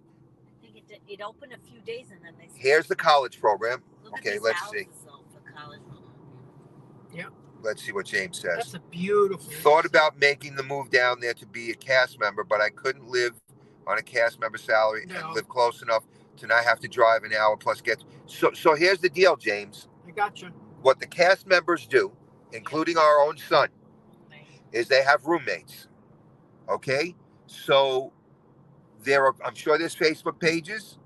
I think it opened a few days and then they. Here's the college program. Look at okay, these let's houses, see. though, for college. Let's see what James says. That's a beautiful. Thought about making the move down there to be a cast member, but I couldn't live on a cast member salary No. and live close enough to not have to drive an hour plus get. So here's the deal, James. I gotcha. What the cast members do, including our own son, is they have roommates. Okay, so I'm sure there's Facebook pages.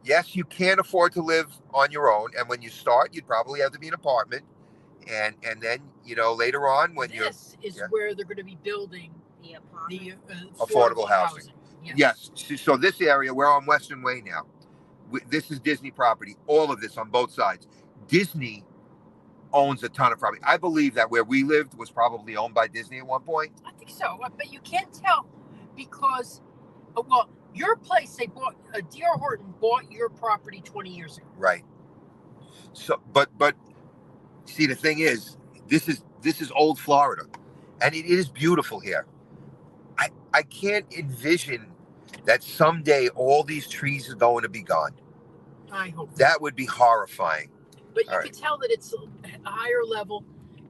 Yes, you can afford to live on your own, and when you start, you'd probably have to be an apartment, and then later on when you're This is yeah. where they're going to be building The apartment. the Affordable housing. Yes. So this area, we're on Western Way now. This is Disney property. All of this on both sides. Disney owns a ton of property. I believe that where we lived was probably owned by Disney at one point. I think so, but you can't tell because, well, your place they bought. D.R. Horton bought your property 20 years ago. Right. So, but see, the thing is, this is old Florida, and it is beautiful here. I can't envision that someday all these trees are going to be gone. I hope. That would be horrifying. But you all can tell that it's a higher level,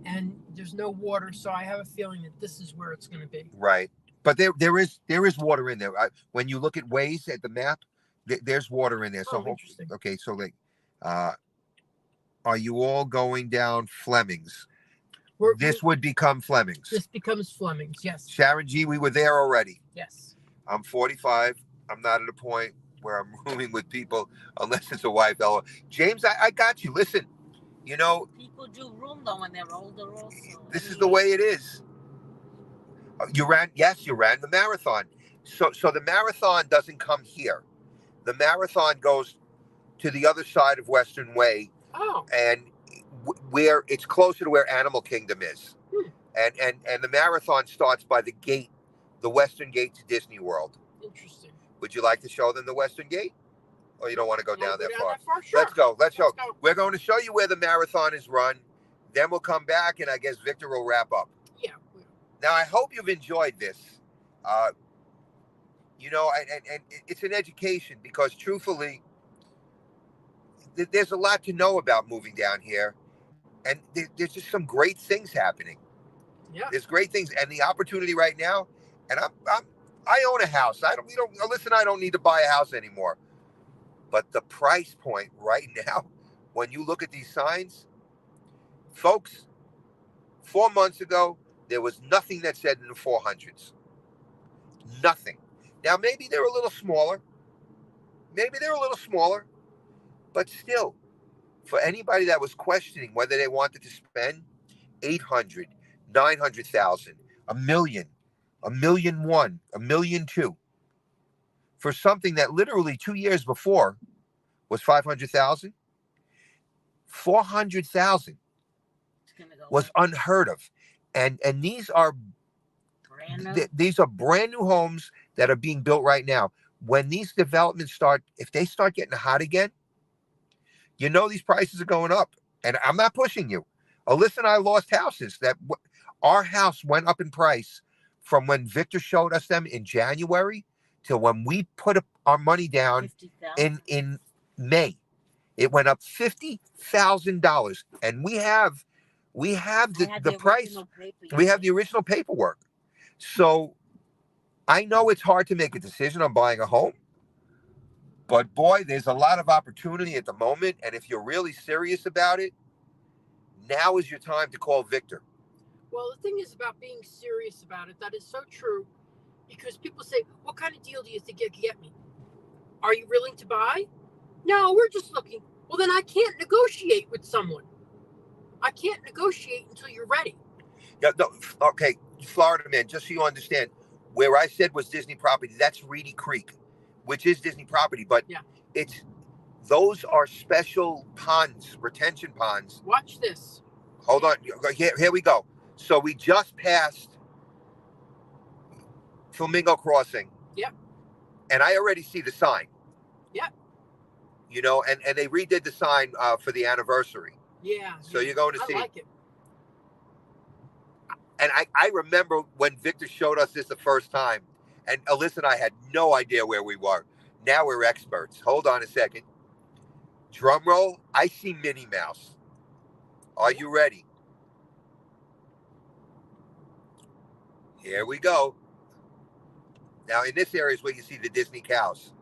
and there's no water. So I have a feeling that this is where it's going to be. Right. But there is water in there. When you look at Waze at the map, there's water in there. So Interesting. okay, so are you all going down Fleming's? This would become Fleming's. This becomes Fleming's. Yes. Sharon G, we were there already. Yes. I'm 45. I'm not at a point where I'm rooming with people unless it's a wife. James, I got you. Listen, People do room though when they're older also. this is the way it is. You ran the marathon. So the marathon doesn't come here. The marathon goes to the other side of Western Way, Oh. and where it's closer to where Animal Kingdom is. And the marathon starts by the gate, the Western Gate to Disney World. Interesting. Would you like to show them the Western Gate? Or you don't want to go You wanna down go that far? Sure. Let's go. Let's go. go. We're going to show you where the marathon is run. Then we'll come back, and I guess Victor will wrap up. Yeah. Now, I hope you've enjoyed this. Uh, and it's an education because truthfully, there's a lot to know about moving down here. And there's just some great things happening. Yeah. There's great things. And the opportunity right now, and I own a house. Alyssa and I don't need to buy a house anymore. But the price point right now, when you look at these signs, folks, 4 months ago, there was nothing that said in the 400s. Nothing. Now, maybe they're a little smaller. But still, for anybody that was questioning whether they wanted to spend 800, 900,000, a million, $1,000,001, $1,000,002 for something that literally 2 years before was 500,000, 400,000 was unheard of. And these are brand new homes that are being built right now. When these developments start, if they start getting hot again, these prices are going up. And I'm not pushing you. Alyssa and I lost houses our house went up in price from when Victor showed us them in January till when we put our money down in May. It went up $50,000. And we have the price. We have the original paperwork. So I know it's hard to make a decision on buying a home. But boy, there's a lot of opportunity at the moment. And if you're really serious about it, now is your time to call Victor. Well, the thing is about being serious about it, that is so true, because people say, what kind of deal do you think you can get me? Are you willing to buy? No, we're just looking. Well, then I can't negotiate with someone. I can't negotiate until you're ready. Yeah, no, okay, Florida man, just so you understand, where I said was Disney property, that's Reedy Creek, which is Disney property, but those are special ponds, retention ponds. Watch this. Hold on, here we go. So we just passed Flamingo Crossing. Yep. And I already see the sign. Yep. And they redid the sign for the anniversary. Yeah. So you're going to see. I like it. And I remember when Victor showed us this the first time, and Alyssa and I had no idea where we were. Now we're experts. Hold on a second. Drum roll. I see Minnie Mouse. Are you ready? Here we go. Now, in this area is where you see the Disney cows.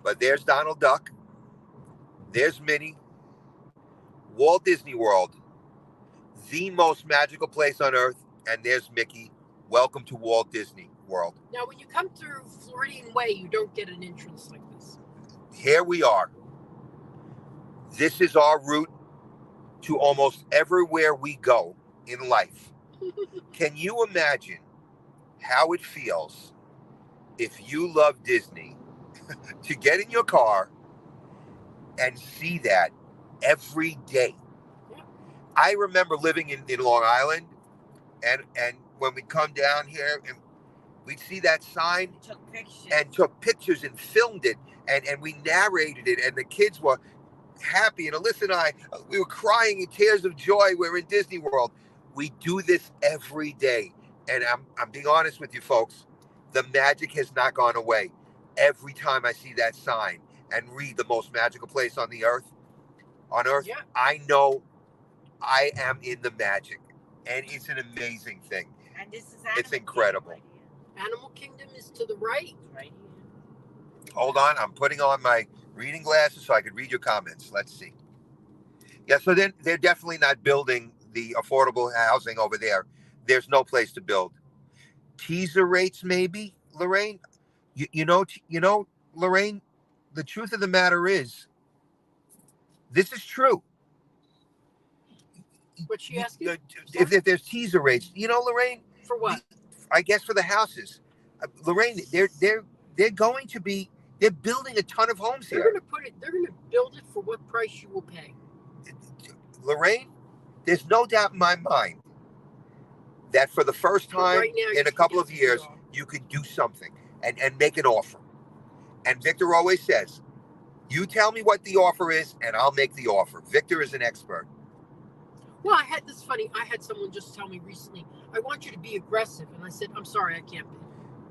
But there's Donald Duck. There's Minnie. Walt Disney World. The most magical place on earth. And there's Mickey. Welcome to Walt Disney World. Now, when you come through Floridian Way, you don't get an entrance like this. Here we are. This is our route to almost everywhere we go in life. Can you imagine how it feels if you love Disney to get in your car and see that every day? I remember living in Long Island, and when we come down here and we'd see that sign and took pictures and filmed it and we narrated it, and the kids were happy, and Alyssa and I, we were crying in tears of joy. We're in Disney World. We do this every day, and I'm being honest with you folks, the magic has not gone away. Every time I see that sign and read the most magical place on earth, I know I am in the magic, and it's an amazing thing. And this is it's incredible. Animal Kingdom is to the right. Right here. Hold on, I'm putting on my reading glasses so I could read your comments. Let's see. Yeah, so then they're definitely not building the affordable housing over there. There's no place to build. Teaser rates, maybe, Lorraine. You know, Lorraine. The truth of the matter is, this is true. What's she asking? If there's teaser rates, Lorraine. For what? I guess for the houses, Lorraine. They're going to be. They're building a ton of homes here. They're going to build it for what price you will pay. Lorraine, there's no doubt in my mind that for the first time in a couple of years, you could do something and make an offer. And Victor always says, you tell me what the offer is and I'll make the offer. Victor is an expert. Well, I had this funny. I had someone just tell me recently, "I want you to be aggressive," and I said, "I'm sorry, I can't be.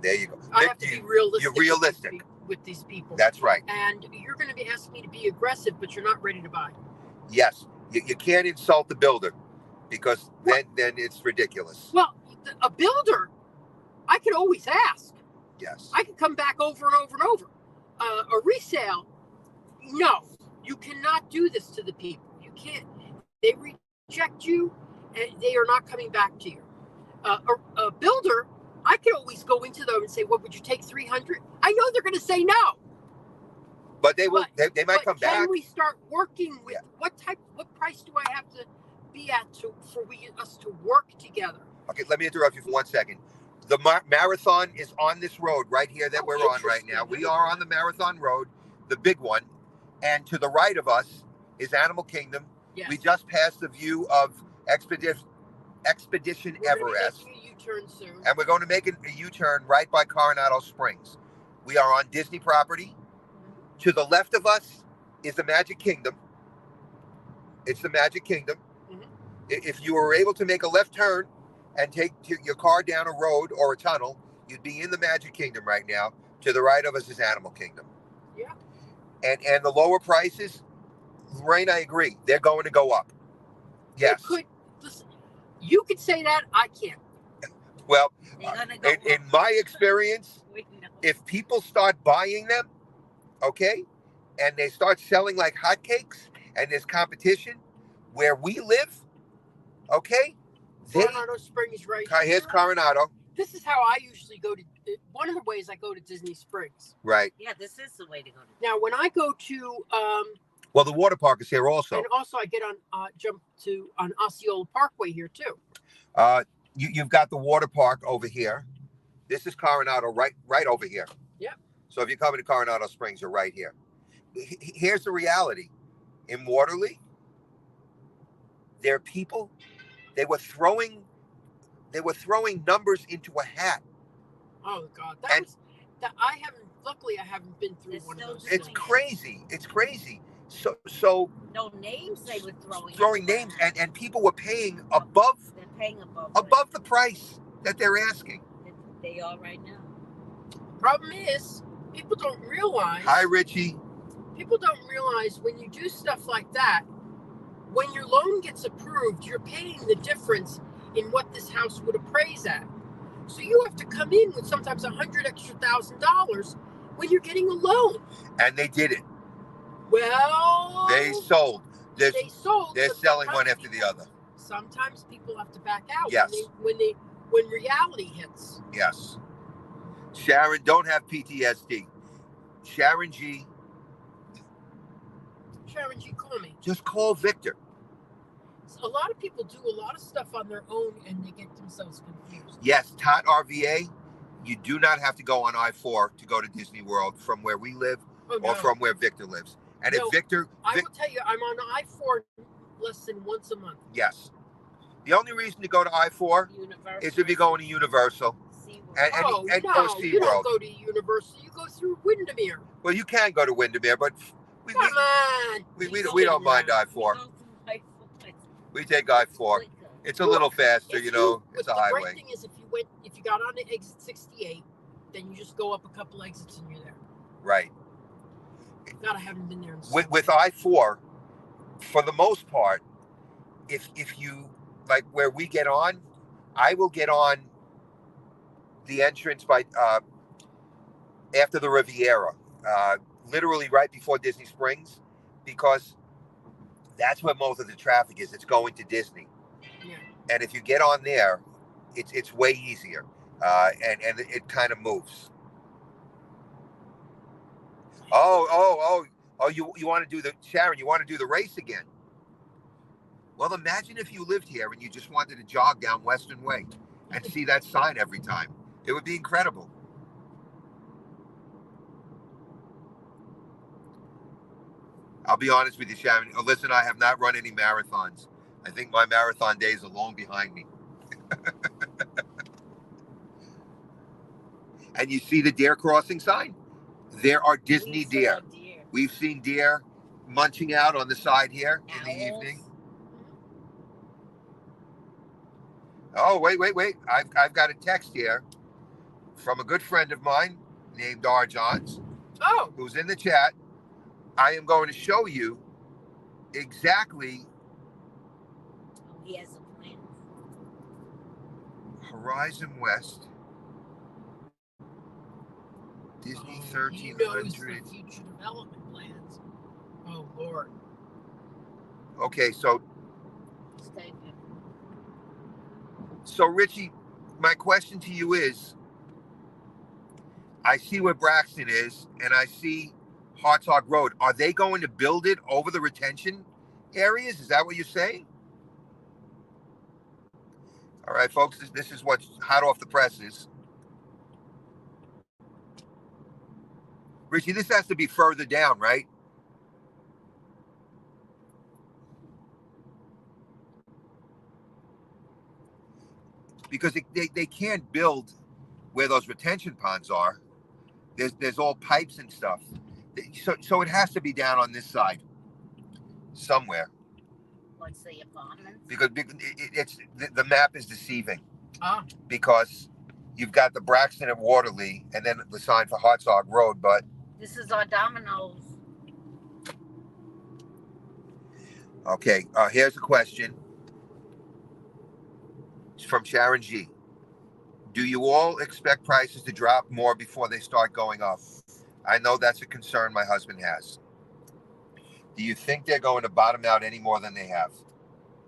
There you go. I have to be realistic. You're realistic. With these people. That's right. And you're going to be asking me to be aggressive, but you're not ready to buy. Yes, you can't insult the builder because then it's ridiculous. Well, a builder, I could always ask. Yes. I could come back over and over and over. A resale, no, you cannot do this to the people. You can't. They reject you, and they are not coming back to you. A builder, I could always go into them and say, "What would you take? 300?" I know they're going to say no. But they will. They might come back. Can we start working with Yeah. What price do I have to be at for us to work together? Okay, let me interrupt you for 1 second. The marathon is on this road right here that we're on right now. We are on the Marathon Road, the big one, and to the right of us is Animal Kingdom. Yes. We just passed the view of Expedition Everest, We're going to make a U-turn soon. and we're going to make a U-turn right by Coronado Springs. We are on Disney property. To the left of us is the Magic Kingdom. It's the Magic Kingdom. Mhm. If you were able to make a left turn and take your car down a road or a tunnel, you'd be in the Magic Kingdom right now. To the right of us is Animal Kingdom. Yeah. And the lower prices, Lorraine, I agree. They're going to go up. Yes. Listen, you could say that, I can't. Well, They're gonna go in my experience, We know. if people start buying them, okay, and they start selling like hotcakes, and there's competition where we live, okay, Coronado Springs right here's here. Coronado, This is how I usually go to, one of the ways I go to Disney Springs. right? Yeah, this is the way to go. Now, when I go to, Well, the water park is here also. and also I get on, jump to, on Osceola Parkway here too. You've got the water park over here. This is Coronado right over here. Yep. So if you're coming to Coronado Springs, you're right here. Here's the reality. In Waterloo, there are people, they were throwing numbers into a hat. Oh God, luckily I haven't been through There's one of still those. It's things. crazy. It's crazy. So No names they were throwing. throwing names and people were paying above They're paying above. the price that they're asking. They are right now. Problem is, people don't realize. Hi, Richie. People don't realize when you do stuff like that, when your loan gets approved, you're paying the difference in what this house would appraise at. So you have to come in with sometimes $100,000 extra when you're getting a loan. And they did it. Well, They sold. they sold. They're but selling one sometimes after the other. Sometimes people have to back out Yes. when reality hits. Yes. Sharon, don't have PTSD. Sharon G, Sharon G, call me. just call Victor. A lot of people do a lot of stuff on their own and they get themselves confused. Yes, Tot RVA, you do not have to go on I-4 to go to Disney World from where we live Oh, no. or from where Victor lives. And No, if Victor, I will tell you, I'm on I-4 less than once a month. yes. The only reason to go to I-4 Universal. is if you're going to Universal and Oh, go no, you don't SeaWorld. go to Universal. You go through Windermere. Well, you can go to Windermere, but Come on. we don't mind I-4. We take I-4. It's a little faster, If it's a but the highway. great thing is if you got on to exit 68, then you just go up a couple exits and you're there. Right. God, I haven't been there in so With I-4, for the most part, if you like where we get on, I will get on the entrance by after the Riviera, literally right before Disney Springs, because that's where most of the traffic is. It's going to Disney, Yeah. and if you get on there, it's way easier, and it kind of moves. Oh! You want to do Sharon? You want to do the race again? Well, imagine if you lived here and you just wanted to jog down Western Way and see that sign every time. It would be incredible. I'll be honest with you, Sharon. Alyssa and I have not run any marathons. I think my marathon days are long behind me. And you see the deer crossing sign? There are Disney deer. We've seen deer munching out on the side here in the Owls. evening. Oh, wait. I've got a text here from a good friend of mine named R. Johns, Oh, who's in the chat. I am going to show you exactly Oh, he has a plan. Horizon West, Disney he knows 1300. the future development plans. Oh, Lord. Okay, so Stay there. Richie, my question to you is, I see where Braxton is and I see Hartog Road. Are they going to build it over the retention areas? Is that what you're saying? All right, folks, this is what's hot off the presses. Richie, this has to be further down, right? Because they can't build where those retention ponds are. There's all pipes and stuff. So it has to be down on this side somewhere. What's the apartments? Because it's the map is deceiving. Ah. Because you've got the Braxton and Waterloo and then the sign for Hartsog Road, but This is our Domino's. okay, here's a question. It's from Sharon G. Do you all expect prices to drop more before they start going up? I know that's a concern my husband has. Do you think they're going to bottom out any more than they have?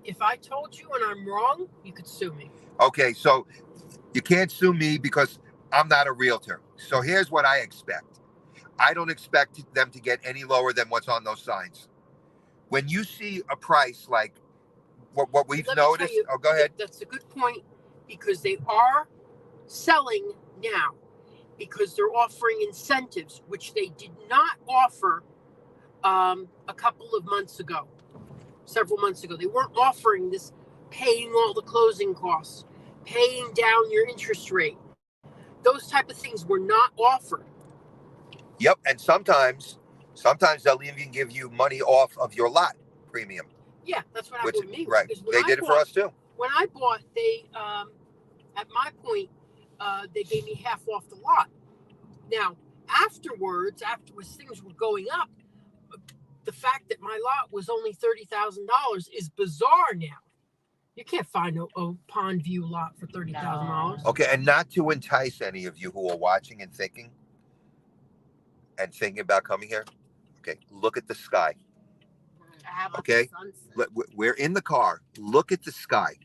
If I told you and I'm wrong, you could sue me. Okay, so you can't sue me because I'm not a realtor. So here's what I expect. I don't expect them to get any lower than what's on those signs. When you see a price like what we've Let me tell noticed, you, oh, go ahead. That's a good point because they are selling now because they're offering incentives, which they did not offer a couple of months ago, several months ago. They weren't offering this, paying all the closing costs, paying down your interest rate. Those type of things were not offered. Yep, and sometimes they'll even give you money off of your lot premium. Yeah, that's what happened with me. Right, because when they I did it for bought- us too. When I bought, they at my point, they gave me half off the lot. Now, afterwards things were going up, the fact that my lot was only $30,000 is bizarre now. You can't find a Pond View lot for $30,000. Okay, and not to entice any of you who are watching and thinking about coming here. Okay, look at the sky. How about Okay. the sunset? We're in the car. Look at the sky.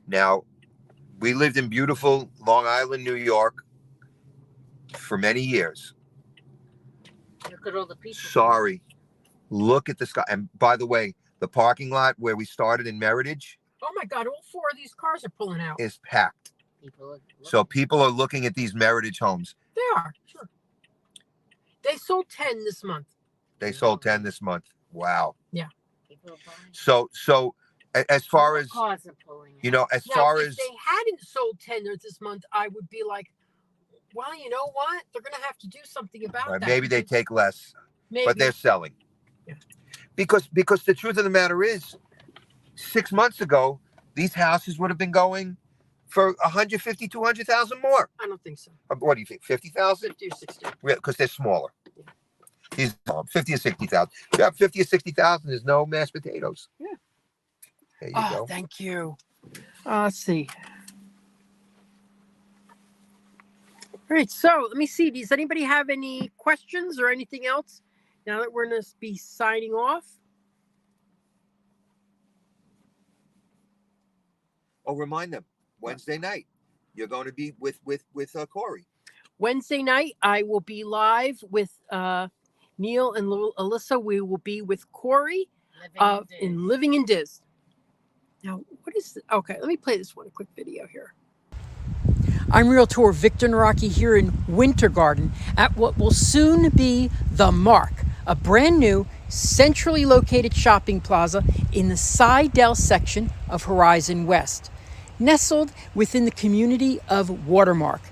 Now, we lived in beautiful Long Island, New York for many years. Look at all the people. Sorry. Look at the sky. And by the way, the parking lot where we started in Meritage Oh my God, all four of these cars are pulling out. is packed. People look. So people are looking at these Meritage homes. They are, sure. They sold 10 this month. They sold 10 this month. Wow. People are buying. So as far as, Cars are pulling you out. know, as Now, far if as, they hadn't sold 10 this month, I would be like, well, you know what? They're going to have to do something about that. maybe they take less, Maybe. but they're selling. Yeah. Because the truth of the matter is, 6 months ago, these houses would have been going for 150, 200,000 more. I don't think so. What do you think? 50,000? 50 or 60. Because they're smaller. These 50 or 60,000. You have 50 or 60,000. There's no mashed potatoes. Yeah. There you Oh, go. thank you. Let's see. All right, so let me see. Does anybody have any questions or anything else now that we're going to be signing off? Oh, remind them. Wednesday night, you're going to be with Corey. Wednesday night, I will be live with Neil and Alyssa. We will be with Corey in Living in Diz. Now, what is okay, let me play this one, a quick video here. I'm Realtor Victor Naraki here in Winter Garden at what will soon be The Mark, a brand new centrally located shopping plaza in the Sidell section of Horizon West, nestled within the community of Watermark.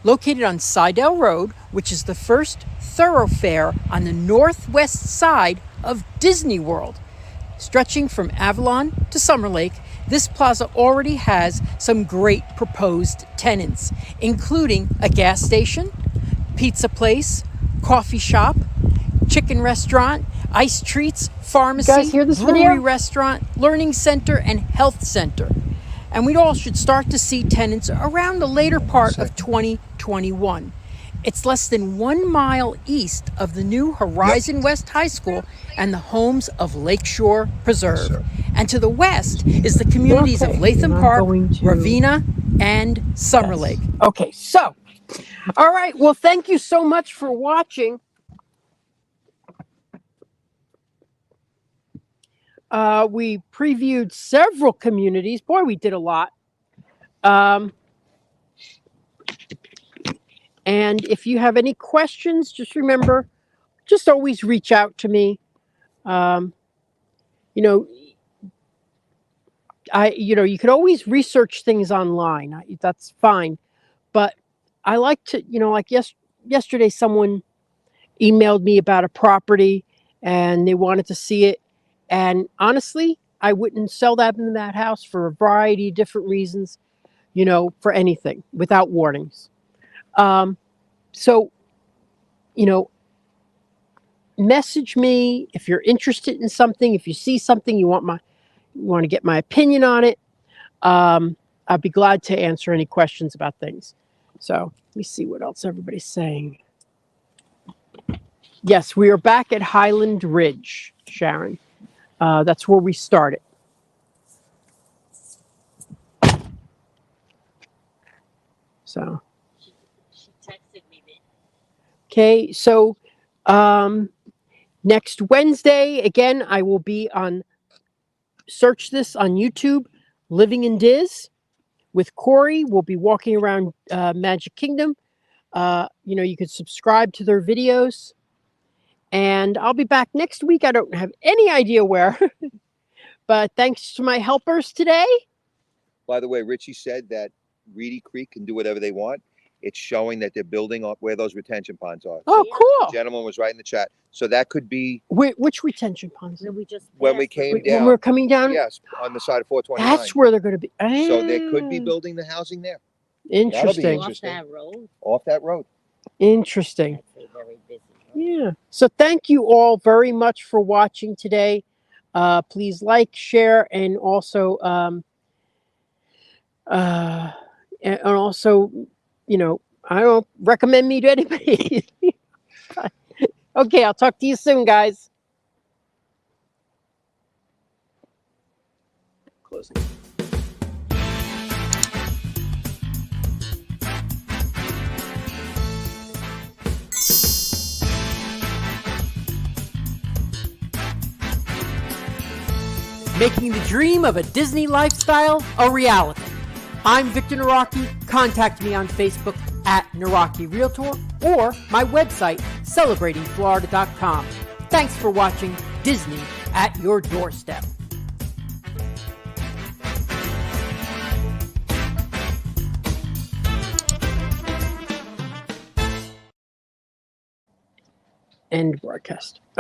Located on Sidell Road, which is the first thoroughfare on the northwest side of Disney World. Stretching from Avalon to Summer Lake, this plaza already has some great proposed tenants, including a gas station, pizza place, coffee shop, chicken restaurant, ice treats, pharmacy, You guys hear this brewery video? restaurant, learning center, and health center. And we all should start to see tenants around the later part of 2021. It's less than 1 mile east of the new Horizon West High School and the homes of Lakeshore Preserve. And to the west is the communities Okay, of Latham I'm Park, going to- Ravenna, and Summer Lake. Okay, so, all right. Well, thank you so much for watching. We previewed several communities. Boy, we did a lot. And if you have any questions, just remember, just always reach out to me. You know, you could always research things online. That's fine. But I like to, like yesterday, someone emailed me about a property and they wanted to see it. And honestly, I wouldn't sell that in that house for a variety of different reasons, for anything without warnings. So, message me if you're interested in something, if you see something you want to get my opinion on it. I'd be glad to answer any questions about things. So let me see what else everybody's saying. Yes, we are back at Highland Ridge, Sharon. That's where we started. So. She texted me that. Okay, so next Wednesday, again, I will be on, search this on YouTube, Living in Diz with Corey. We'll be walking around Magic Kingdom. You could subscribe to their videos. And I'll be back next week. I don't have any idea where. But thanks to my helpers today. By the way, Richie said that Reedy Creek can do whatever they want. It's showing that they're building up where those retention ponds are. Oh, Yeah. cool. The gentleman was right in the chat. So that could be Which retention ponds? That we just when we passed. came When down. we're coming down? Yes, on the side of 429. That's where they're going to be. So they could be Ah, building the housing there, Interesting. Off interesting. that road. off that road. Interesting. That's a very busy road. Yeah. So thank you all very much for watching today. Please like, share, and also, and also, I don't recommend me to anybody. Okay, I'll talk to you soon, guys. Closing. Making the dream of a Disney lifestyle a reality. I'm Victor Naraki. Contact me on Facebook at Naraki Realtor or my website, celebratingflorida.com. Thanks for watching Disney at your doorstep. End broadcast.